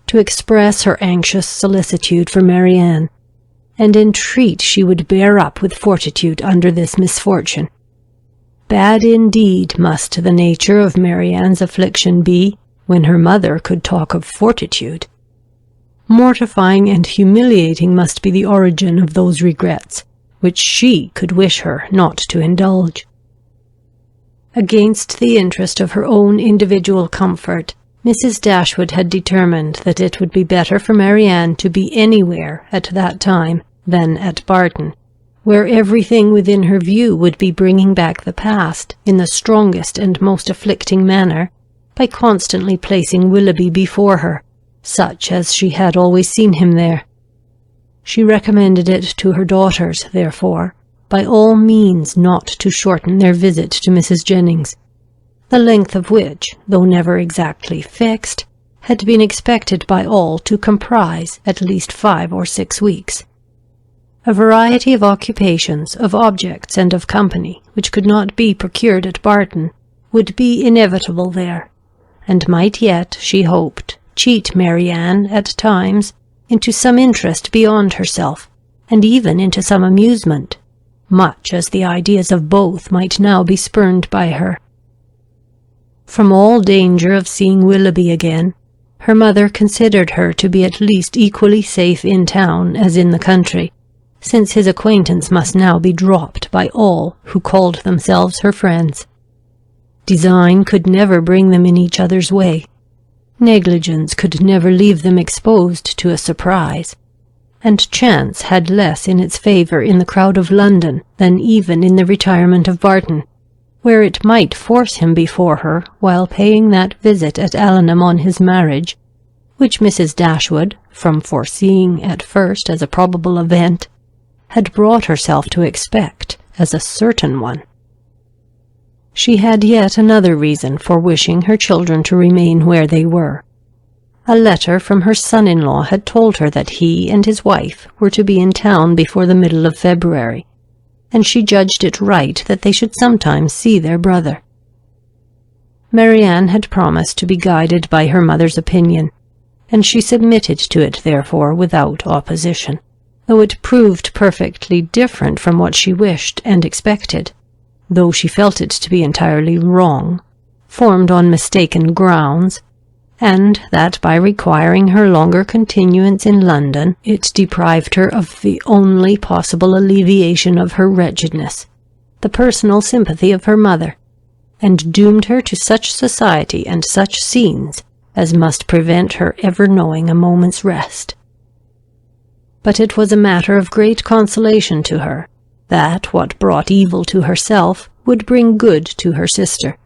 to express her anxious solicitude for Marianne, and entreat she would bear up with fortitude under this misfortune. Bad indeed must the nature of Marianne's affliction be, when her mother could talk of fortitude. Mortifying and humiliating must be the origin of those regrets, which she could wish her not to indulge. Against the interest of her own individual comfort, Mrs. Dashwood had determined that it would be better for Marianne to be anywhere at that time than at Barton, where everything within her view would be bringing back the past in the strongest and most afflicting manner, by constantly placing Willoughby before her, such as she had always seen him there. She recommended it to her daughters, therefore, by all means not to shorten their visit to Mrs. Jennings, the length of which, though never exactly fixed, had been expected by all to comprise at least 5 or 6 weeks. A variety of occupations, of objects, and of company, which could not be procured at Barton, would be inevitable there, and might yet, she hoped, cheat Marianne, at times, into some interest beyond herself, and even into some amusement, much as the ideas of both might now be spurned by her. From all danger of seeing Willoughby again, her mother considered her to be at least equally safe in town as in the country, since his acquaintance must now be dropped by all who called themselves her friends. Design could never bring them in each other's way. Negligence could never leave them exposed to a surprise, and chance had less in its favour in the crowd of London than even in the retirement of Barton, where it might force him before her while paying that visit at Allenham on his marriage, which Mrs. Dashwood, from foreseeing at first as a probable event, had brought herself to expect as a certain one. She had yet another reason for wishing her children to remain where they were. A letter from her son-in-law had told her that he and his wife were to be in town before the middle of February, and she judged it right that they should sometimes see their brother. Marianne had promised to be guided by her mother's opinion, and she submitted to it therefore without opposition, though it proved perfectly different from what she wished and expected, though she felt it to be entirely wrong, formed on mistaken grounds, and that by requiring her longer continuance in London, it deprived her of the only possible alleviation of her wretchedness, the personal sympathy of her mother, and doomed her to such society and such scenes as must prevent her ever knowing a moment's rest. But it was a matter of great consolation to her, that what brought evil to herself would bring good to her sister,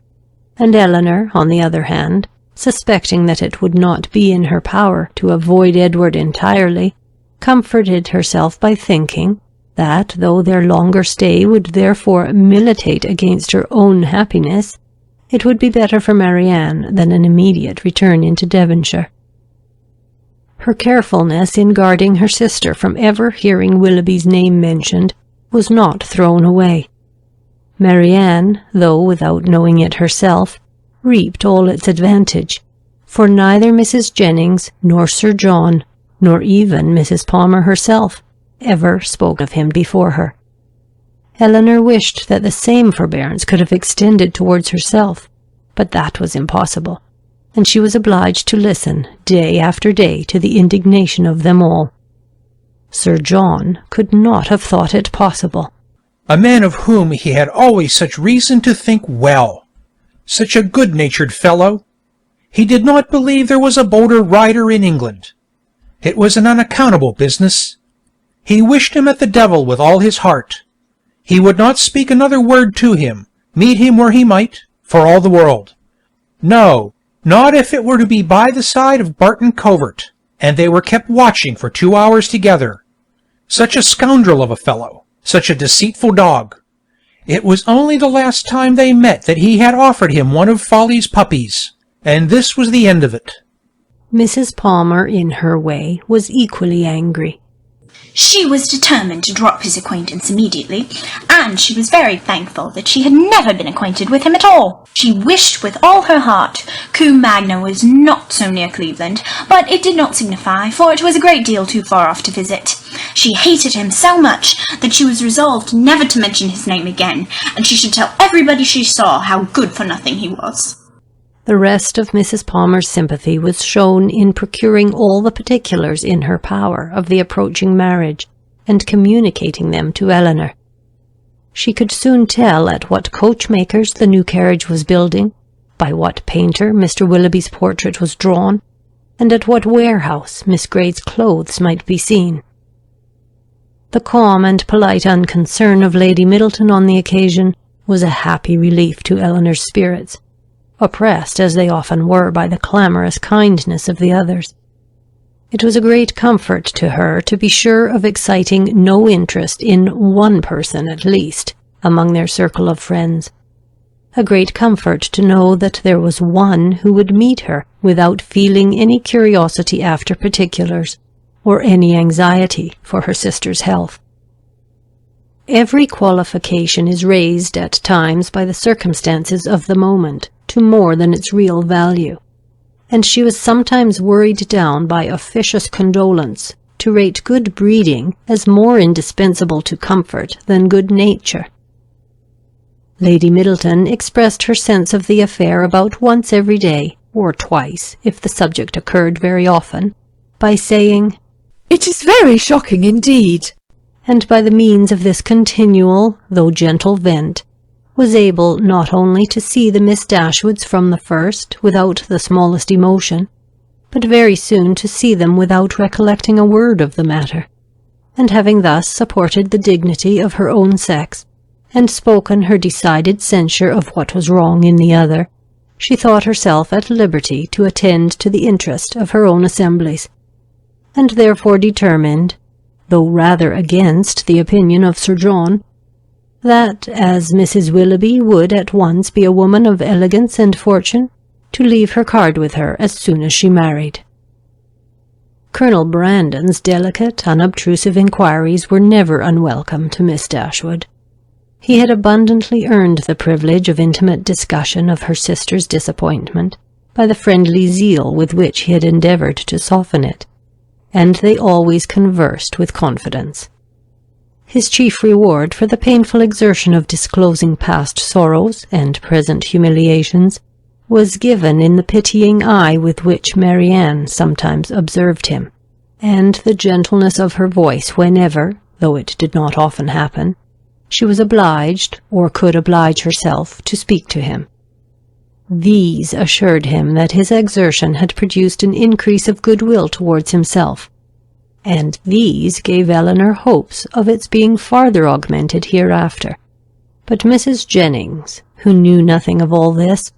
and Elinor, on the other hand, suspecting that it would not be in her power to avoid Edward entirely, comforted herself by thinking that, though their longer stay would therefore militate against her own happiness, it would be better for Marianne than an immediate return into Devonshire. Her carefulness in guarding her sister from ever hearing Willoughby's name mentioned was not thrown away. Marianne, though without knowing it herself, reaped all its advantage, for neither Mrs. Jennings, nor Sir John, nor even Mrs. Palmer herself, ever spoke of him before her. Elinor wished that the same forbearance could have extended towards herself, but that was impossible, and she was obliged to listen day after day to the indignation of them all. Sir John could not have thought it possible. A man of whom he had always such reason to think well. Such a good-natured fellow. He did not believe there was a bolder rider in England. It was an unaccountable business. He wished him at the devil with all his heart. He would not speak another word to him, meet him where he might, for all the world. No, not if it were to be by the side of Barton Covert, and they were kept watching for 2 hours together. Such a scoundrel of a fellow, such a deceitful dog. It was only the last time they met that he had offered him one of Folly's puppies, and this was the end of it. Mrs. Palmer, in her way, was equally angry. She was determined to drop his acquaintance immediately, and she was very thankful that she had never been acquainted with him at all. She wished with all her heart Combe Magna was not so near Cleveland, but it did not signify, for it was a great deal too far off to visit. She hated him so much that she was resolved never to mention his name again, and she should tell everybody she saw how good-for-nothing he was. The rest of Mrs. Palmer's sympathy was shown in procuring all the particulars in her power of the approaching marriage, and communicating them to Eleanor. She could soon tell at what coachmakers the new carriage was building, by what painter Mr. Willoughby's portrait was drawn, and at what warehouse Miss Grey's clothes might be seen. The calm and polite unconcern of Lady Middleton on the occasion was a happy relief to Eleanor's spirits, oppressed as they often were by the clamorous kindness of the others. It was a great comfort to her to be sure of exciting no interest in one person at least among their circle of friends, a great comfort to know that there was one who would meet her without feeling any curiosity after particulars, or any anxiety for her sister's health. Every qualification is raised at times by the circumstances of the moment to more than its real value, and she was sometimes worried down by officious condolence to rate good breeding as more indispensable to comfort than good nature. Lady Middleton expressed her sense of the affair about once every day, or twice, if the subject occurred very often, by saying, "It is very shocking indeed," and by the means of this continual, though gentle vent, was able not only to see the Miss Dashwoods from the first without the smallest emotion, but very soon to see them without recollecting a word of the matter, and having thus supported the dignity of her own sex, and spoken her decided censure of what was wrong in the other, she thought herself at liberty to attend to the interest of her own assemblies, and therefore determined, though rather against the opinion of Sir John, that, as Mrs. Willoughby would at once be a woman of elegance and fortune, to leave her card with her as soon as she married. Colonel Brandon's delicate, unobtrusive inquiries were never unwelcome to Miss Dashwood. He had abundantly earned the privilege of intimate discussion of her sister's disappointment by the friendly zeal with which he had endeavoured to soften it, and they always conversed with confidence. His chief reward for the painful exertion of disclosing past sorrows and present humiliations was given in the pitying eye with which Marianne sometimes observed him, and the gentleness of her voice whenever, though it did not often happen, she was obliged, or could oblige herself, to speak to him. These assured him that his exertion had produced an increase of goodwill towards himself, and these gave Eleanor hopes of its being farther augmented hereafter. But Mrs. Jennings, who knew nothing of all this,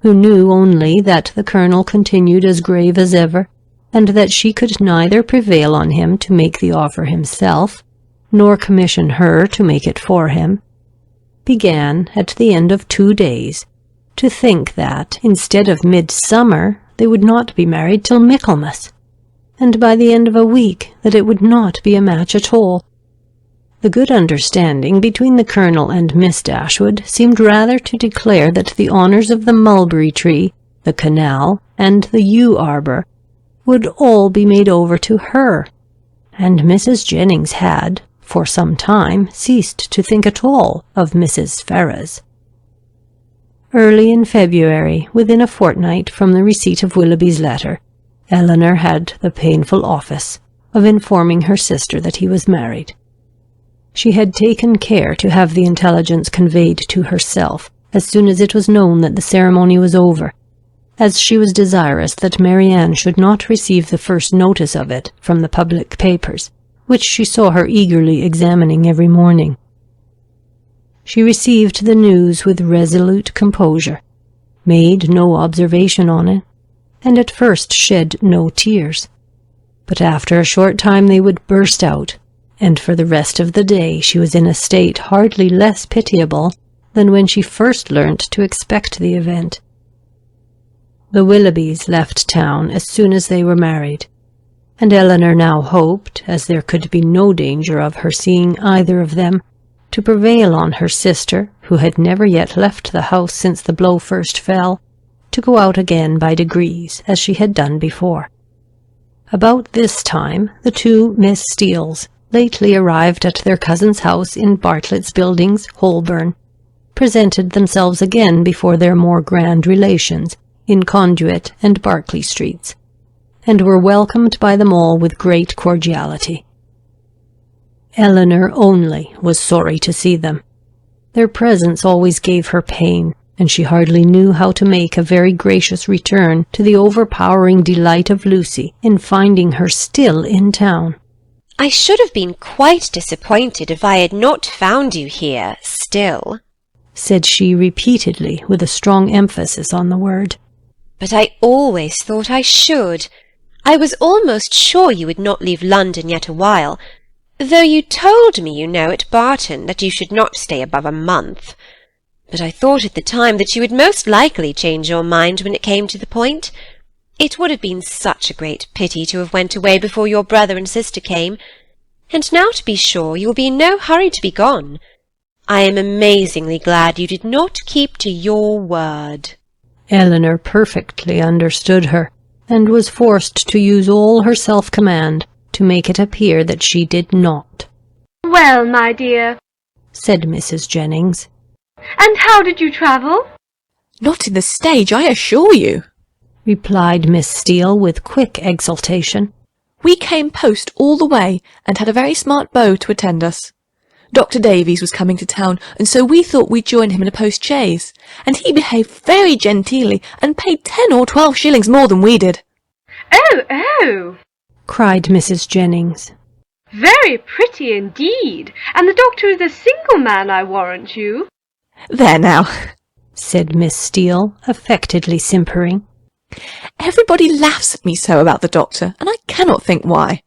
who knew only that the Colonel continued as grave as ever, and that she could neither prevail on him to make the offer himself, nor commission her to make it for him, began, at the end of 2 days, to think that, instead of midsummer, they would not be married till Michaelmas, and by the end of a week that it would not be a match at all. The good understanding between the Colonel and Miss Dashwood seemed rather to declare that the honours of the mulberry tree, the canal, and the yew arbour would all be made over to her, and Mrs. Jennings had, for some time, ceased to think at all of Mrs. Ferrars. Early in February, within a fortnight from the receipt of Willoughby's letter, Eleanor had the painful office of informing her sister that he was married. She had taken care to have the intelligence conveyed to herself as soon as it was known that the ceremony was over, as she was desirous that Marianne should not receive the first notice of it from the public papers, which she saw her eagerly examining every morning. She received the news with resolute composure, made no observation on it, and at first shed no tears. But after a short time they would burst out, and for the rest of the day she was in a state hardly less pitiable than when she first learnt to expect the event. The Willoughbys left town as soon as they were married, and Eleanor now hoped, as there could be no danger of her seeing either of them, to prevail on her sister, who had never yet left the house since the blow first fell, to go out again by degrees, as she had done before. About this time the two Miss Steeles, lately arrived at their cousin's house in Bartlett's Buildings, Holborn, presented themselves again before their more grand relations in Conduit and Berkeley Streets, and were welcomed by them all with great cordiality. Eleanor only was sorry to see them. Their presence always gave her pain, and she hardly knew how to make a very gracious return to the overpowering delight of Lucy in finding her still in town. I should have been quite disappointed if I had not found you here still, said she repeatedly, with a strong emphasis on the word. But I always thought I should. I was almost sure you would not leave London yet a while, though you told me, you know, at Barton, that you should not stay above a month. But I thought at the time that you would most likely change your mind when it came to the point. It would have been such a great pity to have went away before your brother and sister came, and now to be sure you will be in no hurry to be gone. I am amazingly glad you did not keep to your word. Eleanor perfectly understood her, and was forced to use all her self-command to make it appear that she did not. Well, my dear, said Mrs. Jennings. And how did you travel? Not in the stage, I assure you, replied Miss Steele with quick exultation. We came post all the way, and had a very smart beau to attend us. Dr. Davies was coming to town, and so we thought we'd join him in a post-chaise, and he behaved very genteelly, and paid 10 or 12 shillings more than we did. Oh, cried Mrs. Jennings. Very pretty indeed, and the doctor is a single man, I warrant you. There now, said Miss Steele, affectedly simpering. Everybody laughs at me so about the doctor, and I cannot think why.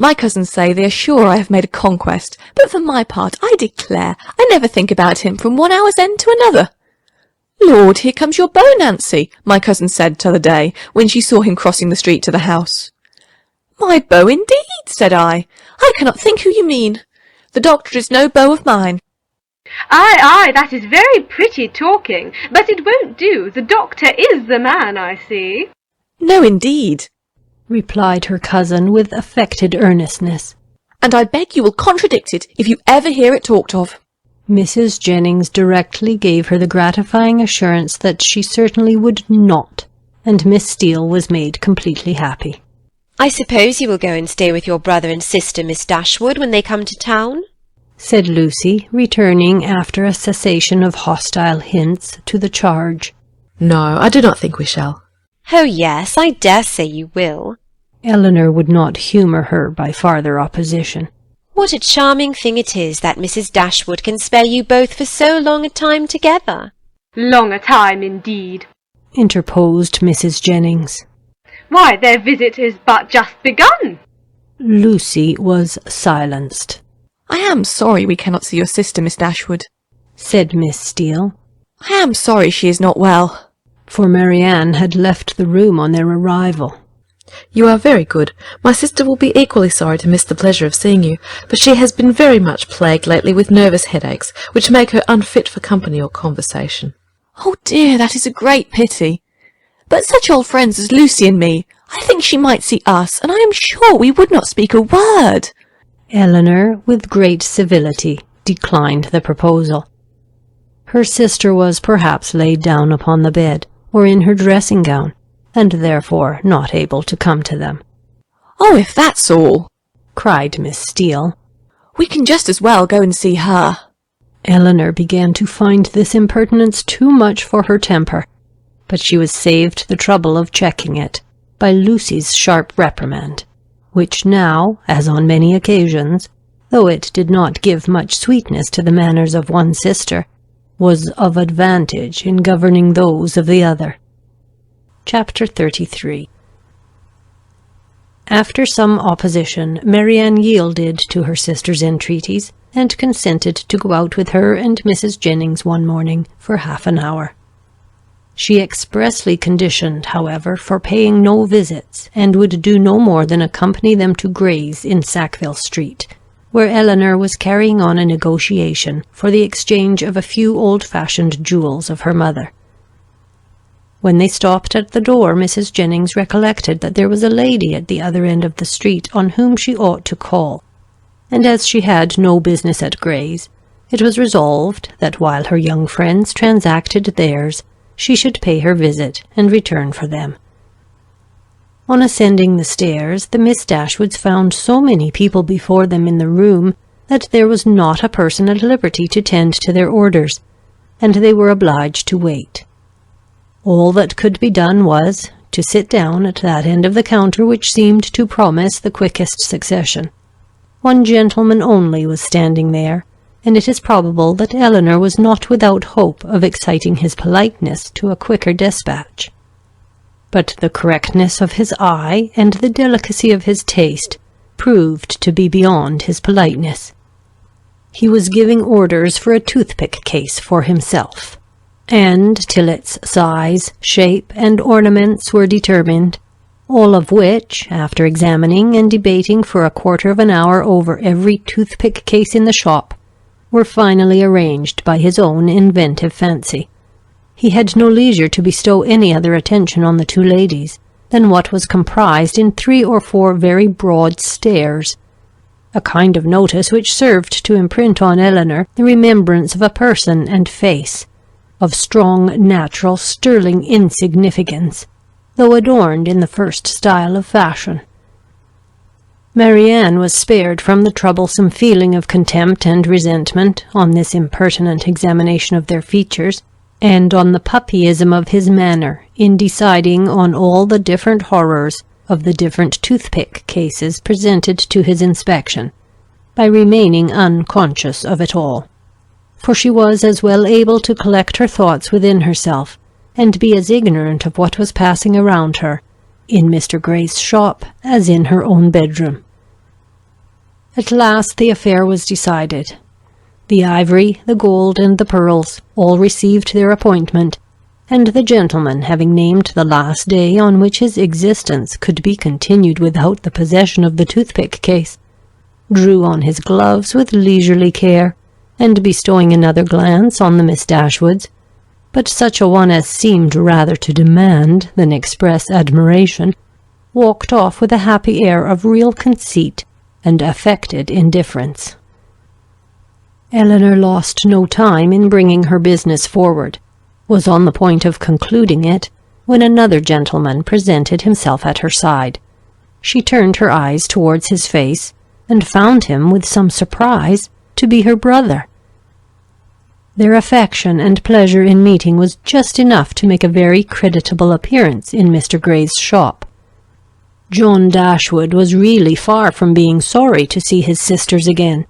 My cousins say they are sure I have made a conquest, but for my part, I declare, I never think about him from one hour's end to another. Lord, here comes your beau, Nancy, my cousin said t'other day, when she saw him crossing the street to the house. My beau indeed, said I cannot think who you mean. The doctor is no beau of mine. Ay, that is very pretty talking, but it won't do. The doctor is the man, I see. No, indeed, replied her cousin with affected earnestness. And I beg you will contradict it if you ever hear it talked of. Mrs. Jennings directly gave her the gratifying assurance that she certainly would not, and Miss Steele was made completely happy. I suppose you will go and stay with your brother and sister, Miss Dashwood, when they come to town? Said Lucy, returning after a cessation of hostile hints to the charge. No, I do not think we shall. Oh, yes, I dare say you will. Eleanor would not humour her by farther opposition. What a charming thing it is that Mrs. Dashwood can spare you both for so long a time together. Long a time, indeed, interposed Mrs. Jennings. Why, their visit is but just begun. Lucy was silenced. I am sorry we cannot see your sister, Miss Dashwood, said Miss Steele. I am sorry she is not well. For Marianne had left the room on their arrival. You are very good. My sister will be equally sorry to miss the pleasure of seeing you, but she has been very much plagued lately with nervous headaches, which make her unfit for company or conversation. Oh dear, that is a great pity. But such old friends as Lucy and me, I think she might see us, and I am sure we would not speak a word. Eleanor, with great civility, declined the proposal. Her sister was perhaps laid down upon the bed, or in her dressing-gown, and therefore not able to come to them. Oh, if that's all, cried Miss Steele, we can just as well go and see her. Eleanor began to find this impertinence too much for her temper, but she was saved the trouble of checking it by Lucy's sharp reprimand, which now, as on many occasions, though it did not give much sweetness to the manners of one sister, was of advantage in governing those of the other. Chapter 33. After some opposition, Marianne yielded to her sister's entreaties, and consented to go out with her and Mrs. Jennings one morning for half an hour. She expressly conditioned, however, for paying no visits, and would do no more than accompany them to Gray's in Sackville Street, where Eleanor was carrying on a negotiation for the exchange of a few old-fashioned jewels of her mother. When they stopped at the door, Mrs. Jennings recollected that there was a lady at the other end of the street on whom she ought to call, and as she had no business at Gray's, it was resolved that while her young friends transacted theirs, she should pay her visit and return for them. On ascending the stairs, the Miss Dashwoods found so many people before them in the room that there was not a person at liberty to tend to their orders, and they were obliged to wait. All that could be done was to sit down at that end of the counter which seemed to promise the quickest succession. One gentleman only was standing there, and it is probable that Eleanor was not without hope of exciting his politeness to a quicker despatch. But the correctness of his eye and the delicacy of his taste proved to be beyond his politeness. He was giving orders for a toothpick case for himself, and till its size, shape, and ornaments were determined, all of which, after examining and debating for a quarter of an hour over every toothpick case in the shop, were finally arranged by his own inventive fancy, he had no leisure to bestow any other attention on the two ladies than what was comprised in 3 or 4 very broad stares, a kind of notice which served to imprint on Eleanor the remembrance of a person and face, of strong, natural, sterling insignificance, though adorned in the first style of fashion. Marianne was spared from the troublesome feeling of contempt and resentment on this impertinent examination of their features, and on the puppyism of his manner in deciding on all the different horrors of the different toothpick cases presented to his inspection, by remaining unconscious of it all. For she was as well able to collect her thoughts within herself, and be as ignorant of what was passing around her, in Mr. Gray's shop as in her own bedroom. At last the affair was decided. The ivory, the gold, and the pearls all received their appointment, and the gentleman, having named the last day on which his existence could be continued without the possession of the toothpick case, drew on his gloves with leisurely care, and bestowing another glance on the Miss Dashwoods, but such a one as seemed rather to demand than express admiration, walked off with a happy air of real conceit and affected indifference. Eleanor lost no time in bringing her business forward, was on the point of concluding it, when another gentleman presented himself at her side. She turned her eyes towards his face, and found him, with some surprise, to be her brother. Their affection and pleasure in meeting was just enough to make a very creditable appearance in Mr. Gray's shop. John Dashwood was really far from being sorry to see his sisters again.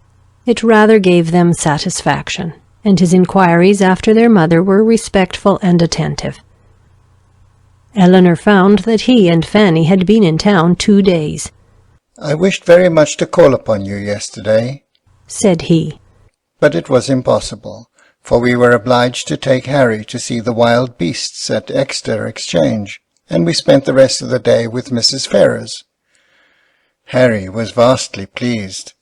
It rather gave them satisfaction, and his inquiries after their mother were respectful and attentive. Eleanor found that he and Fanny had been in town 2 days. "I wished very much to call upon you yesterday," said he, "but it was impossible, for we were obliged to take Harry to see the wild beasts at Exeter Exchange, and we spent the rest of the day with Mrs. Ferrars. Harry was vastly pleased.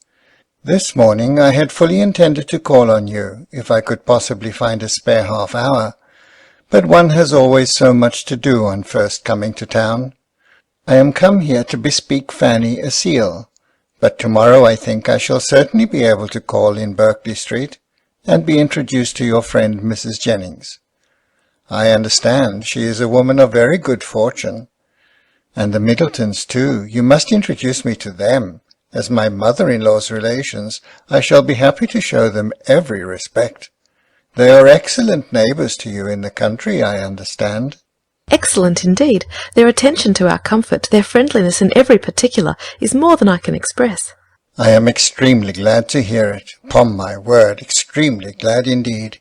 This morning I had fully intended to call on you, if I could possibly find a spare half-hour, but one has always so much to do on first coming to town. I am come here to bespeak Fanny a seal, but tomorrow I think I shall certainly be able to call in Berkeley Street, and be introduced to your friend Mrs. Jennings. I understand she is a woman of very good fortune. And the Middletons, too, you must introduce me to them. As my mother-in-law's relations, I shall be happy to show them every respect. They are excellent neighbours to you in the country, I understand." Excellent indeed. Their attention to our comfort, their friendliness in every particular, is more than I can express. I am extremely glad to hear it. Upon my word, extremely glad indeed.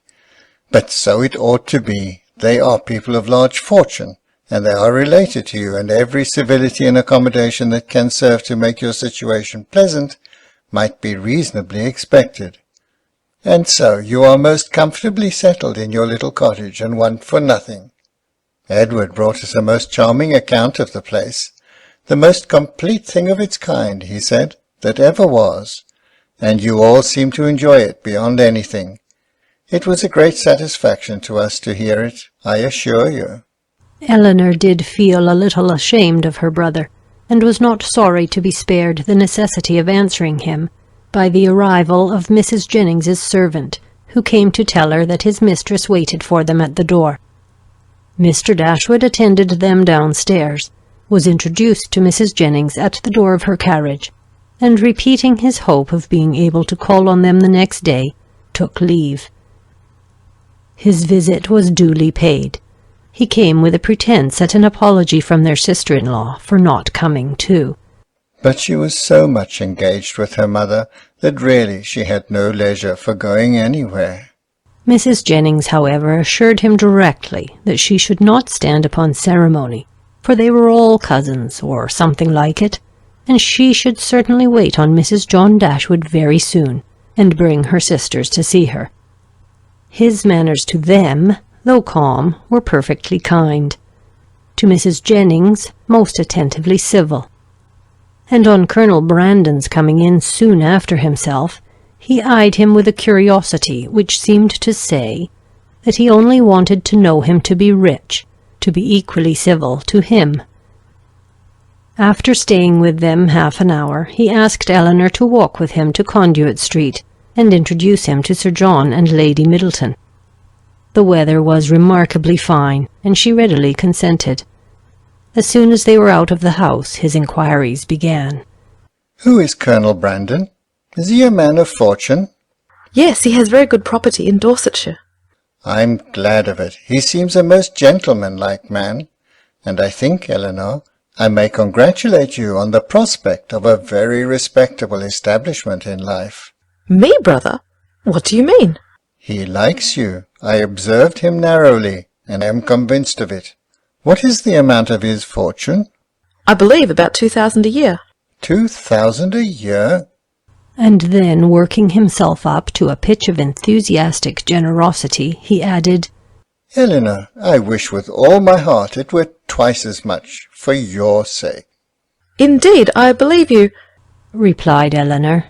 But so it ought to be. They are people of large fortune, and they are related to you, and every civility and accommodation that can serve to make your situation pleasant might be reasonably expected. And so you are most comfortably settled in your little cottage, and want for nothing. Edward brought us a most charming account of the place, the most complete thing of its kind, he said, that ever was, and you all seem to enjoy it beyond anything. It was a great satisfaction to us to hear it, I assure you. Eleanor did feel a little ashamed of her brother, and was not sorry to be spared the necessity of answering him by the arrival of Mrs. Jennings's servant, who came to tell her that his mistress waited for them at the door. Mr. Dashwood attended them downstairs, was introduced to Mrs. Jennings at the door of her carriage, and repeating his hope of being able to call on them the next day, took leave. His visit was duly paid. He came with a pretence at an apology from their sister-in-law for not coming too. But she was so much engaged with her mother that really she had no leisure for going anywhere. Mrs. Jennings, however, assured him directly that she should not stand upon ceremony, for they were all cousins, or something like it, and she should certainly wait on Mrs. John Dashwood very soon, and bring her sisters to see her. His manners to them, though calm, were perfectly kind. To Mrs. Jennings, most attentively civil. And on Colonel Brandon's coming in soon after himself, he eyed him with a curiosity which seemed to say that he only wanted to know him to be rich, to be equally civil to him. After staying with them half an hour, he asked Eleanor to walk with him to Conduit Street, and introduce him to Sir John and Lady Middleton. The weather was remarkably fine, and she readily consented. As soon as they were out of the house, his inquiries began. Who is Colonel Brandon? Is he a man of fortune? Yes, he has very good property in Dorsetshire. I'm glad of it. He seems a most gentlemanlike man, and I think, Eleanor, I may congratulate you on the prospect of a very respectable establishment in life. Me, brother? What do you mean? He likes you. I observed him narrowly, and am convinced of it. What is the amount of his fortune? I believe about 2,000 a year. 2,000 a year? And then, working himself up to a pitch of enthusiastic generosity, he added, Eleanor, I wish with all my heart it were twice as much, for your sake. Indeed, I believe you, replied Eleanor.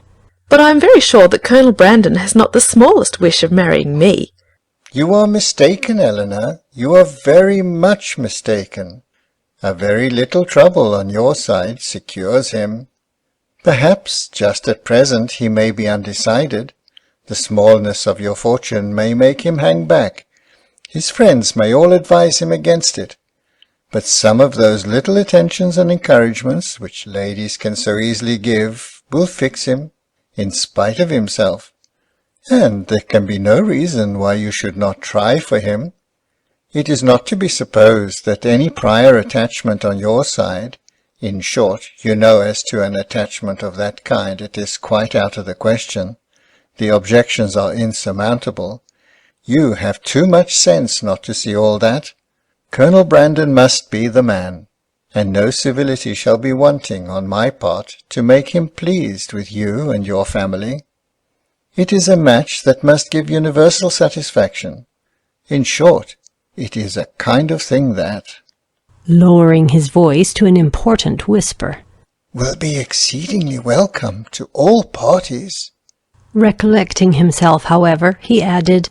But I am very sure that Colonel Brandon has not the smallest wish of marrying me. You are mistaken, Eleanor. You are very much mistaken. A very little trouble on your side secures him. Perhaps just at present he may be undecided. The smallness of your fortune may make him hang back. His friends may all advise him against it. But some of those little attentions and encouragements which ladies can so easily give will fix him, in spite of himself. And there can be no reason why you should not try for him. It is not to be supposed that any prior attachment on your side, in short, you know as to an attachment of that kind it is quite out of the question. The objections are insurmountable. You have too much sense not to see all that. Colonel Brandon must be the man, and no civility shall be wanting on my part to make him pleased with you and your family. It is a match that must give universal satisfaction. In short, it is a kind of thing that, lowering his voice to an important whisper, will be exceedingly welcome to all parties. Recollecting himself, however, he added,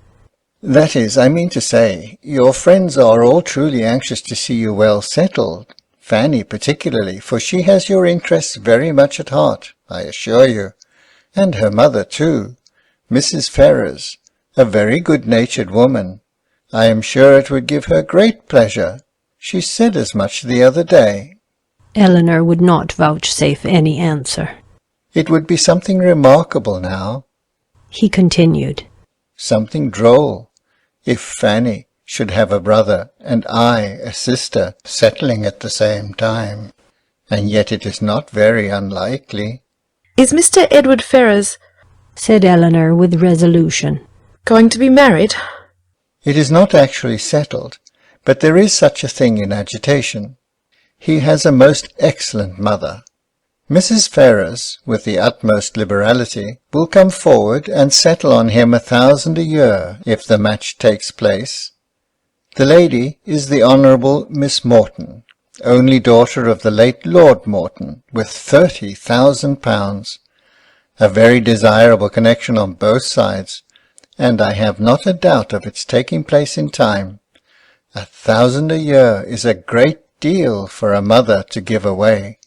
That is, I mean to say, your friends are all truly anxious to see you well settled, Fanny particularly, for she has your interests very much at heart, I assure you, and her mother too, Mrs. Ferrars, a very good-natured woman. I am sure it would give her great pleasure. She said as much the other day. Eleanor would not vouchsafe any answer. It would be something remarkable now, he continued, something droll, if Fanny, should have a brother, and I a sister, settling at the same time. And yet it is not very unlikely. Is Mr. Edward Ferrars, said Eleanor with resolution, going to be married? It is not actually settled, but there is such a thing in agitation. He has a most excellent mother. Mrs. Ferrars, with the utmost liberality, will come forward and settle on him 1,000 a year, if the match takes place. The lady is the Honourable Miss Morton, only daughter of the late Lord Morton, with £30,000, a very desirable connection on both sides, and I have not a doubt of its taking place in time. 1,000 a year is a great deal for a mother to give away,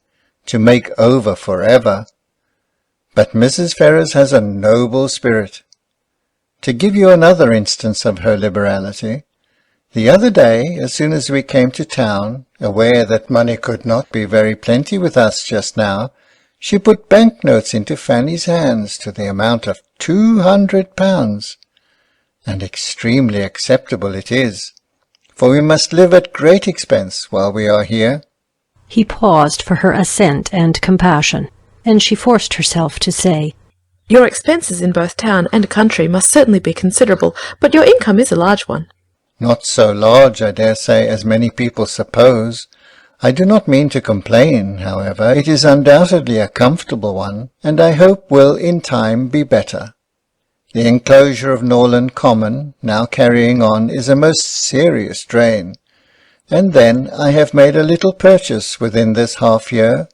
to make over for ever. But Mrs. Ferrars has a noble spirit. To give you another instance of her liberality, the other day, as soon as we came to town, aware that money could not be very plenty with us just now, she put bank-notes into Fanny's hands to the amount of £200, and extremely acceptable it is, for we must live at great expense while we are here. He paused for her assent and compassion, and she forced herself to say, Your expenses in both town and country must certainly be considerable, but your income is a large one. Not so large, I dare say, as many people suppose. I do not mean to complain, however. It is undoubtedly a comfortable one, and I hope will in time be better. The enclosure of Norland Common, now carrying on, is a most serious drain. And then I have made a little purchase within this half-year.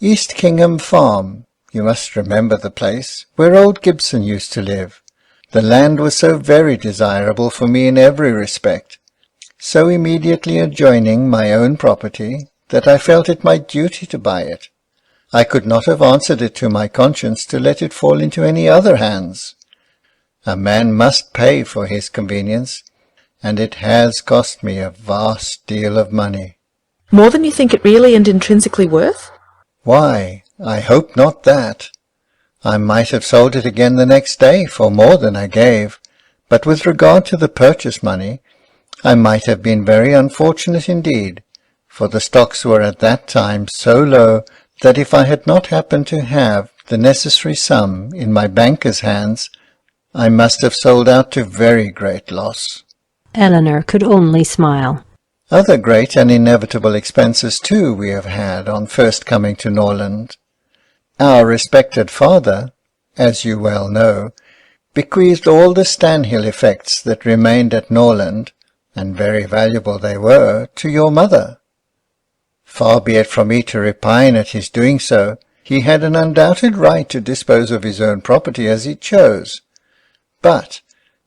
East Kingham Farm, you must remember the place, where old Gibson used to live. The land was so very desirable for me in every respect, so immediately adjoining my own property, that I felt it my duty to buy it. I could not have answered it to my conscience to let it fall into any other hands. A man must pay for his convenience, and it has cost me a vast deal of money. More than you think it really and intrinsically worth? Why, I hope not that. I might have sold it again the next day for more than I gave, but with regard to the purchase money, I might have been very unfortunate indeed, for the stocks were at that time so low that if I had not happened to have the necessary sum in my banker's hands, I must have sold out to very great loss. Eleanor could only smile. Other great and inevitable expenses too we have had on first coming to Norland. Our respected father, as you well know, bequeathed all the Stanhill effects that remained at Norland, and very valuable they were, to your mother. Far be it from me to repine at his doing so. He had an undoubted right to dispose of his own property as he chose. But,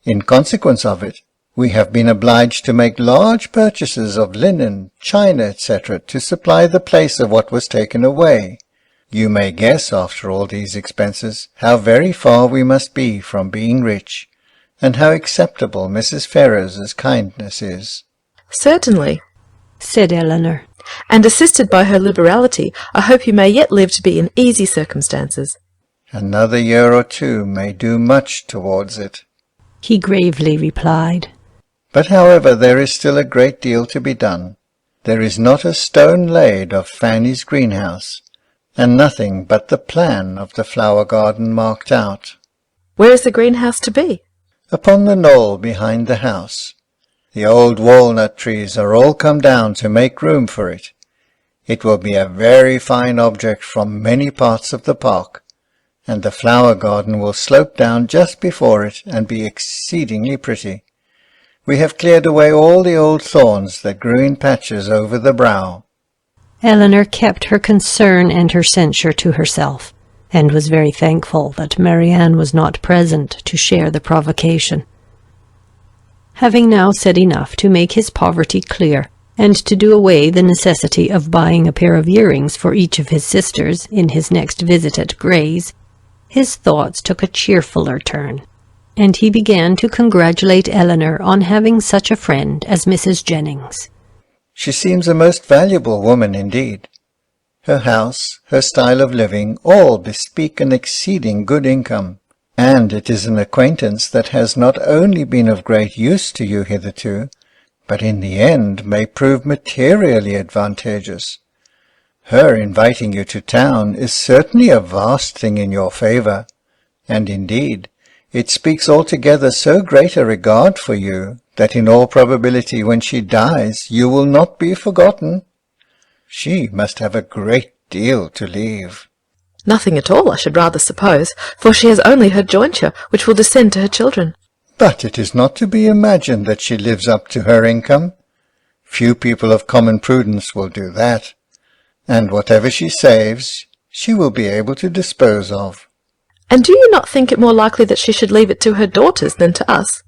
in consequence of it, we have been obliged to make large purchases of linen, china, etc., to supply the place of what was taken away. You may guess, after all these expenses, how very far we must be from being rich, and how acceptable Mrs. Ferrars's kindness is. Certainly, said Eleanor. And assisted by her liberality, I hope you may yet live to be in easy circumstances. Another year or two may do much towards it, he gravely replied. But however, there is still a great deal to be done. There is not a stone laid of Fanny's greenhouse, and nothing but the plan of the flower garden marked out. Where is the greenhouse to be? Upon the knoll behind the house. The old walnut trees are all come down to make room for it. It will be a very fine object from many parts of the park, and the flower garden will slope down just before it and be exceedingly pretty. We have cleared away all the old thorns that grew in patches over the brow. Eleanor kept her concern and her censure to herself, and was very thankful that Marianne was not present to share the provocation. Having now said enough to make his poverty clear, and to do away the necessity of buying a pair of earrings for each of his sisters in his next visit at Gray's, his thoughts took a cheerfuller turn, and he began to congratulate Eleanor on having such a friend as Mrs. Jennings. She seems a most valuable woman indeed. Her house, her style of living, all bespeak an exceeding good income, and it is an acquaintance that has not only been of great use to you hitherto, but in the end may prove materially advantageous. Her inviting you to town is certainly a vast thing in your favour, and indeed it speaks altogether so great a regard for you that in all probability when she dies you will not be forgotten. She must have a great deal to leave. Nothing at all, I should rather suppose, for she has only her jointure, which will descend to her children. But it is not to be imagined that she lives up to her income. Few people of common prudence will do that, and whatever she saves, she will be able to dispose of. And do you not think it more likely that she should leave it to her daughters than to us?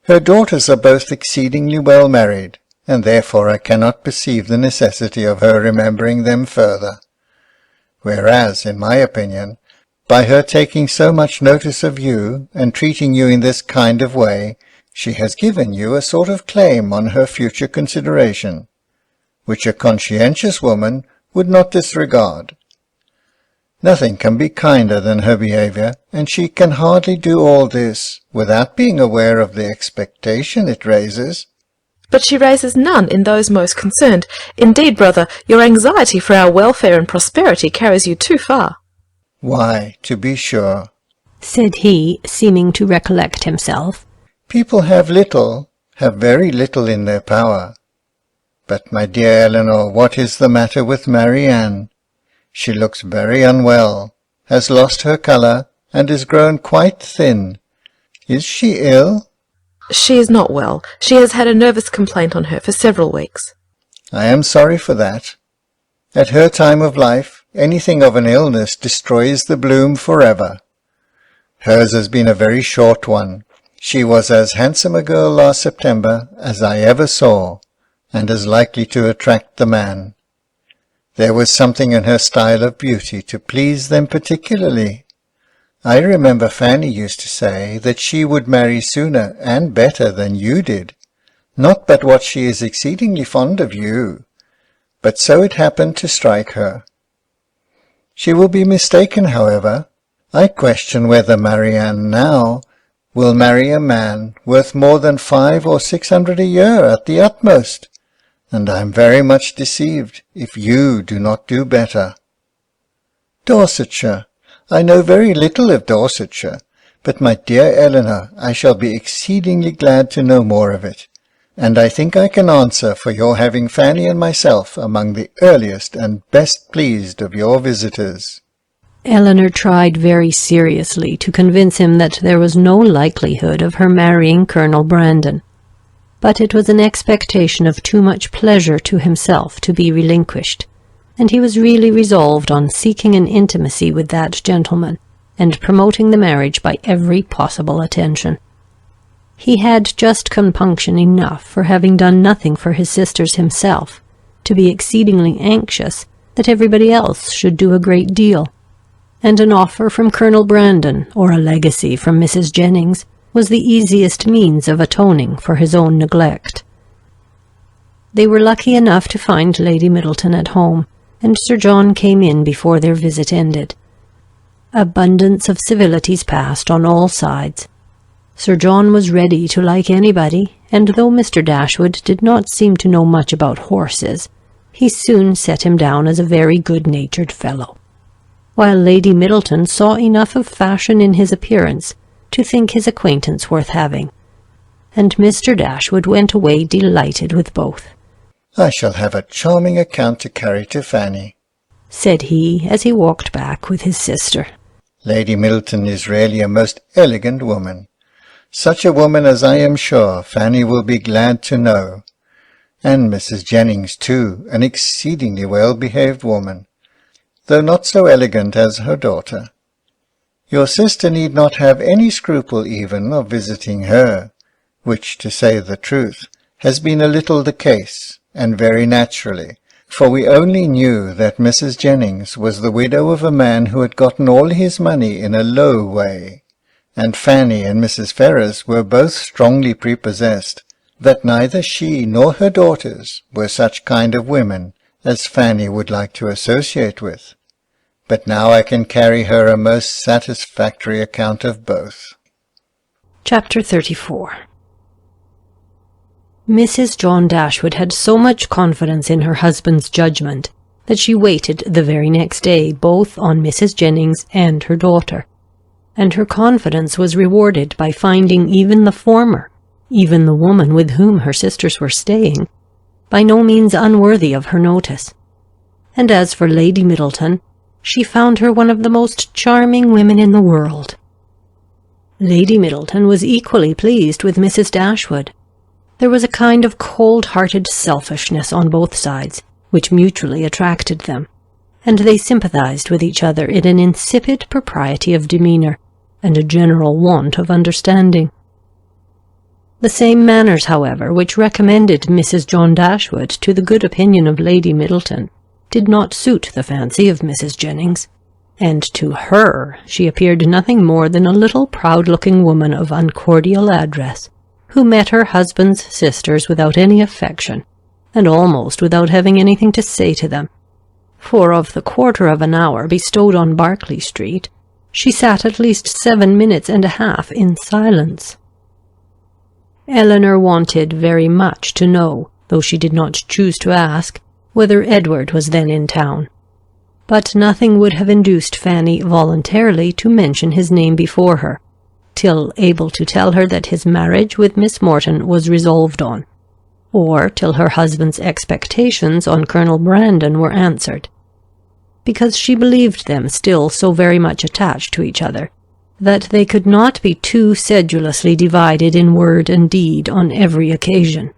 Her daughters are both exceedingly well married, and therefore I cannot perceive the necessity of her remembering them further. Whereas, in my opinion, by her taking so much notice of you, and treating you in this kind of way, she has given you a sort of claim on her future consideration, which a conscientious woman would not disregard. Nothing can be kinder than her behaviour, and she can hardly do all this without being aware of the expectation it raises. But she raises none in those most concerned. Indeed, brother, your anxiety for our welfare and prosperity carries you too far. Why, to be sure, said he, seeming to recollect himself, people have very little in their power. But, my dear Eleanor, what is the matter with Marianne? She looks very unwell, has lost her colour, and is grown quite thin. Is she ill? She is not well. She has had a nervous complaint on her for several weeks. I am sorry for that. At her time of life, anything of an illness destroys the bloom forever. Hers has been a very short one. She was as handsome a girl last September as I ever saw, and as likely to attract the man. There was something in her style of beauty to please them particularly. I remember Fanny used to say that she would marry sooner and better than you did, not but what she is exceedingly fond of you, but so it happened to strike her. She will be mistaken, however. I question whether Marianne now will marry a man worth more than 500 or 600 a year at the utmost, and I am very much deceived if you do not do better. Dorsetshire. I know very little of Dorsetshire, but my dear Eleanor, I shall be exceedingly glad to know more of it, and I think I can answer for your having Fanny and myself among the earliest and best pleased of your visitors. Eleanor tried very seriously to convince him that there was no likelihood of her marrying Colonel Brandon, but it was an expectation of too much pleasure to himself to be relinquished, and he was really resolved on seeking an intimacy with that gentleman, and promoting the marriage by every possible attention. He had just compunction enough for having done nothing for his sisters himself, to be exceedingly anxious that everybody else should do a great deal, and an offer from Colonel Brandon, or a legacy from Mrs. Jennings, was the easiest means of atoning for his own neglect. They were lucky enough to find Lady Middleton at home, and Sir John came in before their visit ended. Abundance of civilities passed on all sides. Sir John was ready to like anybody, and though Mr. Dashwood did not seem to know much about horses, he soon set him down as a very good-natured fellow, while Lady Middleton saw enough of fashion in his appearance to think his acquaintance worth having, and Mr. Dashwood went away delighted with both. I shall have a charming account to carry to Fanny, said he, as he walked back with his sister. Lady Middleton is really a most elegant woman. Such a woman as I am sure Fanny will be glad to know, and Mrs. Jennings too, an exceedingly well-behaved woman, though not so elegant as her daughter. Your sister need not have any scruple even of visiting her, which, to say the truth, has been a little the case, and very naturally, for we only knew that Mrs. Jennings was the widow of a man who had gotten all his money in a low way, and Fanny and Mrs. Ferrars were both strongly prepossessed that neither she nor her daughters were such kind of women as Fanny would like to associate with. but now I can carry her a most satisfactory account of both. Chapter 34. Mrs. John Dashwood had so much confidence in her husband's judgment that she waited the very next day both on Mrs. Jennings and her daughter, and her confidence was rewarded by finding even the former, even the woman with whom her sisters were staying, by no means unworthy of her notice. And as for Lady Middleton, she found her one of the most charming women in the world. Lady Middleton was equally pleased with Mrs. Dashwood. There was a kind of cold-hearted selfishness on both sides, which mutually attracted them, and they sympathized with each other in an insipid propriety of demeanour, and a general want of understanding. The same manners, however, which recommended Mrs. John Dashwood to the good opinion of Lady Middleton, did not suit the fancy of Mrs. Jennings, and to her she appeared nothing more than a little proud-looking woman of uncordial address, who met her husband's sisters without any affection, and almost without having anything to say to them, for of the quarter of an hour bestowed on Berkeley Street, she sat at least 7 minutes and a half in silence. Eleanor wanted very much to know, though she did not choose to ask, whether Edward was then in town. But nothing would have induced Fanny voluntarily to mention his name before her, till able to tell her that his marriage with Miss Morton was resolved on, or till her husband's expectations on Colonel Brandon were answered, because she believed them still so very much attached to each other, that they could not be too sedulously divided in word and deed on every occasion.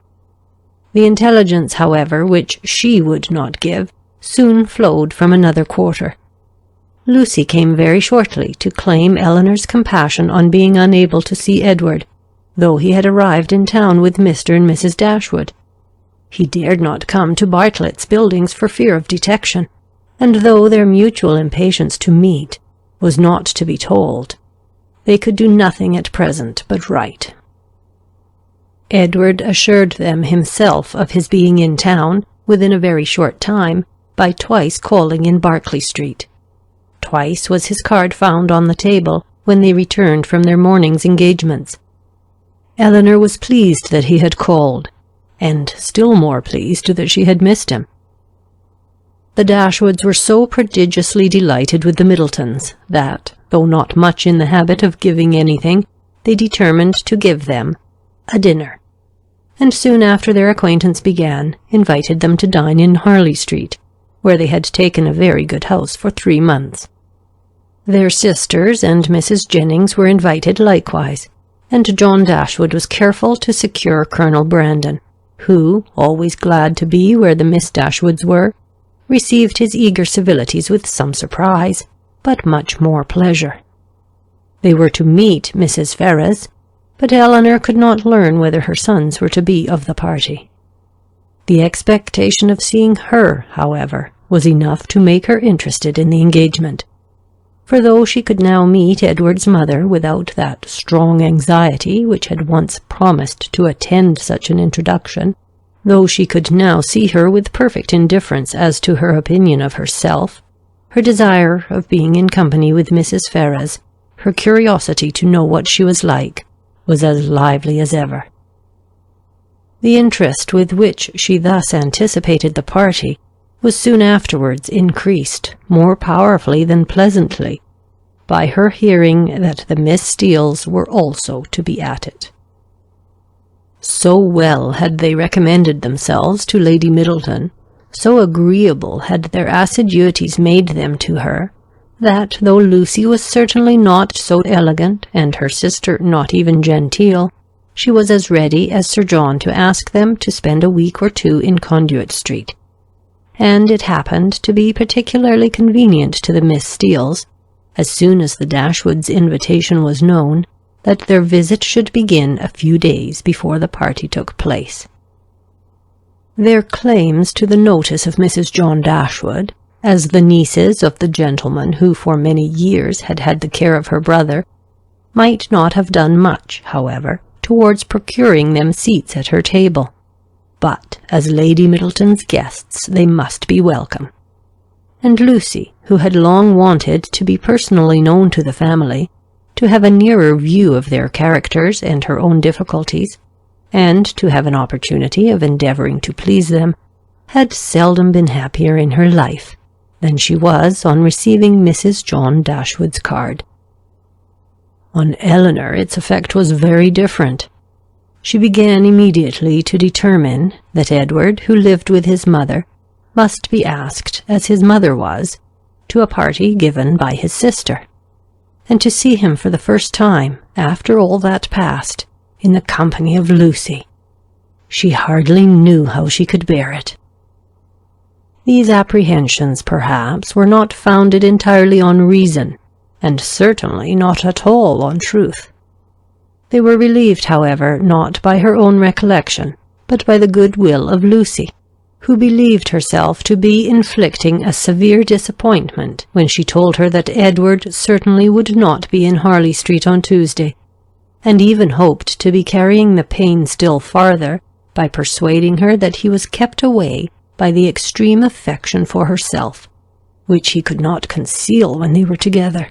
The intelligence, however, which she would not give, soon flowed from another quarter. Lucy came very shortly to claim Eleanor's compassion on being unable to see Edward, though he had arrived in town with Mr. and Mrs. Dashwood. He dared not come to Bartlett's Buildings for fear of detection, and though their mutual impatience to meet was not to be told, they could do nothing at present but write. Edward assured them himself of his being in town within a very short time by twice calling in Berkeley Street. Twice was his card found on the table when they returned from their morning's engagements. Eleanor was pleased that he had called, and still more pleased that she had missed him. The Dashwoods were so prodigiously delighted with the Middletons that, though not much in the habit of giving anything, they determined to give them a dinner, and soon after their acquaintance began, invited them to dine in Harley Street, where they had taken a very good house for 3 months. Their sisters and Mrs. Jennings were invited likewise, and John Dashwood was careful to secure Colonel Brandon, who, always glad to be where the Miss Dashwoods were, received his eager civilities with some surprise, but much more pleasure. They were to meet Mrs. Ferrers, but Eleanor could not learn whether her sons were to be of the party. The expectation of seeing her, however, was enough to make her interested in the engagement, for though she could now meet Edward's mother without that strong anxiety which had once promised to attend such an introduction, though she could now see her with perfect indifference as to her opinion of herself, her desire of being in company with Mrs. Ferrers, her curiosity to know what she was like, was as lively as ever. The interest with which she thus anticipated the party was soon afterwards increased, more powerfully than pleasantly, by her hearing that the Miss Steeles were also to be at it. So well had they recommended themselves to Lady Middleton, so agreeable had their assiduities made them to her, that though Lucy was certainly not so elegant, and her sister not even genteel, she was as ready as Sir John to ask them to spend a week or 2 in Conduit Street, and it happened to be particularly convenient to the Miss Steeles, as soon as the Dashwoods' invitation was known, that their visit should begin a few days before the party took place. Their claims to the notice of Mrs. John Dashwood, as the nieces of the gentleman who for many years had had the care of her brother, might not have done much, however, towards procuring them seats at her table, but as Lady Middleton's guests they must be welcome, and Lucy, who had long wanted to be personally known to the family, to have a nearer view of their characters and her own difficulties, and to have an opportunity of endeavouring to please them, had seldom been happier in her life than she was on receiving Mrs. John Dashwood's card. On Eleanor its effect was very different. She began immediately to determine that Edward, who lived with his mother, must be asked, as his mother was, to a party given by his sister, and to see him for the first time, after all that passed, in the company of Lucy. She hardly knew how she could bear it. These apprehensions, perhaps, were not founded entirely on reason, and certainly not at all on truth. They were relieved, however, not by her own recollection, but by the good will of Lucy, who believed herself to be inflicting a severe disappointment when she told her that Edward certainly would not be in Harley Street on Tuesday, and even hoped to be carrying the pain still farther by persuading her that he was kept away by the extreme affection for herself, which he could not conceal when they were together.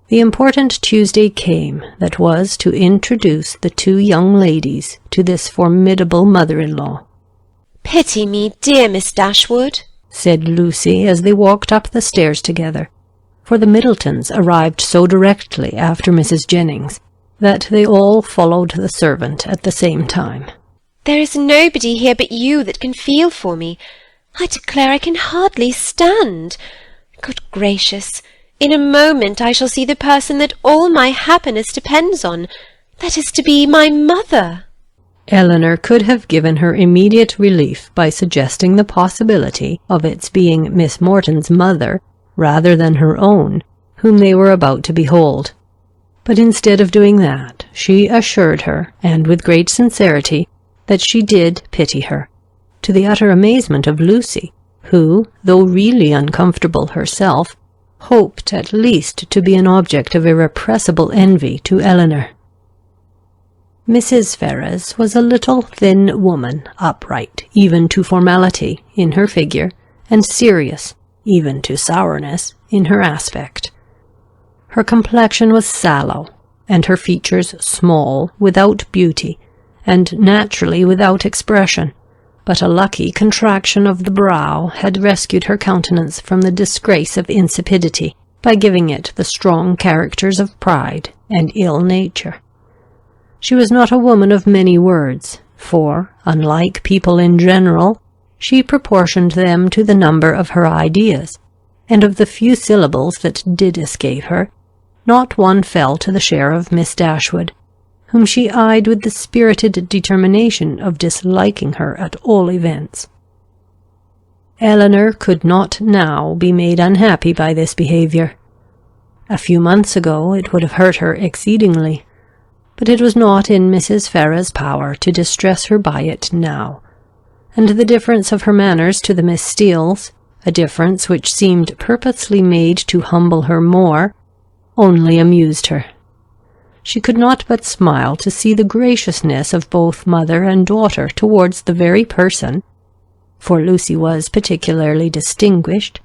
The important Tuesday came that was to introduce the two young ladies to this formidable mother-in-law. "Pity me, dear Miss Dashwood," said Lucy as they walked up the stairs together, for the Middletons arrived so directly after Mrs. Jennings that they all followed the servant at the same time. "There is nobody here but you that can feel for me. I declare I can hardly stand. Good gracious! In a moment I shall see the person that all my happiness depends on, that is to be my mother." Eleanor could have given her immediate relief by suggesting the possibility of its being Miss Morton's mother rather than her own, whom they were about to behold. But instead of doing that, she assured her, and with great sincerity, that she did pity her, to the utter amazement of Lucy, who, though really uncomfortable herself, hoped at least to be an object of irrepressible envy to Eleanor. Mrs. Ferrars was a little thin woman, upright, even to formality, in her figure, and serious, even to sourness, in her aspect. Her complexion was sallow, and her features small, without beauty, and naturally without expression, but a lucky contraction of the brow had rescued her countenance from the disgrace of insipidity, by giving it the strong characters of pride and ill nature. She was not a woman of many words, for, unlike people in general, she proportioned them to the number of her ideas, and of the few syllables that did escape her, not one fell to the share of Miss Dashwood, whom she eyed with the spirited determination of disliking her at all events. Eleanor could not now be made unhappy by this behaviour. A few months ago it would have hurt her exceedingly, but it was not in Mrs. Ferrars's power to distress her by it now, and the difference of her manners to the Miss Steeles, a difference which seemed purposely made to humble her more, only amused her. She could not but smile to see the graciousness of both mother and daughter towards the very person, for Lucy was particularly distinguished,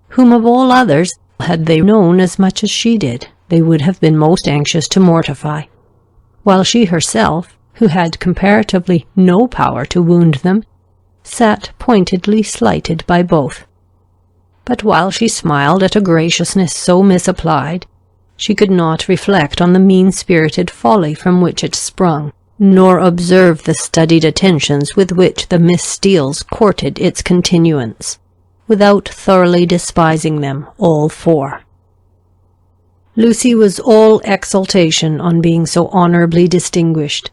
whom of all others, had they known as much as she did, they would have been most anxious to mortify, while she herself, who had comparatively no power to wound them, sat pointedly slighted by both. But while she smiled at a graciousness so misapplied, she could not reflect on the mean-spirited folly from which it sprung, nor observe the studied attentions with which the Miss Steeles courted its continuance, without thoroughly despising them all four. Lucy was all exultation on being so honourably distinguished,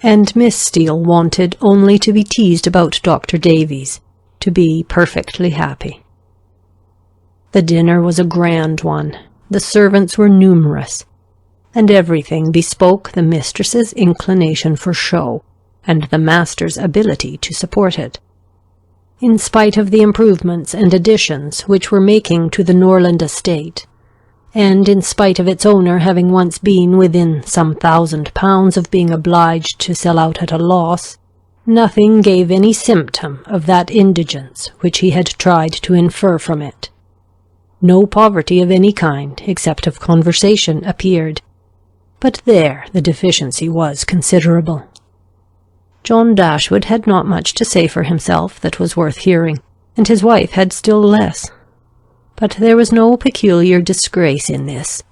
and Miss Steele wanted only to be teased about Dr. Davies, to be perfectly happy. The dinner was a grand one, the servants were numerous, and everything bespoke the mistress's inclination for show, and the master's ability to support it. In spite of the improvements and additions which were making to the Norland estate, and in spite of its owner having once been within some £1,000 of being obliged to sell out at a loss, Nothing gave any symptom of that indigence which he had tried to infer from it. No poverty of any kind, except of conversation, appeared, but there the deficiency was considerable. John Dashwood had not much to say for himself that was worth hearing, and his wife had still less. But there was no peculiar disgrace in this,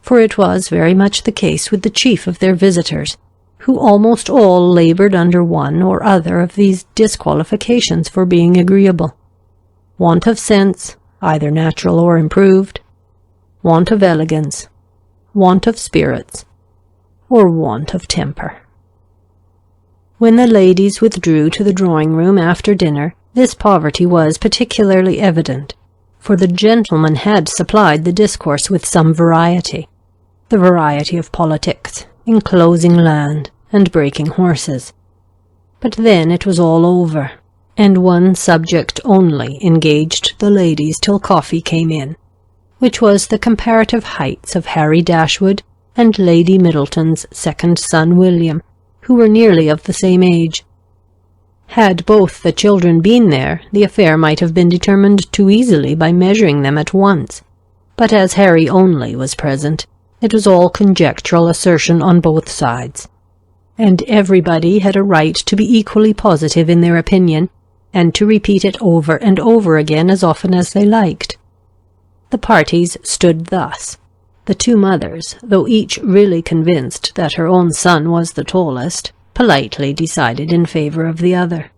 for it was very much the case with the chief of their visitors, who almost all laboured under one or other of these disqualifications for being agreeable: want of sense, either natural or improved; want of elegance; want of spirits; or want of temper. When the ladies withdrew to the drawing-room after dinner, this poverty was particularly evident, for the gentlemen had supplied the discourse with some variety, the variety of politics, enclosing land, and breaking horses. But then it was all over, and one subject only engaged the ladies till coffee came in, which was the comparative heights of Harry Dashwood and Lady Middleton's second son William, who were nearly of the same age. Had both the children been there, the affair might have been determined too easily by measuring them at once, but as Harry only was present, it was all conjectural assertion on both sides, and everybody had a right to be equally positive in their opinion, and to repeat it over and over again as often as they liked. The parties stood thus. The two mothers, though each really convinced that her own son was the tallest, politely decided in favour of the other.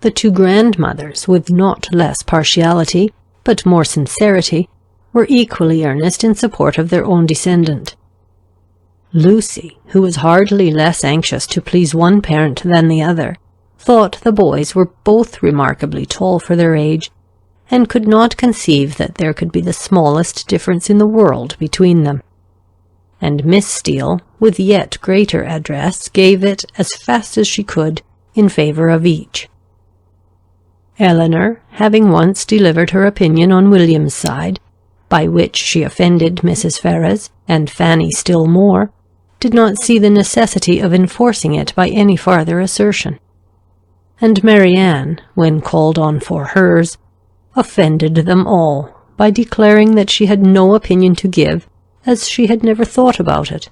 The two grandmothers, with not less partiality, but more sincerity, were equally earnest in support of their own descendant. Lucy, who was hardly less anxious to please one parent than the other, thought the boys were both remarkably tall for their age, and could not conceive that there could be the smallest difference in the world between them. And Miss Steele, with yet greater address, gave it as fast as she could in favour of each. Eleanor, having once delivered her opinion on William's side, by which she offended Mrs. Ferrars, and Fanny still more, did not see the necessity of enforcing it by any farther assertion. And Marianne, when called on for hers, offended them all by declaring that she had no opinion to give, as she had never thought about it.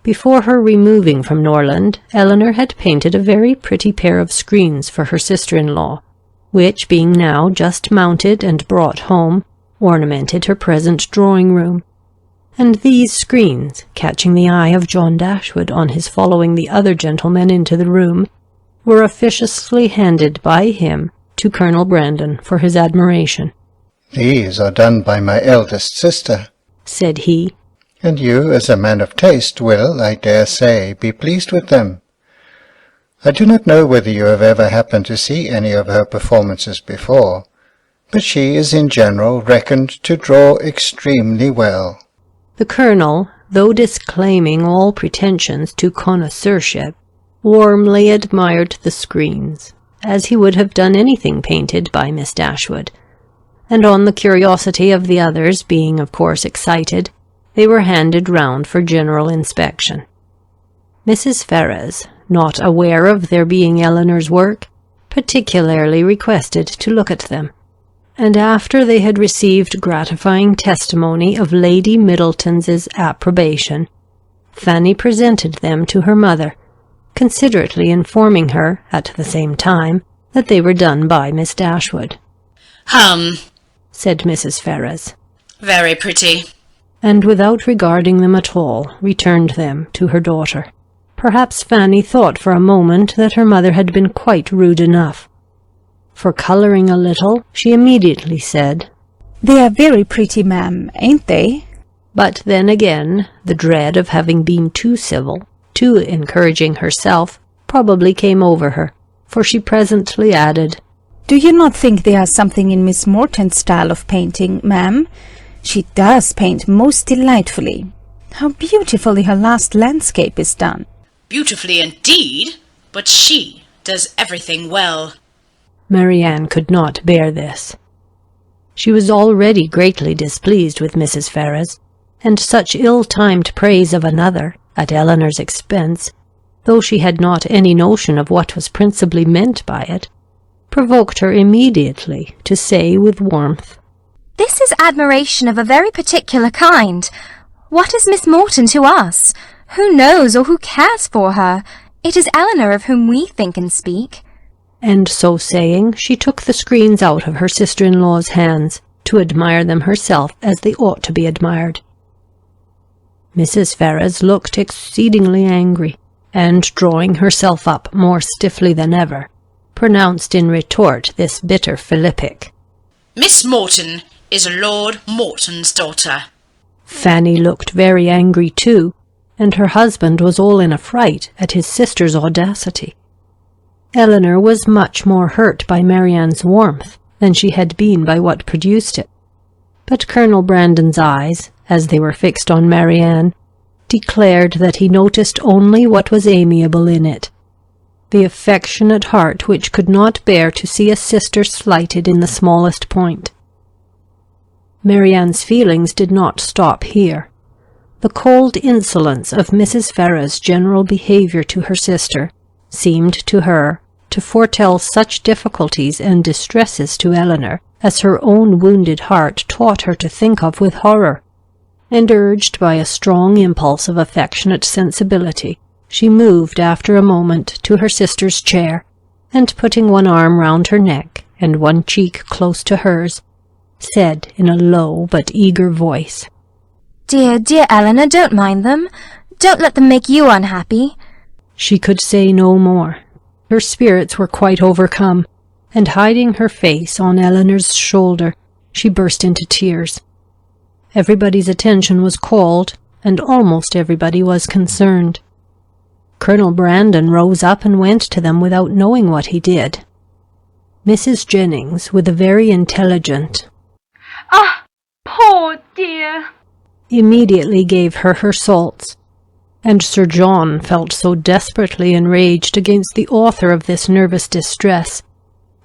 Before her removing from Norland, Eleanor had painted a very pretty pair of screens for her sister-in-law, which, being now just mounted and brought home, ornamented her present drawing-room, and these screens, catching the eye of John Dashwood on his following the other gentlemen into the room, were officiously handed by him to Colonel Brandon for his admiration. "These are done by my eldest sister," said he, "and you, as a man of taste, will, I dare say, be pleased with them. I do not know whether you have ever happened to see any of her performances before, but she is in general reckoned to draw extremely well." The Colonel, though disclaiming all pretensions to connoisseurship, warmly admired the screens, as he would have done anything painted by Miss Dashwood, and on the curiosity of the others being of course excited, they were handed round for general inspection. Mrs. Ferrars, not aware of their being Eleanor's work, particularly requested to look at them, and after they had received gratifying testimony of Lady Middleton's approbation, Fanny presented them to her mother, considerately informing her, at the same time, that they were done by Miss Dashwood. Said Mrs. Ferrars. Very pretty. And without regarding them at all, returned them to her daughter. Perhaps Fanny thought for a moment that her mother had been quite rude enough, for, colouring a little, she immediately said, "They are very pretty, ma'am, ain't they?" But then again, the dread of having been too civil, too encouraging herself, probably came over her, for she presently added, "Do you not think they are something in Miss Morton's style of painting, ma'am? She does paint most delightfully. How beautifully her last landscape is done." Beautifully indeed, but she does everything well. Marianne could not bear this. She was already greatly displeased with Mrs. Ferrars, and such ill-timed praise of another, at Eleanor's expense, though she had not any notion of what was principally meant by it, provoked her immediately to say with warmth, "This is admiration of a very particular kind. What is Miss Morton to us? Who knows or who cares for her? It is Eleanor of whom we think and speak." And so saying, she took the screens out of her sister-in-law's hands, to admire them herself as they ought to be admired. Mrs. Ferrars looked exceedingly angry, and drawing herself up more stiffly than ever, pronounced in retort this bitter philippic, Miss Morton is Lord Morton's daughter. Fanny looked very angry too, and her husband was all in a fright at his sister's audacity. Eleanor was much more hurt by Marianne's warmth than she had been by what produced it. But Colonel Brandon's eyes, as they were fixed on Marianne, declared that he noticed only what was amiable in it, the affectionate heart which could not bear to see a sister slighted in the smallest point. Marianne's feelings did not stop here. The cold insolence of Mrs. Ferrars' general behaviour to her sister seemed to her to foretell such difficulties and distresses to Eleanor as her own wounded heart taught her to think of with horror, and urged by a strong impulse of affectionate sensibility, she moved after a moment to her sister's chair, and putting one arm round her neck and one cheek close to hers, said in a low but eager voice, "Dear, dear Eleanor, don't mind them. Don't let them make you unhappy." She could say no more. Her spirits were quite overcome, and hiding her face on Eleanor's shoulder, she burst into tears. Everybody's attention was called, and almost everybody was concerned. Colonel Brandon rose up and went to them without knowing what he did. Mrs. Jennings, with a very intelligent, "Ah, poor dear," immediately gave her salts, and Sir John felt so desperately enraged against the author of this nervous distress,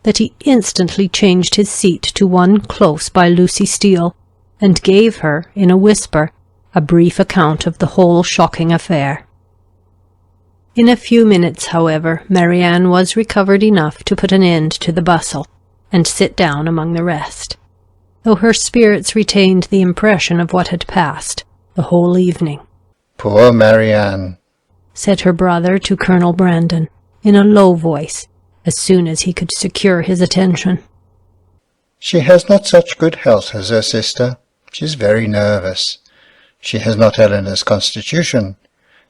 that he instantly changed his seat to one close by Lucy Steele, and gave her, in a whisper, a brief account of the whole shocking affair. In a few minutes, however, Marianne was recovered enough to put an end to the bustle, and sit down among the rest, though her spirits retained the impression of what had passed the whole evening. "Poor Marianne," said her brother to Colonel Brandon, in a low voice, as soon as he could secure his attention. "She has not such good health as her sister. She is very nervous. She has not Eleanor's constitution,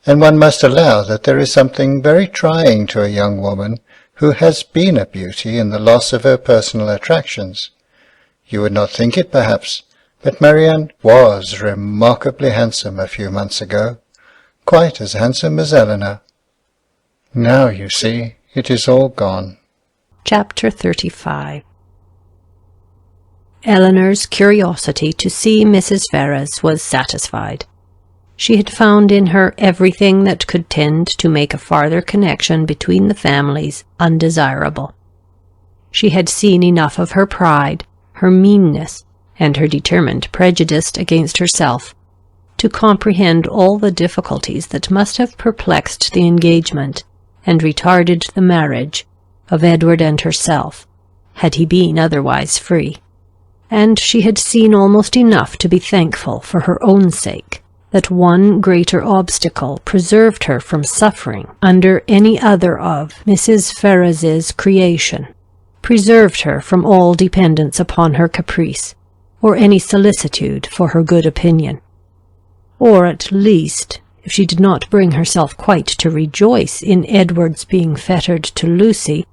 and one must allow that there is something very trying to a young woman who has been a beauty in the loss of her personal attractions. You would not think it, perhaps, but Marianne was remarkably handsome a few months ago, quite as handsome as Eleanor. Now, you see, it is all gone." Chapter 35. Eleanor's curiosity to see Mrs. Ferrars was satisfied. She had found in her everything that could tend to make a farther connection between the families undesirable. She had seen enough of her pride, her meanness, and her determined prejudice against herself, to comprehend all the difficulties that must have perplexed the engagement and retarded the marriage of Edward and herself, had he been otherwise free. And she had seen almost enough to be thankful for her own sake that one greater obstacle preserved her from suffering under any other of Mrs. Ferrars's creation, preserved her from all dependence upon her caprice, or any solicitude for her good opinion. Or at least, if she did not bring herself quite to rejoice in Edward's being fettered to Lucy,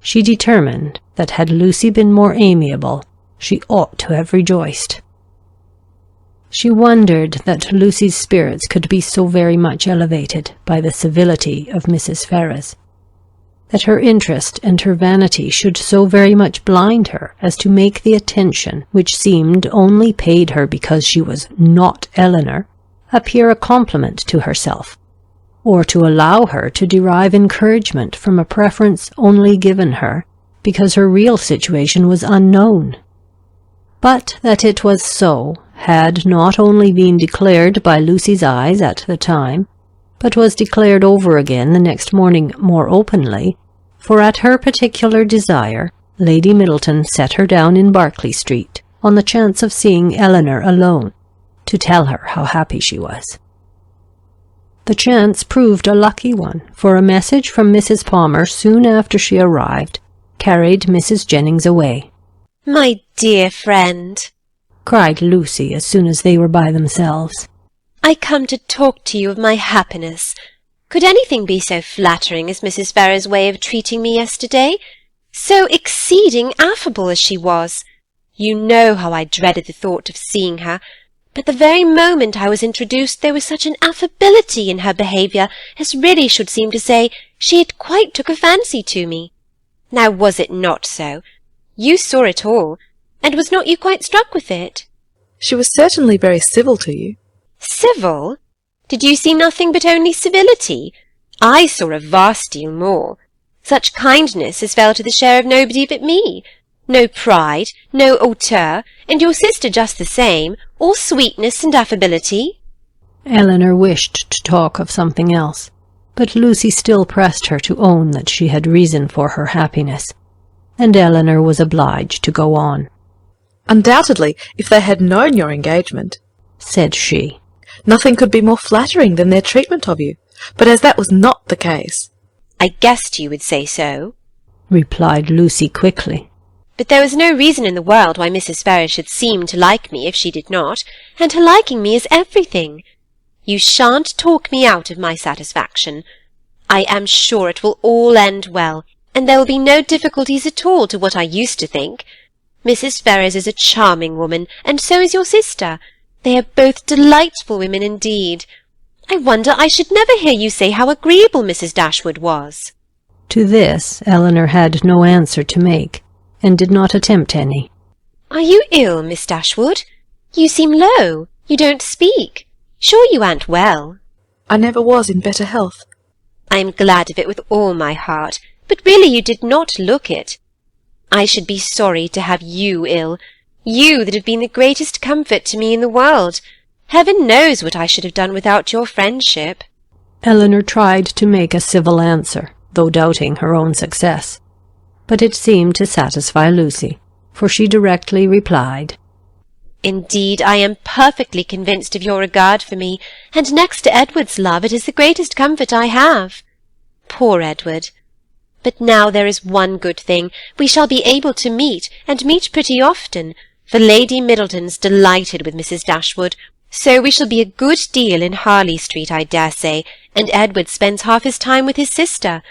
she determined that had Lucy been more amiable, she ought to have rejoiced. She wondered that Lucy's spirits could be so very much elevated by the civility of Mrs. Ferrars, that her interest and her vanity should so very much blind her as to make the attention which seemed only paid her because she was not Eleanor appear a compliment to herself, or to allow her to derive encouragement from a preference only given her because her real situation was unknown. But that it was so had not only been declared by Lucy's eyes at the time, but was declared over again the next morning more openly, for at her particular desire, Lady Middleton set her down in Berkeley Street, on the chance of seeing Eleanor alone, to tell her how happy she was. The chance proved a lucky one, for a message from Mrs. Palmer soon after she arrived carried Mrs. Jennings away. "My dear friend," cried Lucy as soon as they were by themselves, "I come to talk to you of my happiness. Could anything be so flattering as Mrs. Ferrars's way of treating me yesterday? So exceeding affable as she was. You know how I dreaded the thought of seeing her, but the very moment I was introduced there was such an affability in her behaviour as really should seem to say she had quite took a fancy to me. Now was it not so? You saw it all, and was not you quite struck with it?" She was certainly very civil to you. "Civil? Did you see nothing but only civility? I saw a vast deal more. Such kindness as fell to the share of nobody but me. No pride, no hauteur, and your sister just the same, all sweetness and affability." Eleanor wished to talk of something else, but Lucy still pressed her to own that she had reason for her happiness, and Eleanor was obliged to go on. "Undoubtedly, if they had known your engagement," said she, "nothing could be more flattering than their treatment of you. But as that was not the case—" "I guessed you would say so," replied Lucy quickly. "But there was no reason in the world why Mrs. Ferrars should seem to like me if she did not, and her liking me is everything. You shan't talk me out of my satisfaction. I am sure it will all end well, and there will be no difficulties at all to what I used to think. Mrs. Ferrars is a charming woman, and so is your sister. They are both delightful women indeed. I wonder I should never hear you say how agreeable Mrs. Dashwood was." To this Eleanor had no answer to make, and did not attempt any. "Are you ill, Miss Dashwood? You seem low. You don't speak. Sure you aren't well?" "I never was in better health." "I am glad of it with all my heart, but really you did not look it. I should be sorry to have you ill, you that have been the greatest comfort to me in the world. Heaven knows what I should have done without your friendship." Eleanor tried to make a civil answer, though doubting her own success, but it seemed to satisfy Lucy, for she directly replied, "Indeed, I am perfectly convinced of your regard for me, and next to Edward's love it is the greatest comfort I have. Poor Edward! But now there is one good thing, we shall be able to meet, and meet pretty often, for Lady Middleton's delighted with Mrs. Dashwood, so we shall be a good deal in Harley Street, I dare say, and Edward spends half his time with his sister.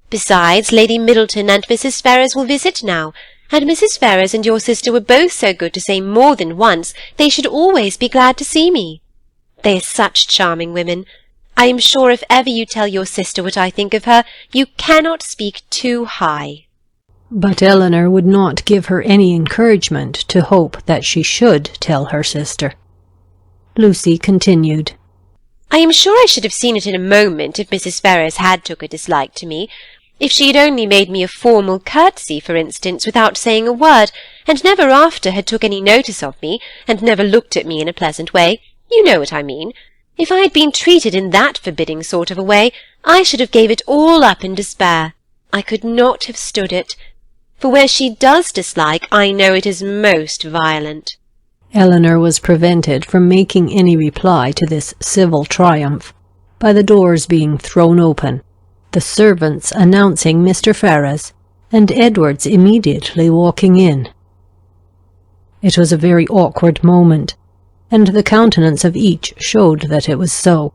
Besides, Lady Middleton and Mrs. Ferrars will visit now, and Mrs. Ferrars and your sister were both so good to say more than once they should always be glad to see me. They are such charming women. I am sure if ever you tell your sister what I think of her, you cannot speak too high." But Eleanor would not give her any encouragement to hope that she should tell her sister. Lucy continued, "I am sure I should have seen it in a moment if Mrs. Ferrars had took a dislike to me. If she had only made me a formal curtsy, for instance, without saying a word, and never after had took any notice of me, and never looked at me in a pleasant way, you know what I mean. If I had been treated in that forbidding sort of a way, I should have gave it all up in despair. I could not have stood it. For where she does dislike, I know it is most violent." Eleanor was prevented from making any reply to this civil triumph by the doors being thrown open, the servants announcing Mr. Ferrars, and Edward's immediately walking in. It was a very awkward moment, and the countenance of each showed that it was so.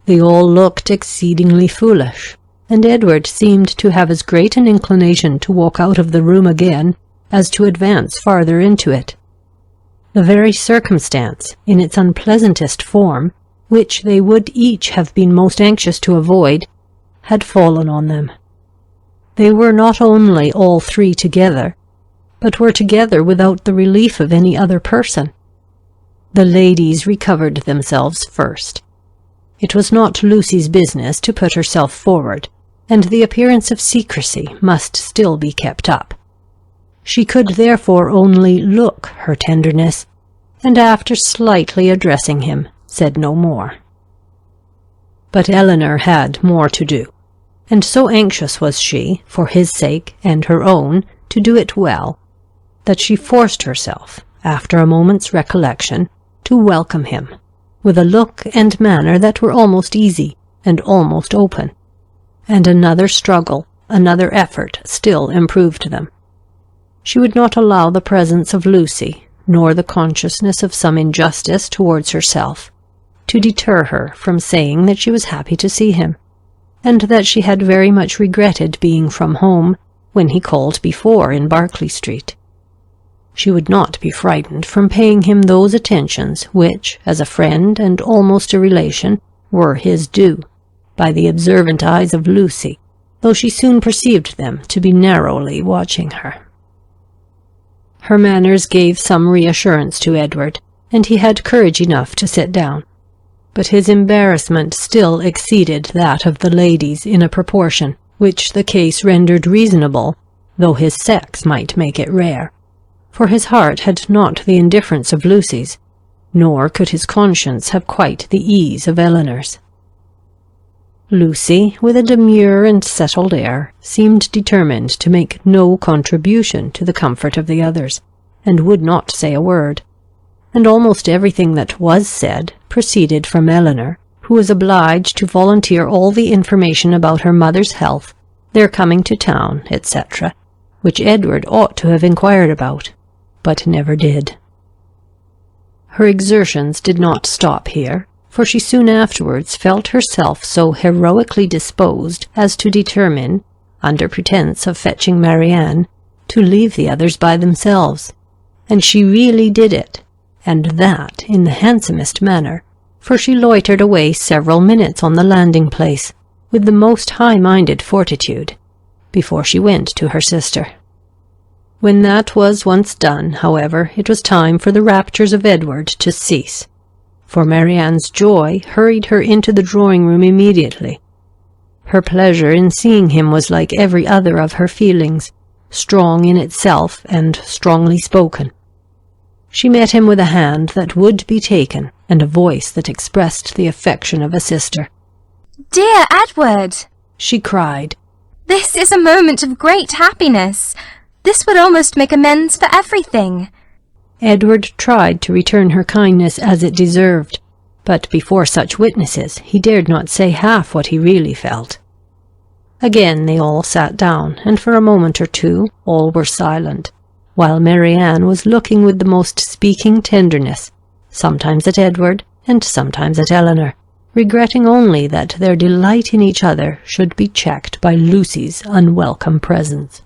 They all looked exceedingly foolish, and Edward seemed to have as great an inclination to walk out of the room again as to advance farther into it. The very circumstance, in its unpleasantest form, which they would each have been most anxious to avoid, had fallen on them. They were not only all three together, but were together without the relief of any other person. The ladies recovered themselves first. It was not Lucy's business to put herself forward, and the appearance of secrecy must still be kept up. She could therefore only look her tenderness, and after slightly addressing him, said no more. But Eleanor had more to do, and so anxious was she, for his sake and her own, to do it well, that she forced herself, after a moment's recollection, to welcome him, with a look and manner that were almost easy and almost open. And another struggle, another effort still improved them. She would not allow the presence of Lucy, nor the consciousness of some injustice towards herself, to deter her from saying that she was happy to see him, and that she had very much regretted being from home when he called before in Berkeley Street. She would not be frightened from paying him those attentions which, as a friend and almost a relation, were his due, by the observant eyes of Lucy, though she soon perceived them to be narrowly watching her. Her manners gave some reassurance to Edward, and he had courage enough to sit down. But his embarrassment still exceeded that of the ladies in a proportion which the case rendered reasonable, though his sex might make it rare, for his heart had not the indifference of Lucy's, nor could his conscience have quite the ease of Eleanor's. Lucy, with a demure and settled air, seemed determined to make no contribution to the comfort of the others, and would not say a word, and almost everything that was said proceeded from Eleanor, who was obliged to volunteer all the information about her mother's health, their coming to town, etc., which Edward ought to have inquired about, but never did. Her exertions did not stop here, for she soon afterwards felt herself so heroically disposed as to determine, under pretence of fetching Marianne, to leave the others by themselves, and she really did it, and that in the handsomest manner, for she loitered away several minutes on the landing-place, with the most high-minded fortitude, before she went to her sister. When that was once done, however, it was time for the raptures of Edward to cease, for Marianne's joy hurried her into the drawing-room immediately. Her pleasure in seeing him was like every other of her feelings, strong in itself and strongly spoken. She met him with a hand that would be taken, and a voice that expressed the affection of a sister. "Dear Edward," she cried, "this is a moment of great happiness. This would almost make amends for everything." Edward tried to return her kindness as it deserved, but before such witnesses he dared not say half what he really felt. Again they all sat down, and for a moment or two all were silent, while Marianne was looking with the most speaking tenderness, sometimes at Edward and sometimes at Eleanor, regretting only that their delight in each other should be checked by Lucy's unwelcome presence.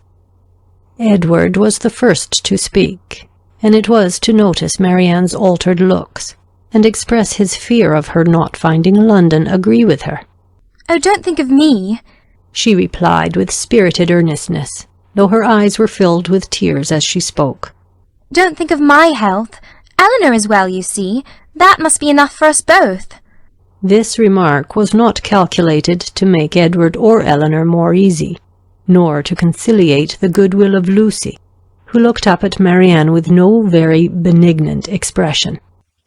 Edward was the first to speak, and it was to notice Marianne's altered looks, and express his fear of her not finding London agree with her. "Oh, don't think of me," she replied with spirited earnestness, though her eyes were filled with tears as she spoke. "Don't think of my health. Eleanor is well, you see. That must be enough for us both." This remark was not calculated to make Edward or Eleanor more easy, nor to conciliate the goodwill of Lucy, who looked up at Marianne with no very benignant expression.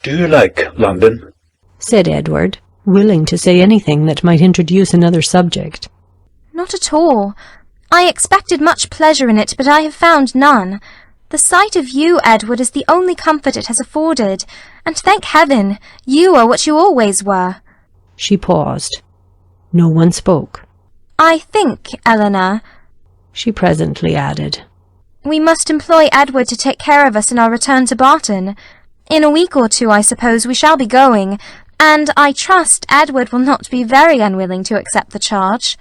"Do you like London?" said Edward, willing to say anything that might introduce another subject. "Not at all. I expected much pleasure in it, but I have found none. The sight of you, Edward, is the only comfort it has afforded, and thank heaven, you are what you always were." She paused. No one spoke. "I think, Eleanor," she presently added, "we must employ Edward to take care of us in our return to Barton. In a week or two, I suppose, we shall be going, and I trust Edward will not be very unwilling to accept the charge."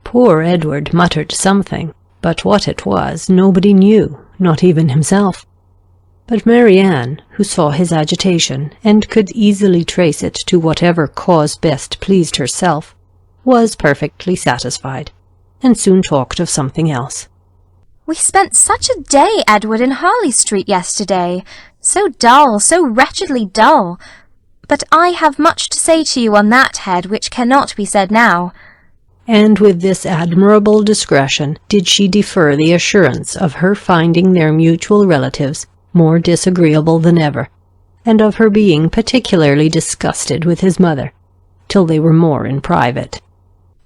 Poor Edward muttered something, but what it was nobody knew, not even himself. But Marianne, who saw his agitation, and could easily trace it to whatever cause best pleased herself, was perfectly satisfied, and soon talked of something else. "We spent such a day, Edward, in Harley Street yesterday. So dull, so wretchedly dull. But I have much to say to you on that head which cannot be said now." And with this admirable discretion did she defer the assurance of her finding their mutual relatives more disagreeable than ever, and of her being particularly disgusted with his mother, till they were more in private.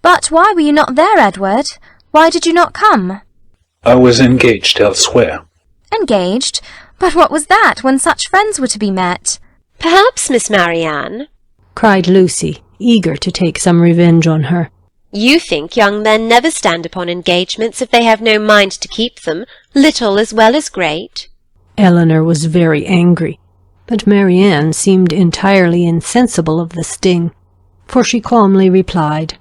But why were you not there, Edward? Why did you not come? I was engaged elsewhere. Engaged? But what was that, when such friends were to be met? Perhaps, Miss Marianne, cried Lucy, eager to take some revenge on her. You think young men never stand upon engagements if they have no mind to keep them, little as well as great. Eleanor was very angry, but Marianne seemed entirely insensible of the sting, for she calmly replied,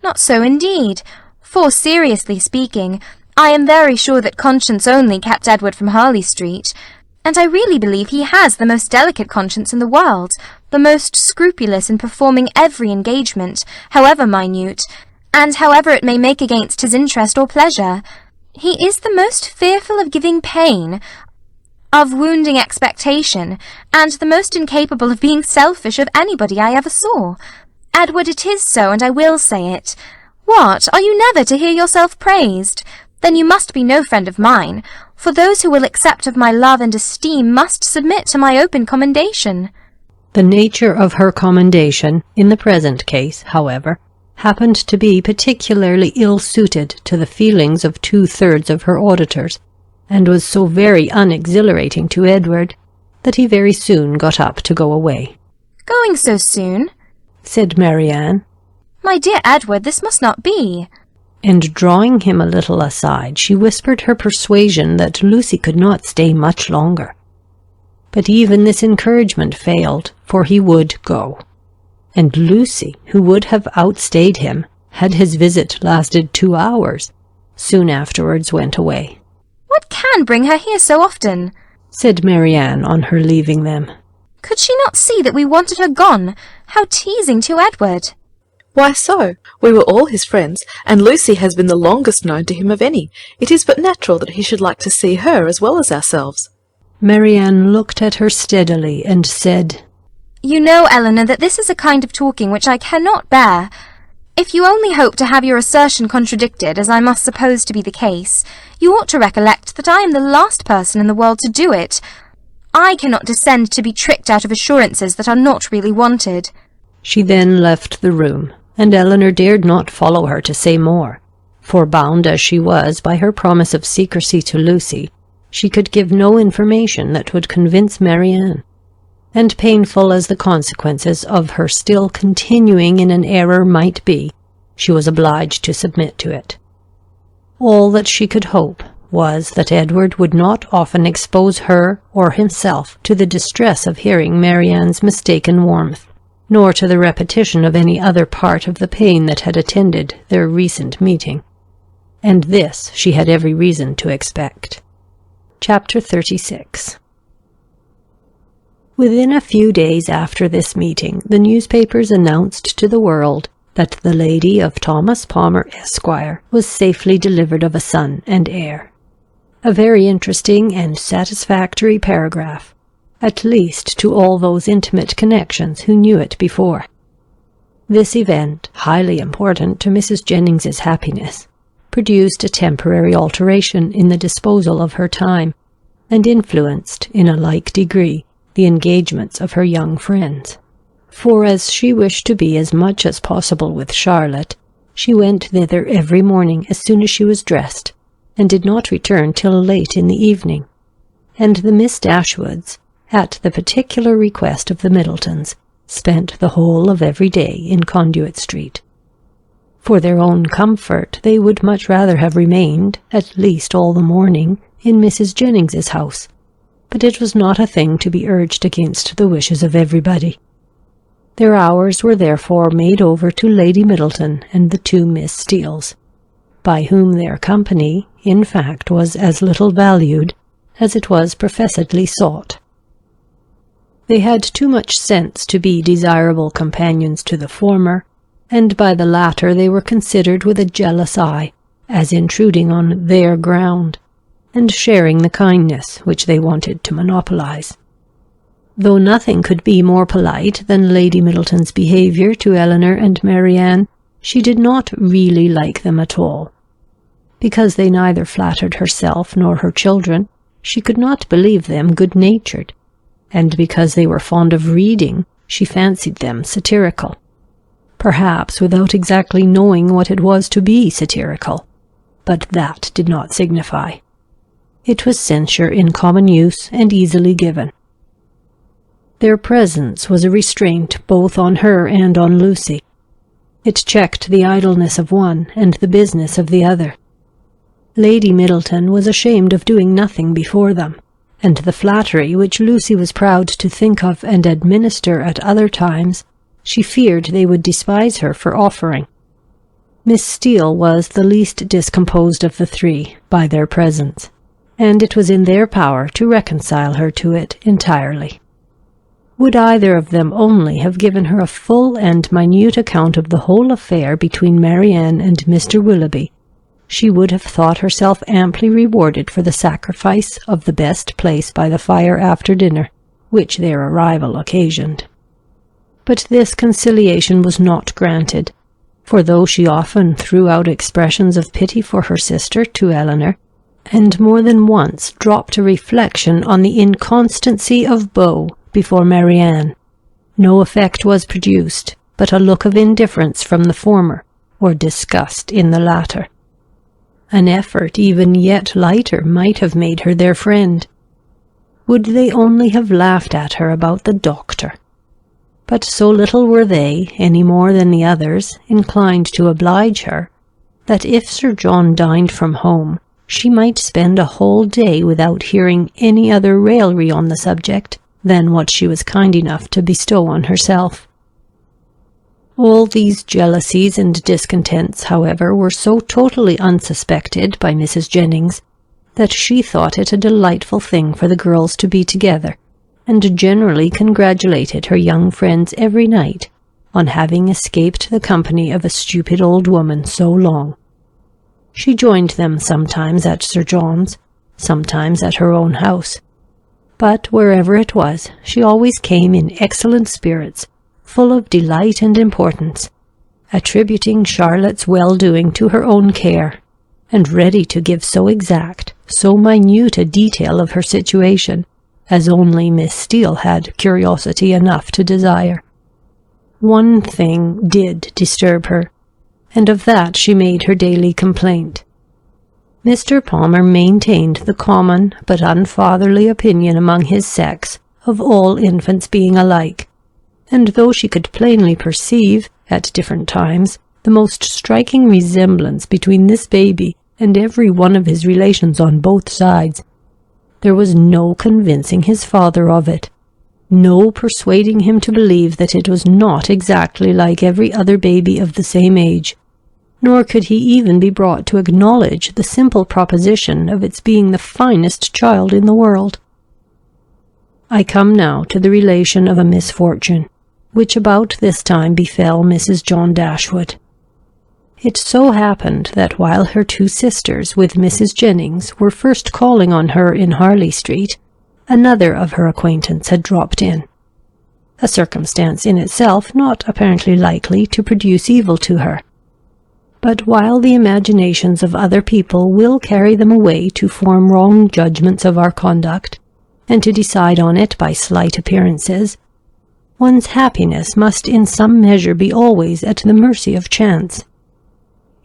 Not so indeed, for, seriously speaking, I am very sure that conscience only kept Edward from Harley Street, and I really believe he has the most delicate conscience in the world, the most scrupulous in performing every engagement, however minute, and however it may make against his interest or pleasure. He is the most fearful of giving pain, of wounding expectation, and the most incapable of being selfish of anybody I ever saw. Edward, it is so, and I will say it. What, are you never to hear yourself praised? Then you must be no friend of mine, for those who will accept of my love and esteem must submit to my open commendation. The nature of her commendation, in the present case, however, happened to be particularly ill-suited to the feelings of 2/3 of her auditors, and was so very unexhilarating to Edward, that he very soon got up to go away. Going so soon? Said Marianne. My dear Edward, this must not be. And drawing him a little aside, she whispered her persuasion that Lucy could not stay much longer. But even this encouragement failed, for he would go. And Lucy, who would have outstayed him, had his visit lasted 2 hours, soon afterwards went away. What can bring her here so often? Said Marianne on her leaving them. Could she not see that we wanted her gone? How teasing to Edward! Why so? We were all his friends, and Lucy has been the longest known to him of any. It is but natural that he should like to see her as well as ourselves. Marianne looked at her steadily and said, You know, Eleanor, that this is a kind of talking which I cannot bear. If you only hope to have your assertion contradicted, as I must suppose to be the case, you ought to recollect that I am the last person in the world to do it. I cannot descend to be tricked out of assurances that are not really wanted. She then left the room, and Eleanor dared not follow her to say more, for bound as she was by her promise of secrecy to Lucy, she could give no information that would convince Marianne, and painful as the consequences of her still continuing in an error might be, she was obliged to submit to it. All that she could hope was that Edward would not often expose her or himself to the distress of hearing Marianne's mistaken warmth, nor to the repetition of any other part of the pain that had attended their recent meeting. And this she had every reason to expect. Chapter 36. Within a few days after this meeting, the newspapers announced to the world that the lady of Thomas Palmer, Esquire, was safely delivered of a son and heir. A very interesting and satisfactory paragraph, at least to all those intimate connections who knew it before. This event, highly important to Mrs. Jennings's happiness, produced a temporary alteration in the disposal of her time, and influenced, in a like degree, the engagements of her young friends. For as she wished to be as much as possible with Charlotte, she went thither every morning as soon as she was dressed, and did not return till late in the evening, and the Miss Dashwoods, at the particular request of the Middletons, spent the whole of every day in Conduit Street. For their own comfort, they would much rather have remained, at least all the morning, in Mrs. Jennings's house, but it was not a thing to be urged against the wishes of everybody. Their hours were therefore made over to Lady Middleton and the 2 Miss Steeles, by whom their company, in fact, was as little valued as it was professedly sought. They had too much sense to be desirable companions to the former, and by the latter they were considered with a jealous eye, as intruding on their ground, and sharing the kindness which they wanted to monopolize. Though nothing could be more polite than Lady Middleton's behaviour to Eleanor and Marianne, she did not really like them at all. Because they neither flattered herself nor her children, she could not believe them good-natured, and because they were fond of reading, she fancied them satirical. perhaps without exactly knowing what it was to be satirical, but that did not signify. It was censure in common use and easily given. Their presence was a restraint both on her and on Lucy. It checked the idleness of one and the business of the other. Lady Middleton was ashamed of doing nothing before them, and the flattery which Lucy was proud to think of and administer at other times, she feared they would despise her for offering. Miss Steele was the least discomposed of the three by their presence, and it was in their power to reconcile her to it entirely. Would either of them only have given her a full and minute account of the whole affair between Marianne and Mr. Willoughby, she would have thought herself amply rewarded for the sacrifice of the best place by the fire after dinner, which their arrival occasioned. But this conciliation was not granted, for though she often threw out expressions of pity for her sister to Eleanor, and more than once dropped a reflection on the inconstancy of beaux before Marianne, no effect was produced but a look of indifference from the former, or disgust in the latter. An effort even yet lighter might have made her their friend. Would they only have laughed at her about the doctor? But so little were they, any more than the others, inclined to oblige her, that if Sir John dined from home, she might spend a whole day without hearing any other raillery on the subject than what she was kind enough to bestow on herself. All these jealousies and discontents, however, were so totally unsuspected by Mrs. Jennings, that she thought it a delightful thing for the girls to be together, and generally congratulated her young friends every night on having escaped the company of a stupid old woman so long. She joined them sometimes at Sir John's, sometimes at her own house, but wherever it was, she always came in excellent spirits, full of delight and importance, attributing Charlotte's well-doing to her own care, and ready to give so exact, so minute a detail of her situation, as only Miss Steele had curiosity enough to desire. One thing did disturb her, and of that she made her daily complaint. Mr. Palmer maintained the common but unfatherly opinion among his sex of all infants being alike, and though she could plainly perceive, at different times, the most striking resemblance between this baby and every one of his relations on both sides, there was no convincing his father of it, no persuading him to believe that it was not exactly like every other baby of the same age, nor could he even be brought to acknowledge the simple proposition of its being the finest child in the world. I come now to the relation of a misfortune, which about this time befell Mrs. John Dashwood. It so happened that while her two sisters with Mrs. Jennings were first calling on her in Harley Street, another of her acquaintance had dropped in, a circumstance in itself not apparently likely to produce evil to her. But while the imaginations of other people will carry them away to form wrong judgments of our conduct, and to decide on it by slight appearances, one's happiness must in some measure be always at the mercy of chance.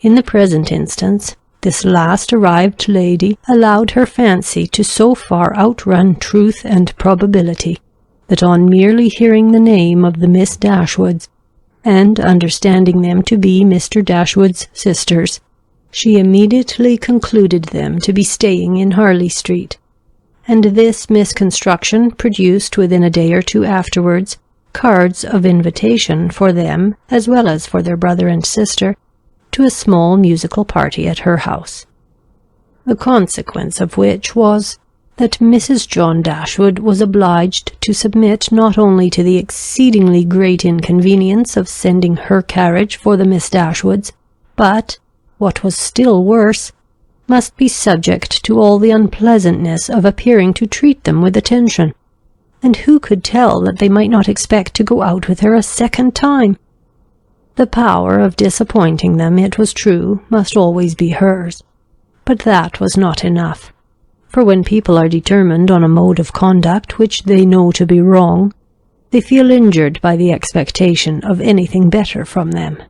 In the present instance, this last arrived lady allowed her fancy to so far outrun truth and probability, that on merely hearing the name of the Miss Dashwoods, and understanding them to be Mr. Dashwood's sisters, she immediately concluded them to be staying in Harley Street, and this misconstruction produced within a day or two afterwards cards of invitation for them, as well as for their brother and sister, to a small musical party at her house, the consequence of which was that Mrs. John Dashwood was obliged to submit not only to the exceedingly great inconvenience of sending her carriage for the Miss Dashwoods, but, what was still worse, must be subject to all the unpleasantness of appearing to treat them with attention. And who could tell that they might not expect to go out with her a second time? The power of disappointing them, it was true, must always be hers, but that was not enough. For when people are determined on a mode of conduct which they know to be wrong, they feel injured by the expectation of anything better from them.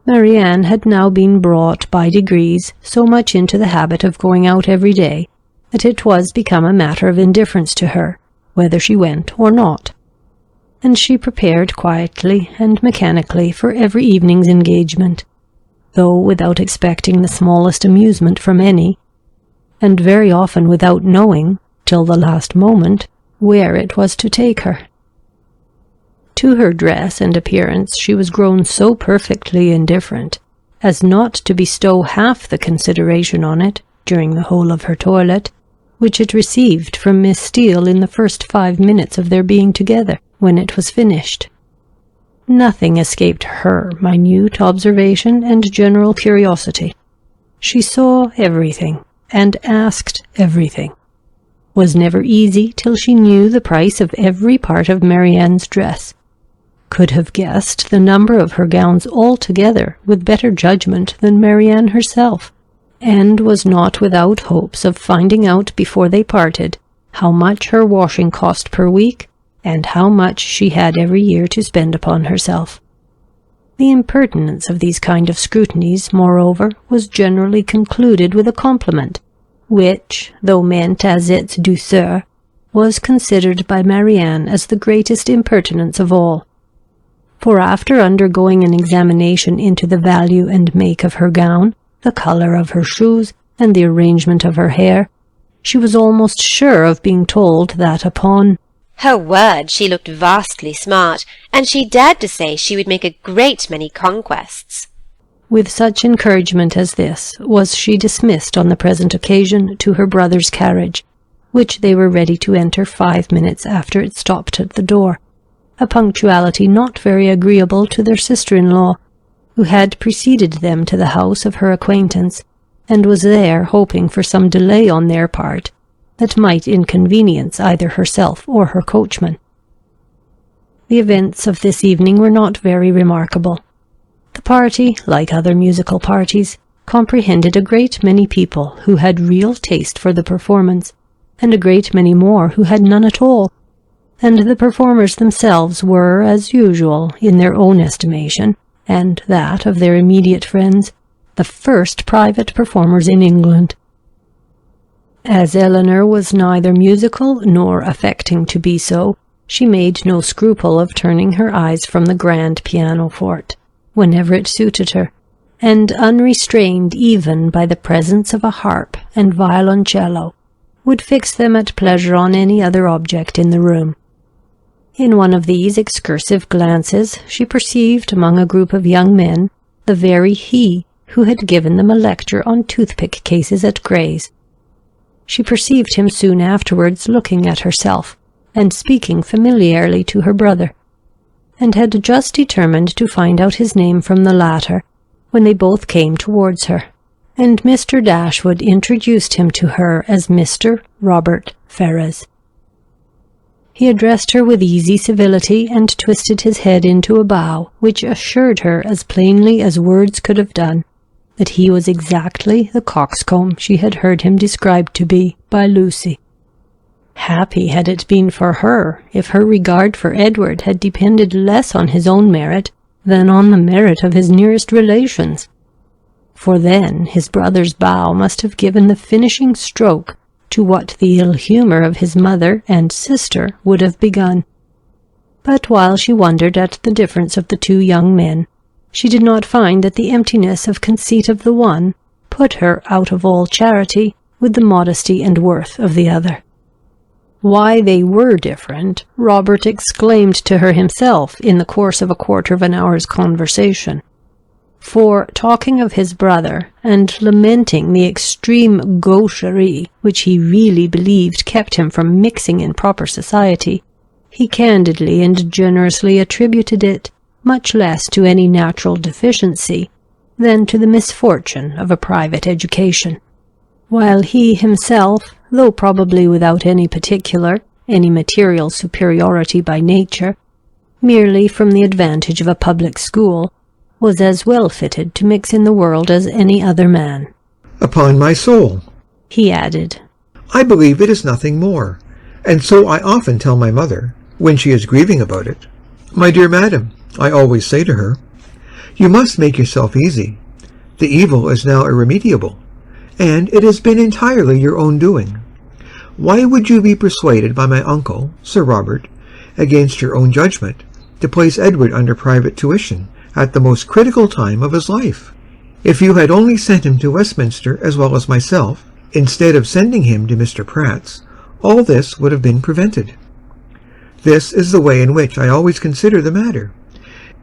Marianne had now been brought by degrees so much into the habit of going out every day that it was become a matter of indifference to her whether she went or not, and she prepared quietly and mechanically for every evening's engagement, though without expecting the smallest amusement from any, and very often without knowing, till the last moment, where it was to take her. To her dress and appearance she was grown so perfectly indifferent as not to bestow half the consideration on it during the whole of her toilette which it received from Miss Steele in the first 5 minutes of their being together, when it was finished. Nothing escaped her minute observation and general curiosity. She saw everything, and asked everything, was never easy till she knew the price of every part of Marianne's dress, could have guessed the number of her gowns altogether with better judgment than Marianne herself, and was not without hopes of finding out before they parted how much her washing cost per week, and how much she had every year to spend upon herself. The impertinence of these kind of scrutinies, moreover, was generally concluded with a compliment, which, though meant as its douceur, was considered by Marianne as the greatest impertinence of all. For after undergoing an examination into the value and make of her gown, the colour of her shoes, and the arrangement of her hair, she was almost sure of being told that upon her word she looked vastly smart, and she dared to say she would make a great many conquests. With such encouragement as this was she dismissed on the present occasion to her brother's carriage, which they were ready to enter 5 minutes after it stopped at the door, a punctuality not very agreeable to their sister-in-law, who had preceded them to the house of her acquaintance, and was there hoping for some delay on their part that might inconvenience either herself or her coachman. The events of this evening were not very remarkable. The party, like other musical parties, comprehended a great many people who had real taste for the performance, and a great many more who had none at all, and the performers themselves were, as usual, in their own estimation, and that of their immediate friends, the first private performers in England. As Eleanor was neither musical nor affecting to be so, she made no scruple of turning her eyes from the grand pianoforte, whenever it suited her, and unrestrained even by the presence of a harp and violoncello, would fix them at pleasure on any other object in the room. In one of these excursive glances she perceived among a group of young men the very he who had given them a lecture on toothpick cases at Gray's. She perceived him soon afterwards looking at herself, and speaking familiarly to her brother, and had just determined to find out his name from the latter, when they both came towards her, and Mr. Dashwood introduced him to her as Mr. Robert Ferrars. He addressed her with easy civility, and twisted his head into a bow, which assured her as plainly as words could have done, that he was exactly the coxcomb she had heard him described to be by Lucy. Happy had it been for her if her regard for Edward had depended less on his own merit than on the merit of his nearest relations, for then his brother's bow must have given the finishing stroke to what the ill-humour of his mother and sister would have begun. But while she wondered at the difference of the two young men, she did not find that the emptiness of conceit of the one put her out of all charity with the modesty and worth of the other. Why they were different, Robert exclaimed to her himself in the course of a quarter of an hour's conversation. For, talking of his brother, and lamenting the extreme gaucherie which he really believed kept him from mixing in proper society, he candidly and generously attributed it much less to any natural deficiency than to the misfortune of a private education, while he himself, though probably without any material superiority by nature, merely from the advantage of a public school, was as well fitted to mix in the world as any other man. Upon my soul, he added, I believe it is nothing more, and so I often tell my mother, when she is grieving about it. My dear madam, I always say to her, you must make yourself easy. The evil is now irremediable, and it has been entirely your own doing. Why would you be persuaded by my uncle, Sir Robert, against your own judgment, to place Edward under private tuition at the most critical time of his life? If you had only sent him to Westminster as well as myself, instead of sending him to Mr. Pratt's, all this would have been prevented. This is the way in which I always consider the matter,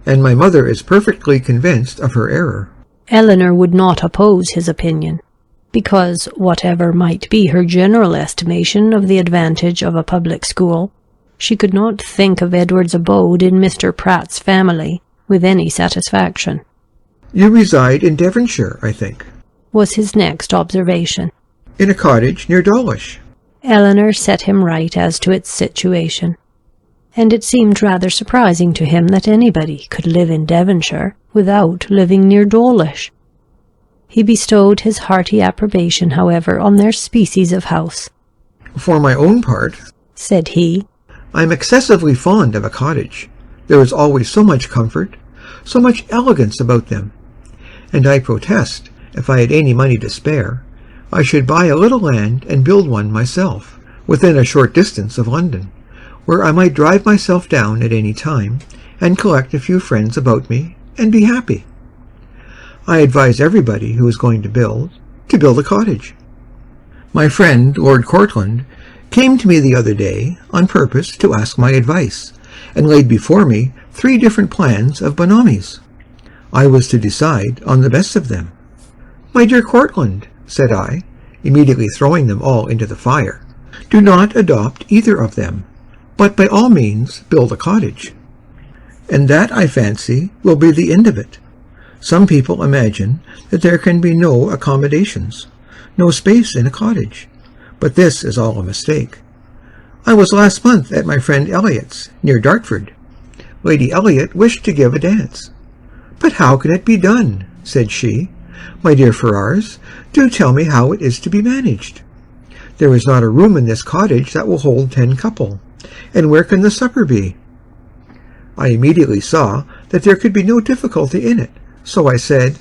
and my mother is perfectly convinced of her error. Eleanor would not oppose his opinion, because whatever might be her general estimation of the advantage of a public school, she could not think of Edward's abode in Mr. Pratt's family with any satisfaction. You reside in Devonshire, I think, was his next observation. In a cottage near Dawlish. Eleanor set him right as to its situation, and it seemed rather surprising to him that anybody could live in Devonshire without living near Dawlish. He bestowed his hearty approbation, however, on their species of house. For my own part, said he, I am excessively fond of a cottage. There is always so much comfort, so much elegance about them, and I protest, if I had any money to spare, I should buy a little land and build one myself, within a short distance of London, where I might drive myself down at any time, and collect a few friends about me, and be happy. I advise everybody who is going to build a cottage. My friend Lord Courtland came to me the other day on purpose to ask my advice, and laid before me 3 different plans of bonomies. I was to decide on the best of them. My dear Courtland, said I, immediately throwing them all into the fire, do not adopt either of them, but by all means build a cottage. And that, I fancy, will be the end of it. Some people imagine that there can be no accommodations, no space in a cottage, but this is all a mistake. I was last month at my friend Elliot's, near Dartford. Lady Elliot wished to give a dance. But how can it be done? Said she. My dear Ferrars, do tell me how it is to be managed. There is not a room in this cottage that will hold 10 couple, and where can the supper be? I immediately saw that there could be no difficulty in it, so I said,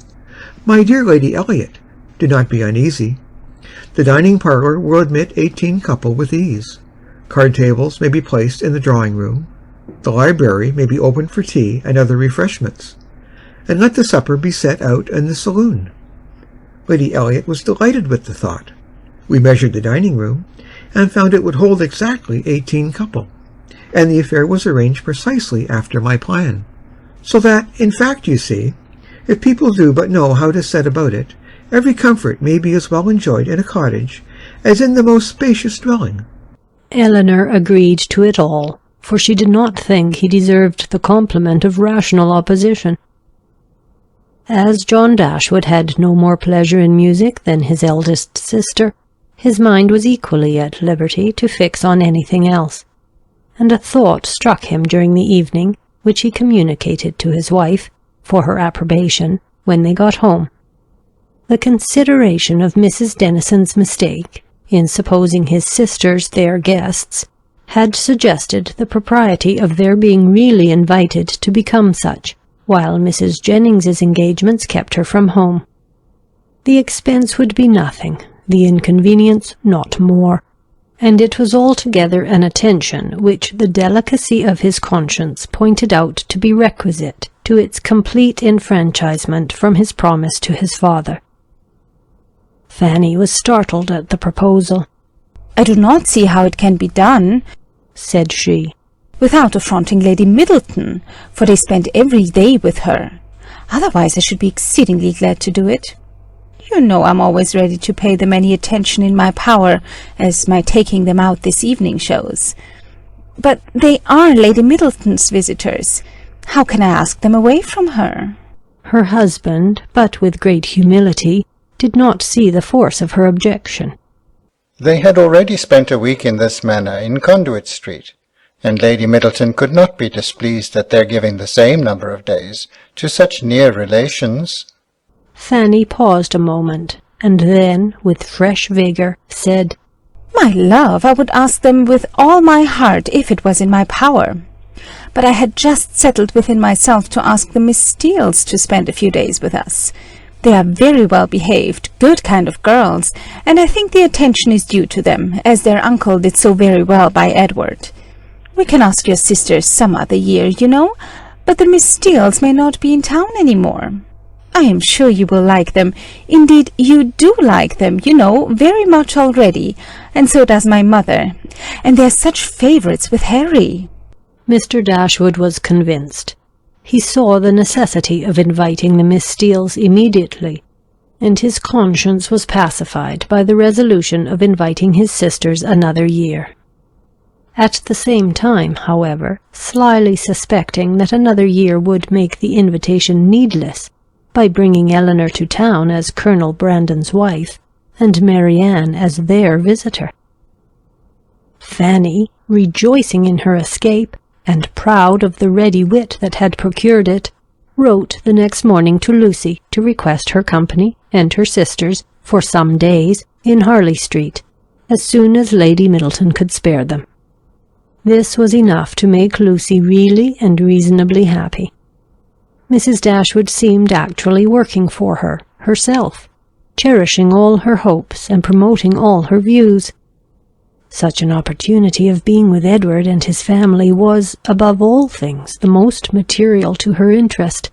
My dear Lady Elliot, do not be uneasy. The dining parlour will admit 18 couple with ease. Card tables may be placed in the drawing-room. The library may be opened for tea and other refreshments, and let the supper be set out in the saloon. Lady Elliot was delighted with the thought. We measured the dining-room, and found it would hold exactly 18 couple, and the affair was arranged precisely after my plan. So that, in fact, you see, if people do but know how to set about it, every comfort may be as well enjoyed in a cottage as in the most spacious dwelling. Eleanor agreed to it all, for she did not think he deserved the compliment of rational opposition. As John Dashwood had no more pleasure in music than his eldest sister, his mind was equally at liberty to fix on anything else, and a thought struck him during the evening, which he communicated to his wife, for her approbation, when they got home. The consideration of Mrs. Dennison's mistake, in supposing his sisters their guests, had suggested the propriety of their being really invited to become such, while Mrs. Jennings's engagements kept her from home. The expense would be nothing, the inconvenience not more, and it was altogether an attention which the delicacy of his conscience pointed out to be requisite to its complete enfranchisement from his promise to his father. Fanny was startled at the proposal. I do not see how it can be done, said she, without affronting Lady Middleton, for they spend every day with her. Otherwise I should be exceedingly glad to do it. You know I'm always ready to pay them any attention in my power, as my taking them out this evening shows. But they are Lady Middleton's visitors. How can I ask them away from her? Her husband, but with great humility, did not see the force of her objection. They had already spent a week in this manner in Conduit Street, and Lady Middleton could not be displeased at their giving the same number of days to such near relations. Fanny paused a moment, and then, with fresh vigour, said, My love, I would ask them with all my heart if it was in my power. But I had just settled within myself to ask the Miss Steeles to spend a few days with us. They are very well behaved, good kind of girls, and I think the attention is due to them, as their uncle did so very well by Edward. We can ask your sisters some other year, you know, but the Miss Steeles may not be in town any more. I am sure you will like them. Indeed, you do like them, you know, very much already, and so does my mother. And they are such favourites with Harry." Mr. Dashwood was convinced. He saw the necessity of inviting the Miss Steeles immediately, and his conscience was pacified by the resolution of inviting his sisters another year. At the same time, however, slyly suspecting that another year would make the invitation needless, by bringing Elinor to town as Colonel Brandon's wife, and Marianne as their visitor. Fanny, rejoicing in her escape, and proud of the ready wit that had procured it, wrote the next morning to Lucy to request her company and her sister's for some days in Harley Street, as soon as Lady Middleton could spare them. This was enough to make Lucy really and reasonably happy. Mrs. Dashwood seemed actually working for her, herself, cherishing all her hopes and promoting all her views. Such an opportunity of being with Edward and his family was, above all things, the most material to her interest,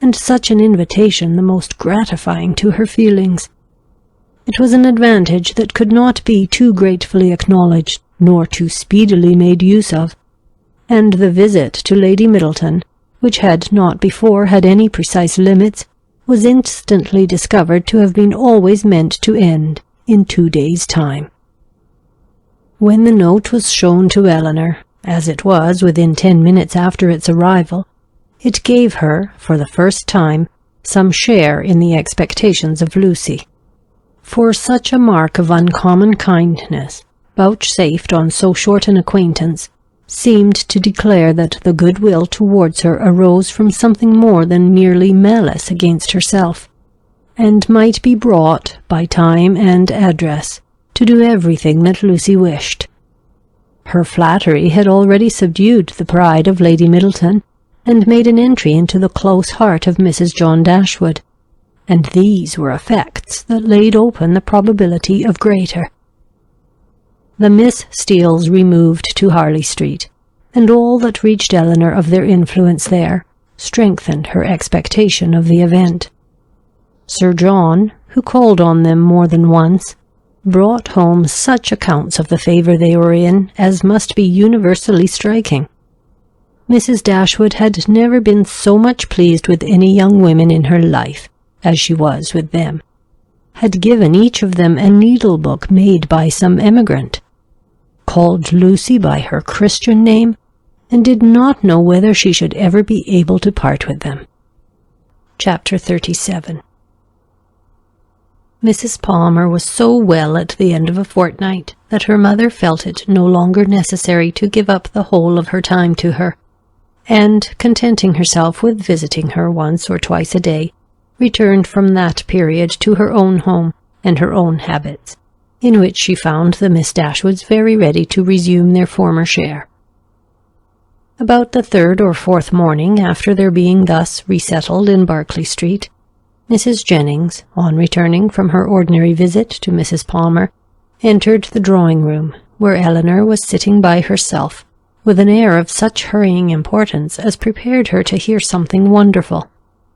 and such an invitation the most gratifying to her feelings. It was an advantage that could not be too gratefully acknowledged, nor too speedily made use of, and the visit to Lady Middleton, which had not before had any precise limits, was instantly discovered to have been always meant to end in 2 days' time. When the note was shown to Elinor, as it was within 10 minutes after its arrival, it gave her, for the first time, some share in the expectations of Lucy. For such a mark of uncommon kindness, vouchsafed on so short an acquaintance, seemed to declare that the goodwill towards her arose from something more than merely malice against herself, and might be brought, by time and address, to do everything that Lucy wished. Her flattery had already subdued the pride of Lady Middleton, and made an entry into the close heart of Mrs. John Dashwood, and these were effects that laid open the probability of greater. The Miss Steeles removed to Harley Street, and all that reached Elinor of their influence there strengthened her expectation of the event. Sir John, who called on them more than once, brought home such accounts of the favour they were in as must be universally striking. Mrs. Dashwood had never been so much pleased with any young women in her life as she was with them, had given each of them a needle-book made by some emigrant, called Lucy by her Christian name, and did not know whether she should ever be able to part with them. Chapter 37. Mrs. Palmer was so well at the end of a fortnight that her mother felt it no longer necessary to give up the whole of her time to her, and, contenting herself with visiting her once or twice a day, returned from that period to her own home and her own habits, in which she found the Miss Dashwoods very ready to resume their former share. About the 3rd or 4th morning after their being thus resettled in Berkeley Street, Mrs. Jennings, on returning from her ordinary visit to Mrs. Palmer, entered the drawing-room, where Elinor was sitting by herself, with an air of such hurrying importance as prepared her to hear something wonderful,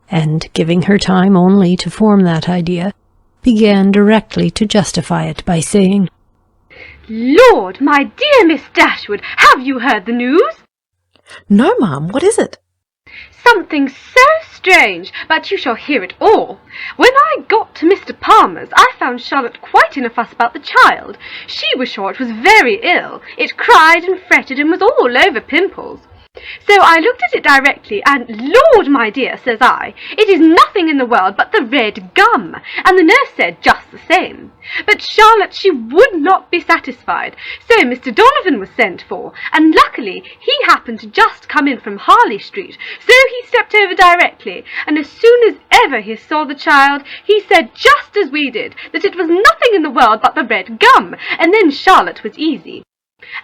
and, giving her time only to form that idea, began directly to justify it by saying, "Lord, my dear Miss Dashwood, have you heard the news?" "No, ma'am, what is it?" "Something so strange, but you shall hear it all. When I got to Mr. Palmer's, I found Charlotte quite in a fuss about the child. She was sure it was very ill. It cried and fretted and was all over pimples. So I looked at it directly, and, Lord, my dear, says I, it is nothing in the world but the red gum, and the nurse said just the same. But Charlotte, she would not be satisfied, so Mr. Donovan was sent for, and luckily he happened to just come in from Harley Street, so he stepped over directly, and as soon as ever he saw the child, he said just as we did, that it was nothing in the world but the red gum, and then Charlotte was easy.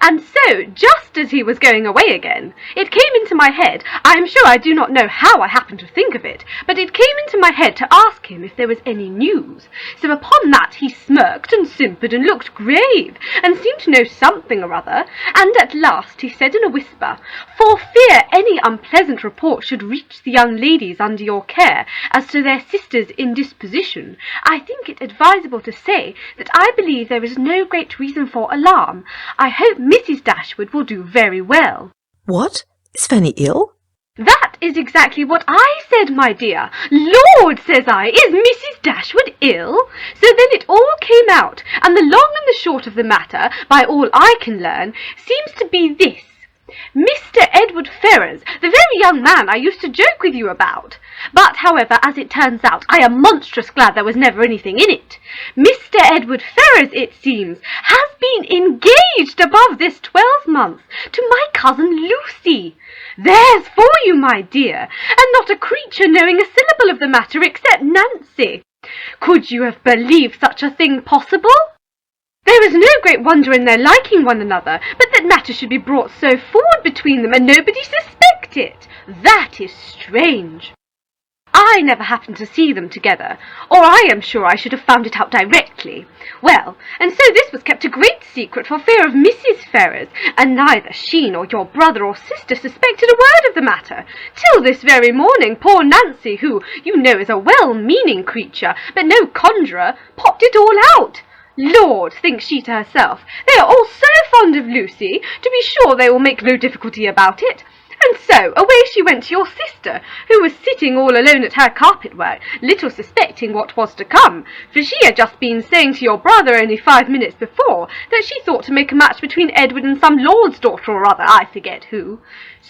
And so, just as he was going away again, it came into my head, I am sure I do not know how I happened to think of it, but it came into my head to ask him if there was any news. So upon that he smirked and simpered and looked grave, and seemed to know something or other, and at last he said in a whisper, for fear any unpleasant report should reach the young ladies under your care as to their sister's indisposition, I think it advisable to say that I believe there is no great reason for alarm. I hope Mrs. Dashwood will do very well. What? Is Fanny ill? That is exactly what I said, my dear. Lord, says I, is Mrs. Dashwood ill? So then it all came out, and the long and the short of the matter, by all I can learn, seems to be this. Mr. Edward Ferrars, the very young man I used to joke with you about. But, however, as it turns out, I am monstrous glad there was never anything in it. Mr. Edward Ferrars, it seems, has been engaged above this 12 months to my cousin Lucy. There's for you, my dear, and not a creature knowing a syllable of the matter except Nancy. Could you have believed such a thing possible? There is no great wonder in their liking one another, but that matters should be brought so forward between them and nobody suspect it. That is strange. I never happened to see them together, or I am sure I should have found it out directly. Well, and so this was kept a great secret for fear of Mrs. Ferrars, and neither she nor your brother or sister suspected a word of the matter, till this very morning poor Nancy, who, you know, is a well-meaning creature, but no conjurer, popped it all out. Lord, thinks she to herself, they are all so fond of Lucy, to be sure they will make no difficulty about it. And so away she went to your sister, who was sitting all alone at her carpet work, little suspecting what was to come, for she had just been saying to your brother only 5 minutes before that she thought to make a match between Edward and some lord's daughter or other, I forget who.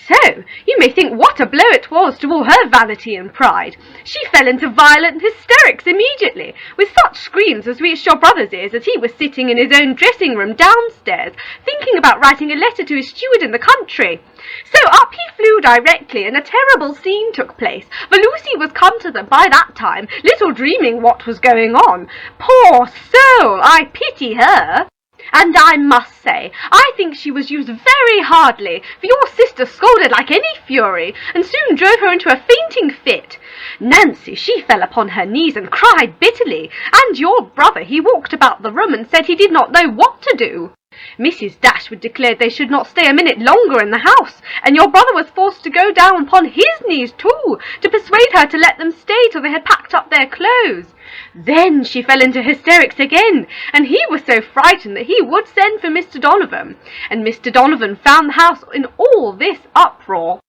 So, you may think what a blow it was to all her vanity and pride. She fell into violent hysterics immediately, with such screams as reached your brother's ears as he was sitting in his own dressing-room downstairs, thinking about writing a letter to his steward in the country. So up he flew directly, and a terrible scene took place, for Lucy was come to them by that time, little dreaming what was going on. Poor soul, I pity her. And I must say, I think she was used very hardly, for your sister scolded like any fury, and soon drove her into a fainting fit. Nancy, she fell upon her knees and cried bitterly, and your brother, he walked about the room and said he did not know what to do. Mrs. Dashwood declared they should not stay a minute longer in the house, and your brother was forced to go down upon his knees too, to persuade her to let them stay till they had packed up their clothes. Then she fell into hysterics again, and he was so frightened that he would send for Mr. Donovan, and Mr. Donovan found the house in all this uproar.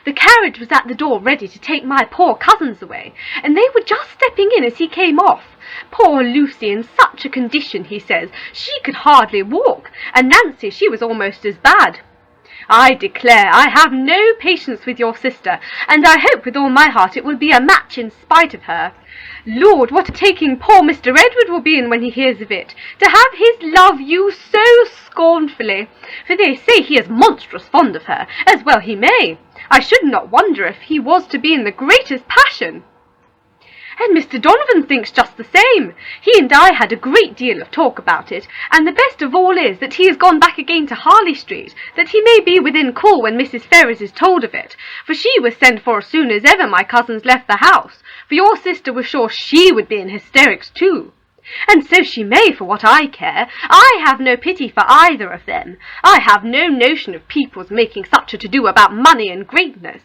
The carriage was at the door ready to take my poor cousins away, and they were just stepping in as he came off. Poor Lucy in such a condition, he says, she could hardly walk, and Nancy, she was almost as bad. I declare I have no patience with your sister, and I hope with all my heart it will be a match in spite of her. Lord, what a taking poor Mr. Edward will be in when he hears of it, to have his love used so scornfully, for they say he is monstrous fond of her, as well he may. I should not wonder if he was to be in the greatest passion. And Mr. Donovan thinks just the same. He and I had a great deal of talk about it, and the best of all is that he has gone back again to Harley Street, that he may be within call when Mrs. Ferrars is told of it, for she was sent for as soon as ever my cousins left the house, for your sister was sure she would be in hysterics too. And so she may, for what I care. I have no pity for either of them. I have no notion of people's making such a to-do about money and greatness.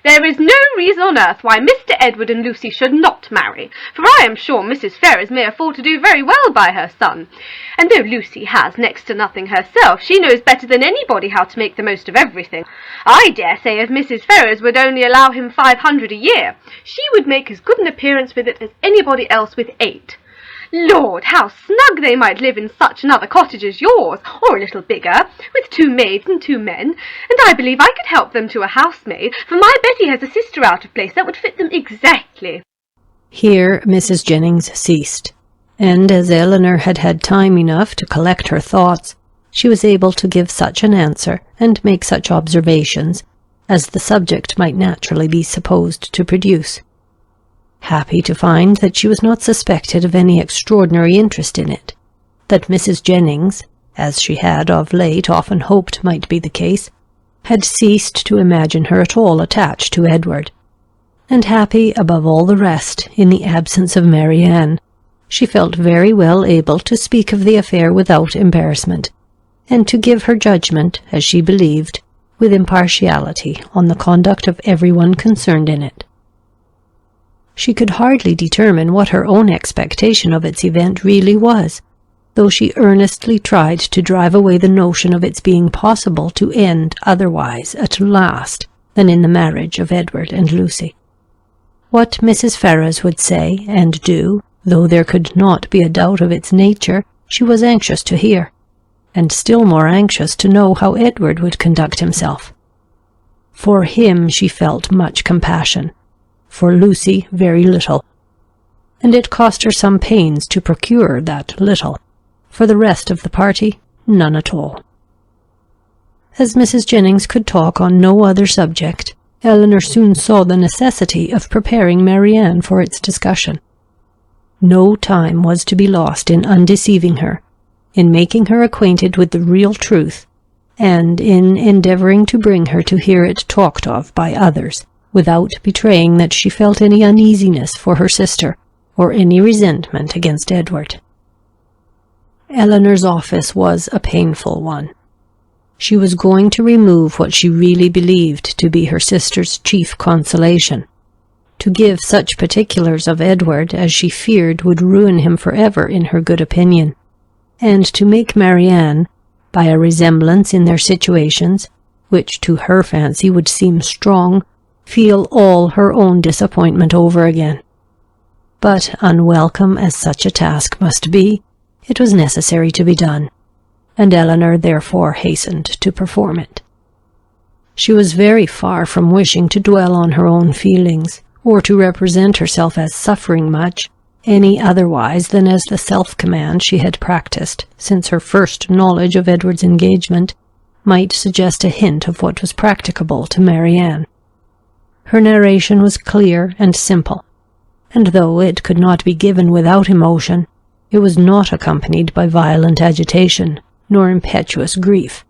There is no reason on earth why Mr. Edward and Lucy should not marry, for I am sure Mrs. Ferrars may afford to do very well by her son, and though Lucy has next to nothing herself, she knows better than anybody how to make the most of everything. I dare say if Mrs. Ferrars would only allow him 500 a year, she would make as good an appearance with it as anybody else with 8. Lord, how snug they might live in such another cottage as yours, or a little bigger, with 2 maids and 2 men, and I believe I could help them to a housemaid, for my Betty has a sister out of place that would fit them exactly. Here Mrs. Jennings ceased, and as Eleanor had had time enough to collect her thoughts, she was able to give such an answer and make such observations as the subject might naturally be supposed to produce. Happy to find that she was not suspected of any extraordinary interest in it, that Mrs. Jennings, as she had of late often hoped might be the case, had ceased to imagine her at all attached to Edward, and happy above all the rest in the absence of Marianne, she felt very well able to speak of the affair without embarrassment, and to give her judgment, as she believed, with impartiality on the conduct of everyone concerned in it. She could hardly determine what her own expectation of its event really was, though she earnestly tried to drive away the notion of its being possible to end otherwise at last than in the marriage of Edward and Lucy. What Mrs. Ferrars would say and do, though there could not be a doubt of its nature, she was anxious to hear, and still more anxious to know how Edward would conduct himself. For him she felt much compassion, for Lucy very little, and it cost her some pains to procure that little. For the rest of the party, none at all. As Mrs. Jennings could talk on no other subject, Eleanor soon saw the necessity of preparing Marianne for its discussion. No time was to be lost in undeceiving her, in making her acquainted with the real truth, and in endeavouring to bring her to hear it talked of by others, without betraying that she felt any uneasiness for her sister, or any resentment against Edward. Eleanor's office was a painful one. She was going to remove what she really believed to be her sister's chief consolation, to give such particulars of Edward as she feared would ruin him forever in her good opinion, and to make Marianne, by a resemblance in their situations, which to her fancy would seem strong, feel all her own disappointment over again. But unwelcome as such a task must be, it was necessary to be done, and Eleanor therefore hastened to perform it. She was very far from wishing to dwell on her own feelings, or to represent herself as suffering much, any otherwise than as the self-command she had practised since her first knowledge of Edward's engagement might suggest a hint of what was practicable to Marianne. Her narration was clear and simple, and though it could not be given without emotion, it was not accompanied by violent agitation, nor impetuous grief.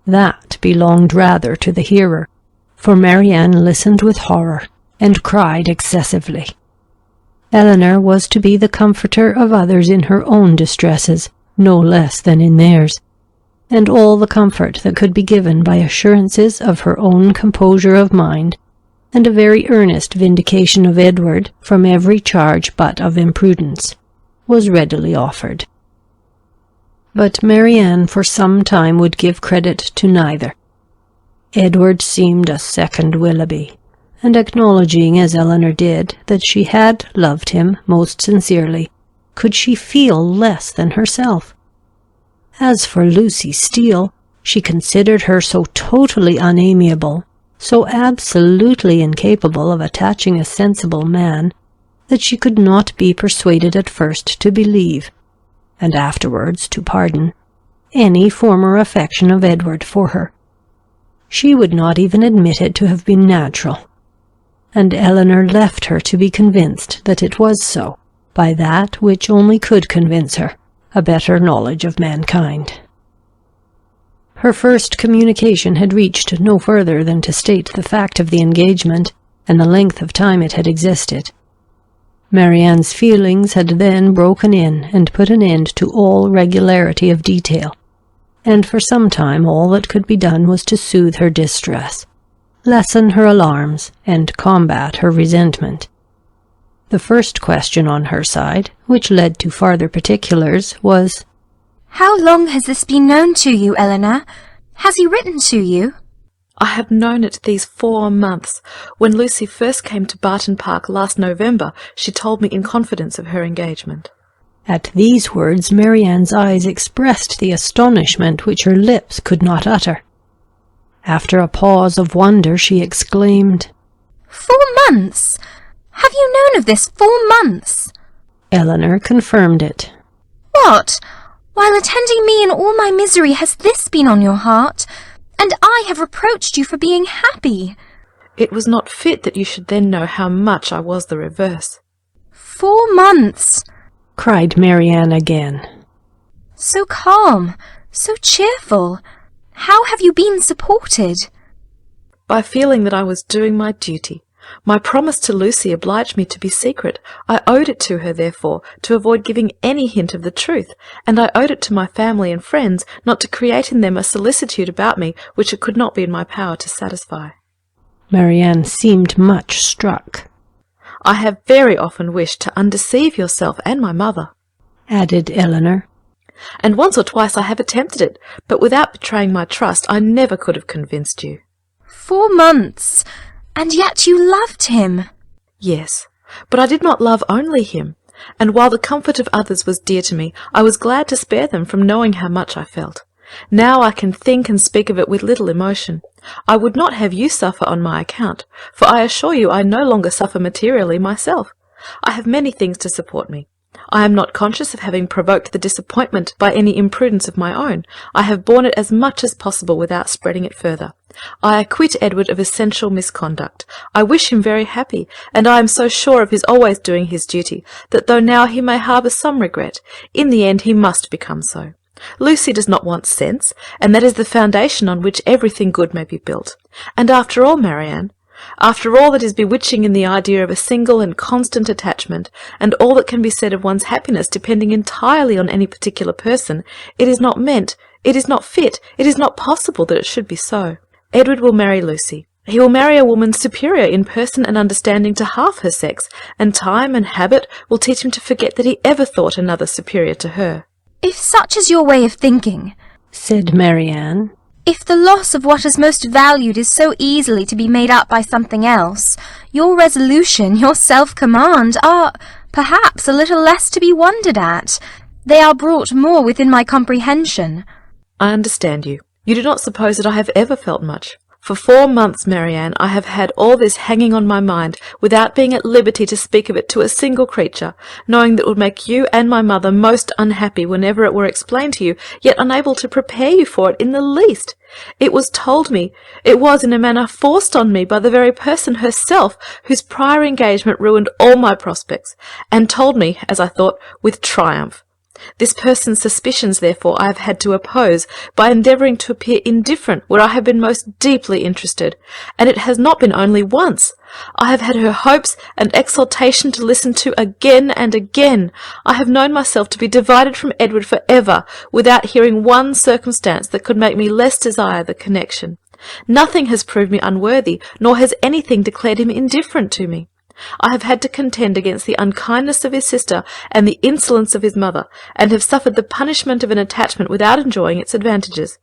That belonged rather to the hearer, for Marianne listened with horror, and cried excessively. Eleanor was to be the comforter of others in her own distresses, no less than in theirs, and all the comfort that could be given by assurances of her own composure of mind, and a very earnest vindication of Edward from every charge but of imprudence, was readily offered. But Marianne for some time would give credit to neither. Edward seemed a second Willoughby, and acknowledging as Eleanor did that she had loved him most sincerely, could she feel less than herself? As for Lucy Steele, she considered her so totally unamiable, so absolutely incapable of attaching a sensible man, that she could not be persuaded at first to believe, and afterwards to pardon, any former affection of Edward for her. She would not even admit it to have been natural, and Eleanor left her to be convinced that it was so, by that which only could convince her, a better knowledge of mankind. Her first communication had reached no further than to state the fact of the engagement, and the length of time it had existed. Marianne's feelings had then broken in and put an end to all regularity of detail, and for some time all that could be done was to soothe her distress, lessen her alarms, and combat her resentment. The first question on her side, which led to farther particulars, was, "How long has this been known to you, Eleanor? Has he written to you?" I have known it these 4 months. When Lucy first came to Barton Park last November, she told me in confidence of her engagement. At these words Marianne's eyes expressed the astonishment which her lips could not utter. After a pause of wonder, she exclaimed, 4 months? Have you known of this 4 months? Eleanor confirmed it. What? While attending me in all my misery has this been on your heart? And I have reproached you for being happy. It was not fit that you should then know how much I was the reverse. 4 months! Cried Marianne again. So calm, so cheerful. How have you been supported? By feeling that I was doing my duty. My promise to Lucy obliged me to be secret. I owed it to her, therefore, to avoid giving any hint of the truth, and I owed it to my family and friends not to create in them a solicitude about me which it could not be in my power to satisfy. Marianne seemed much struck. I have very often wished to undeceive yourself and my mother, added Eleanor. And once or twice I have attempted it, but without betraying my trust I never could have convinced you. 4 months! And yet you loved him. Yes, but I did not love only him, and while the comfort of others was dear to me, I was glad to spare them from knowing how much I felt. Now I can think and speak of it with little emotion. I would not have you suffer on my account, for I assure you I no longer suffer materially myself. I have many things to support me. I am not conscious of having provoked the disappointment by any imprudence of my own. I have borne it as much as possible without spreading it further. I acquit Edward of essential misconduct. I wish him very happy, and I am so sure of his always doing his duty, that though now he may harbour some regret, in the end he must become so. Lucy does not want sense, and that is the foundation on which everything good may be built. And after all, Marianne, after all that is bewitching in the idea of a single and constant attachment, and all that can be said of one's happiness depending entirely on any particular person, it is not meant, it is not fit, it is not possible that it should be so. Edward will marry Lucy. He will marry a woman superior in person and understanding to half her sex, and time and habit will teach him to forget that he ever thought another superior to her. If such is your way of thinking, said Marianne, if the loss of what is most valued is so easily to be made up by something else, your resolution, your self-command are, perhaps, a little less to be wondered at. They are brought more within my comprehension. I understand you. You do not suppose that I have ever felt much. For 4 months, Marianne, I have had all this hanging on my mind, without being at liberty to speak of it to a single creature, knowing that it would make you and my mother most unhappy whenever it were explained to you, yet unable to prepare you for it in the least. It was told me, it was in a manner forced on me by the very person herself, whose prior engagement ruined all my prospects, and told me, as I thought, with triumph. This person's suspicions, therefore, I have had to oppose by endeavouring to appear indifferent where I have been most deeply interested, and it has not been only once. I have had her hopes and exultation to listen to again and again. I have known myself to be divided from Edward for ever, without hearing one circumstance that could make me less desire the connection. Nothing has proved me unworthy, nor has anything declared him indifferent to me. I have had to contend against the unkindness of his sister and the insolence of his mother, and have suffered the punishment of an attachment without enjoying its advantages.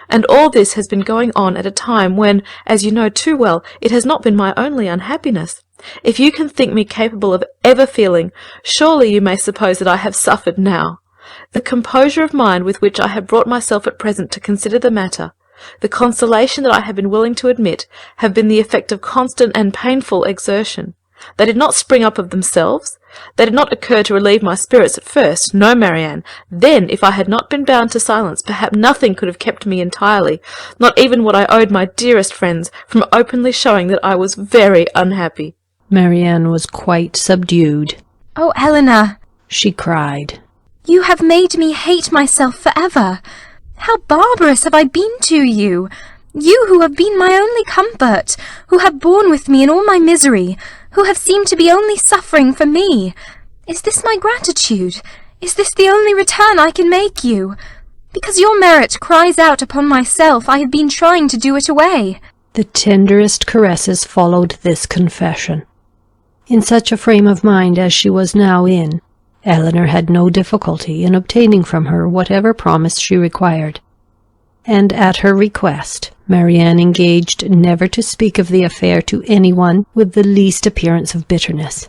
And all this has been going on at a time when, as you know too well, it has not been my only unhappiness. If you can think me capable of ever feeling, surely you may suppose that I have suffered now. The composure of mind with which I have brought myself at present to consider the matter, the consolation that I have been willing to admit, have been the effect of constant and painful exertion. They did not spring up of themselves. They did not occur to relieve my spirits at first. No, Marianne. Then, if I had not been bound to silence, perhaps nothing could have kept me entirely, not even what I owed my dearest friends, from openly showing that I was very unhappy. Marianne was quite subdued. Oh, Eleanor, she cried, you have made me hate myself forever. How barbarous have I been to you! You who have been my only comfort, who have borne with me in all my misery, who have seemed to be only suffering for me. Is this my gratitude? Is this the only return I can make you? Because your merit cries out upon myself, I have been trying to do it away. The tenderest caresses followed this confession. In such a frame of mind as she was now in, Eleanor had no difficulty in obtaining from her whatever promise she required. And at her request, Marianne engaged never to speak of the affair to anyone with the least appearance of bitterness,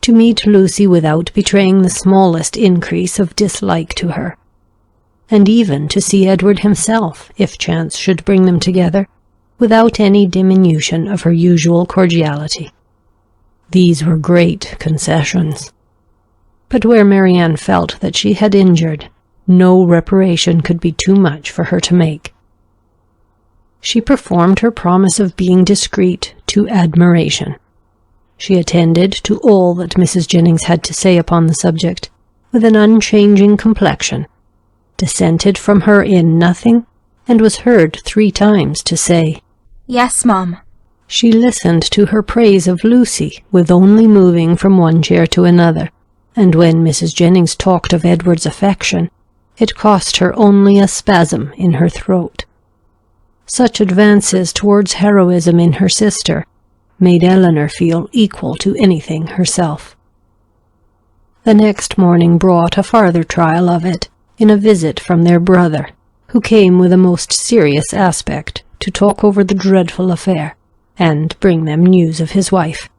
to meet Lucy without betraying the smallest increase of dislike to her, and even to see Edward himself, if chance should bring them together, without any diminution of her usual cordiality. These were great concessions. but where Marianne felt that she had injured, no reparation could be too much for her to make. She performed her promise of being discreet to admiration. She attended to all that Mrs. Jennings had to say upon the subject, with an unchanging complexion, dissented from her in nothing, and was heard 3 times to say, "Yes, Mum." She listened to her praise of Lucy with only moving from one chair to another, and when Mrs. Jennings talked of Edward's affection, it cost her only a spasm in her throat. Such advances towards heroism in her sister made Eleanor feel equal to anything herself. The next morning brought a farther trial of it, in a visit from their brother, who came with a most serious aspect to talk over the dreadful affair, and bring them news of his wife.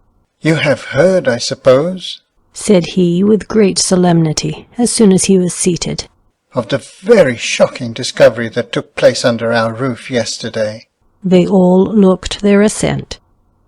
"You have heard, I suppose," said he with great solemnity, as soon as he was seated, "of the very shocking discovery that took place under our roof yesterday." They all looked their assent.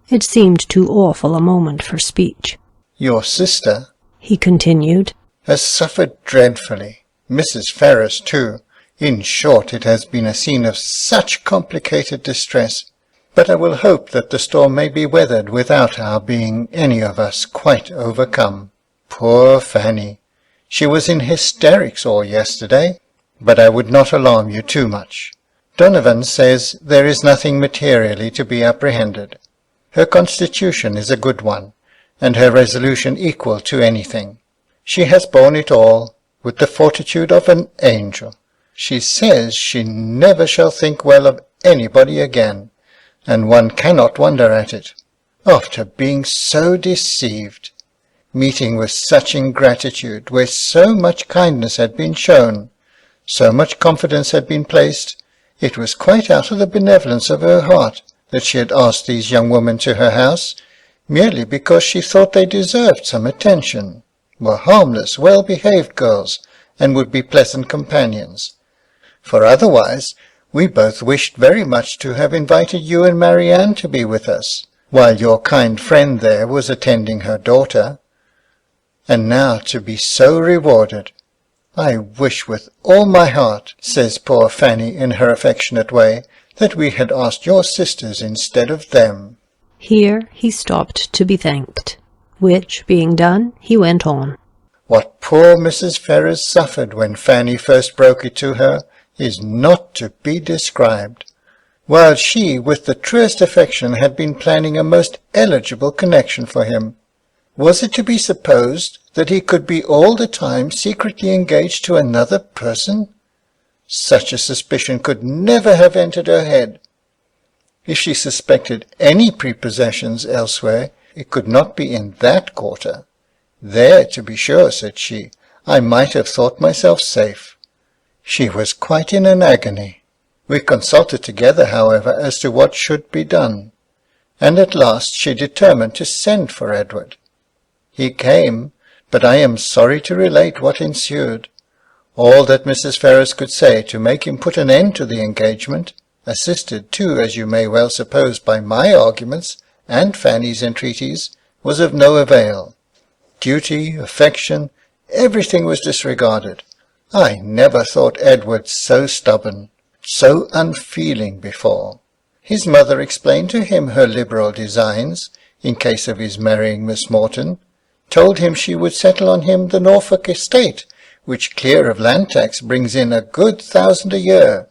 It seemed too awful a moment for speech. "Your sister," he continued, "has suffered dreadfully. Mrs. Ferrars, too. In short, it has been a scene of such complicated distress. But I will hope that the storm may be weathered without our being, any of us, quite overcome. Poor Fanny! She was in hysterics all yesterday, but I would not alarm you too much. Donovan says there is nothing materially to be apprehended. Her constitution is a good one, and her resolution equal to anything. She has borne it all with the fortitude of an angel. She says she never shall think well of anybody again, and one cannot wonder at it, after being so deceived, meeting with such ingratitude, where so much kindness had been shown, so much confidence had been placed. It was quite out of the benevolence of her heart that she had asked these young women to her house, merely because she thought they deserved some attention, were harmless, well-behaved girls, and would be pleasant companions. For otherwise, we both wished very much to have invited you and Marianne to be with us, while your kind friend there was attending her daughter. And now to be so rewarded! I wish with all my heart, says poor Fanny in her affectionate way, that we had asked your sisters instead of them." Here he stopped to be thanked, which being done, he went on. "What poor Mrs. Ferrars suffered when Fanny first broke it to her is not to be described, while she with the truest affection had been planning a most eligible connection for him. Was it to be supposed that he could be all the time secretly engaged to another person? Such a suspicion could never have entered her head. If she suspected any prepossessions elsewhere, it could not be in that quarter. There, to be sure, said she, I might have thought myself safe. She was quite in an agony. We consulted together, however, as to what should be done, and at last she determined to send for Edward. He came, but I am sorry to relate what ensued. All that Mrs. Ferrars could say to make him put an end to the engagement, assisted too, as you may well suppose, by my arguments and Fanny's entreaties, was of no avail. Duty, affection, everything was disregarded. I never thought Edward so stubborn, so unfeeling before. His mother explained to him her liberal designs, in case of his marrying Miss Morton, told him she would settle on him the Norfolk estate, which clear of land tax brings in a good 1,000 a year,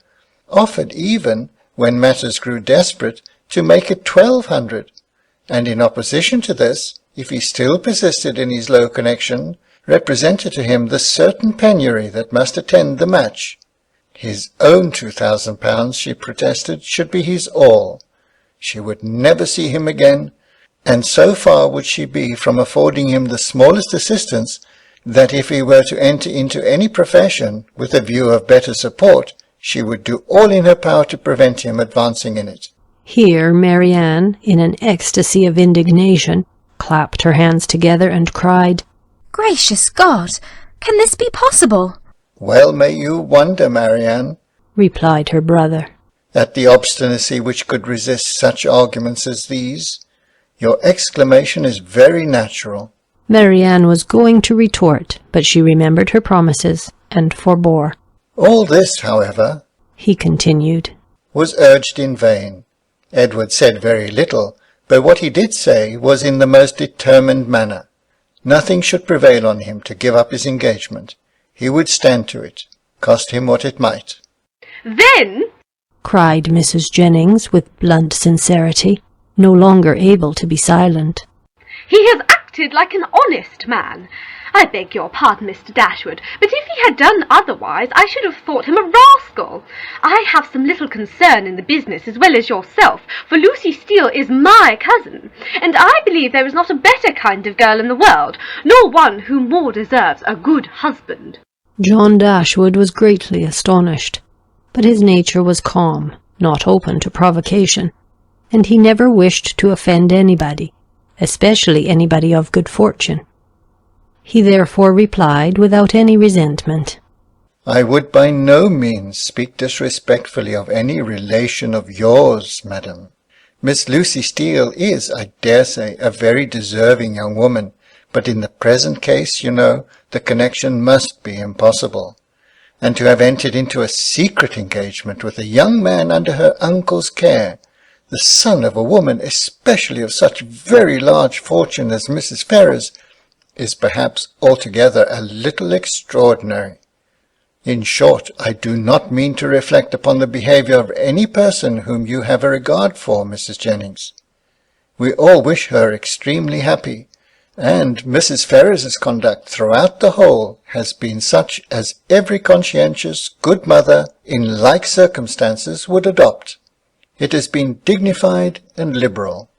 offered even, when matters grew desperate, to make it 1,200, and in opposition to this, if he still persisted in his low connection, represented to him the certain penury that must attend the match. His own £2,000, she protested, should be his all. She would never see him again, and so far would she be from affording him the smallest assistance, that if he were to enter into any profession with a view of better support, she would do all in her power to prevent him advancing in it. Here Marianne, in an ecstasy of indignation, clapped her hands together and cried, "Gracious God! Can this be possible?" Well may you wonder, Marianne, replied her brother, at the obstinacy which could resist such arguments as these. Your exclamation is very natural. Marianne was going to retort, but she remembered her promises, and forbore. All this, however, he continued, was urged in vain. Edward said very little, but what he did say was in the most determined manner. Nothing should prevail on him to give up his engagement. He would stand to it, cost him what it might. Then, cried Mrs. Jennings with blunt sincerity, no longer able to be silent, he has acted like an honest man. I beg your pardon, Mr. Dashwood, but if he had done otherwise, I should have thought him a rascal. I have some little concern in the business as well as yourself, for Lucy Steele is my cousin, and I believe there is not a better kind of girl in the world, nor one who more deserves a good husband. John Dashwood was greatly astonished, but his nature was calm, not open to provocation, and he never wished to offend anybody, especially anybody of good fortune. He therefore replied without any resentment, I would by no means speak disrespectfully of any relation of yours, madam. Miss Lucy Steele is, I dare say, a very deserving young woman, but in the present case, you know, the connection must be impossible. And to have entered into a secret engagement with a young man under her uncle's care, the son of a woman, especially of such very large fortune as Mrs. Ferrars, is perhaps altogether a little extraordinary. In short, I do not mean to reflect upon the behaviour of any person whom you have a regard for, Mrs. Jennings. We all wish her extremely happy, and Mrs. Ferrars's conduct throughout the whole has been such as every conscientious, good mother in like circumstances would adopt. It has been dignified and liberal.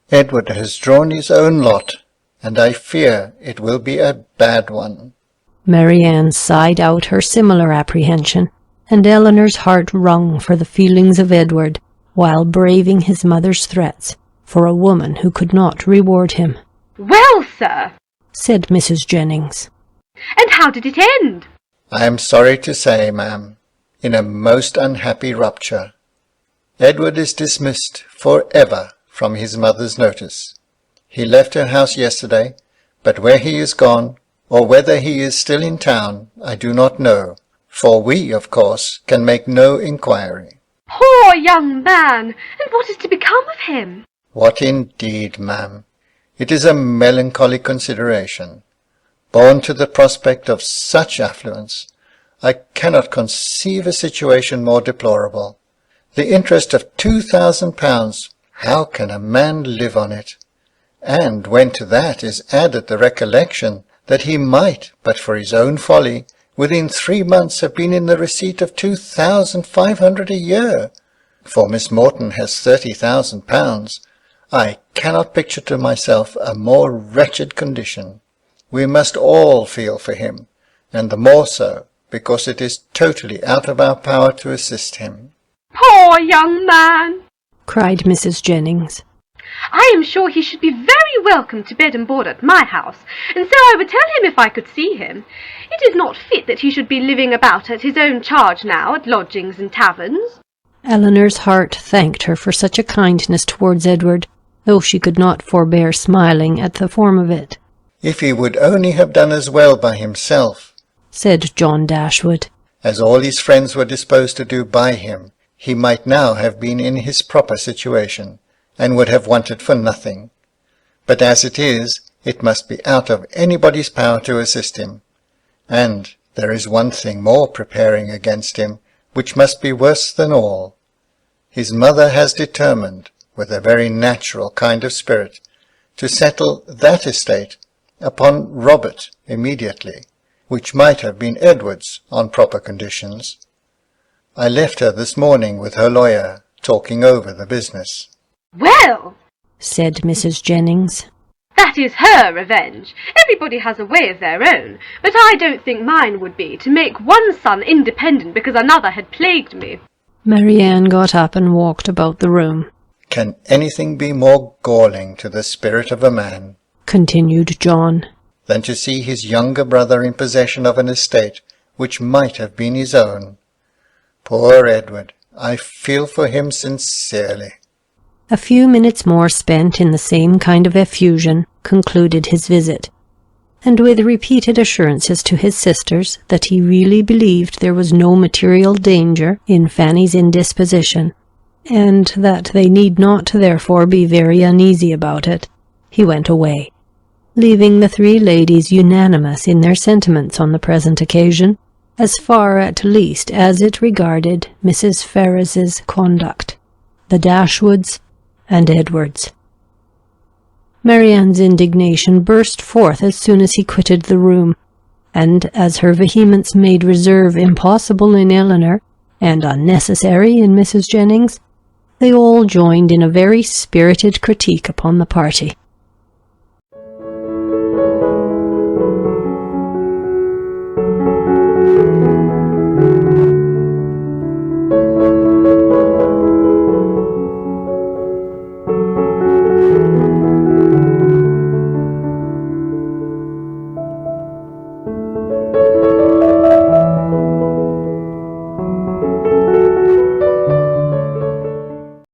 Edward has drawn his own lot, and I fear it will be a bad one. Marianne sighed out her similar apprehension, and Eleanor's heart wrung for the feelings of Edward, while braving his mother's threats, for a woman who could not reward him. Well, sir, said Mrs. Jennings. And how did it end? I am sorry to say, ma'am, in a most unhappy rupture. Edward is dismissed for ever from his mother's notice. He left her house yesterday, but where he is gone, or whether he is still in town, I do not know, for we, of course, can make no inquiry. Poor young man! And what is to become of him? What indeed, ma'am? It is a melancholy consideration. Born to the prospect of such affluence, I cannot conceive a situation more deplorable. The interest of £2,000, how can a man live on it? And when to that is added the recollection that he might, but for his own folly, within 3 months have been in the receipt of £2,500 a year, for Miss Morton has £30,000, I cannot picture to myself a more wretched condition. We must all feel for him, and the more so, because it is totally out of our power to assist him. Poor young man! cried Mrs. Jennings. I am sure he should be very welcome to bed and board at my house, and so I would tell him if I could see him. It is not fit that he should be living about at his own charge now, at lodgings and taverns. Eleanor's heart thanked her for such a kindness towards Edward, though she could not forbear smiling at the form of it. If he would only have done as well by himself, said John Dashwood, as all his friends were disposed to do by him, he might now have been in his proper situation, and would have wanted for nothing. But as it is, it must be out of anybody's power to assist him. And there is one thing more preparing against him, which must be worse than all. His mother has determined, with a very natural kind of spirit, to settle that estate upon Robert immediately, which might have been Edward's on proper conditions. I left her this morning with her lawyer, talking over the business. Well, said Mrs. Jennings, that is her revenge. Everybody has a way of their own, but I don't think mine would be to make one son independent because another had plagued me. Marianne got up and walked about the room. Can anything be more galling to the spirit of a man, continued John, than to see his younger brother in possession of an estate which might have been his own? Poor Edward, I feel for him sincerely. A few minutes more spent in the same kind of effusion concluded his visit, and with repeated assurances to his sisters that he really believed there was no material danger in Fanny's indisposition, and that they need not therefore be very uneasy about it, he went away, leaving the three ladies unanimous in their sentiments on the present occasion, as far at least as it regarded Mrs. Ferrars's conduct, the Dashwoods, and Edward's. Marianne's indignation burst forth as soon as he quitted the room, and as her vehemence made reserve impossible in Elinor, and unnecessary in Mrs. Jennings, they all joined in a very spirited critique upon the party.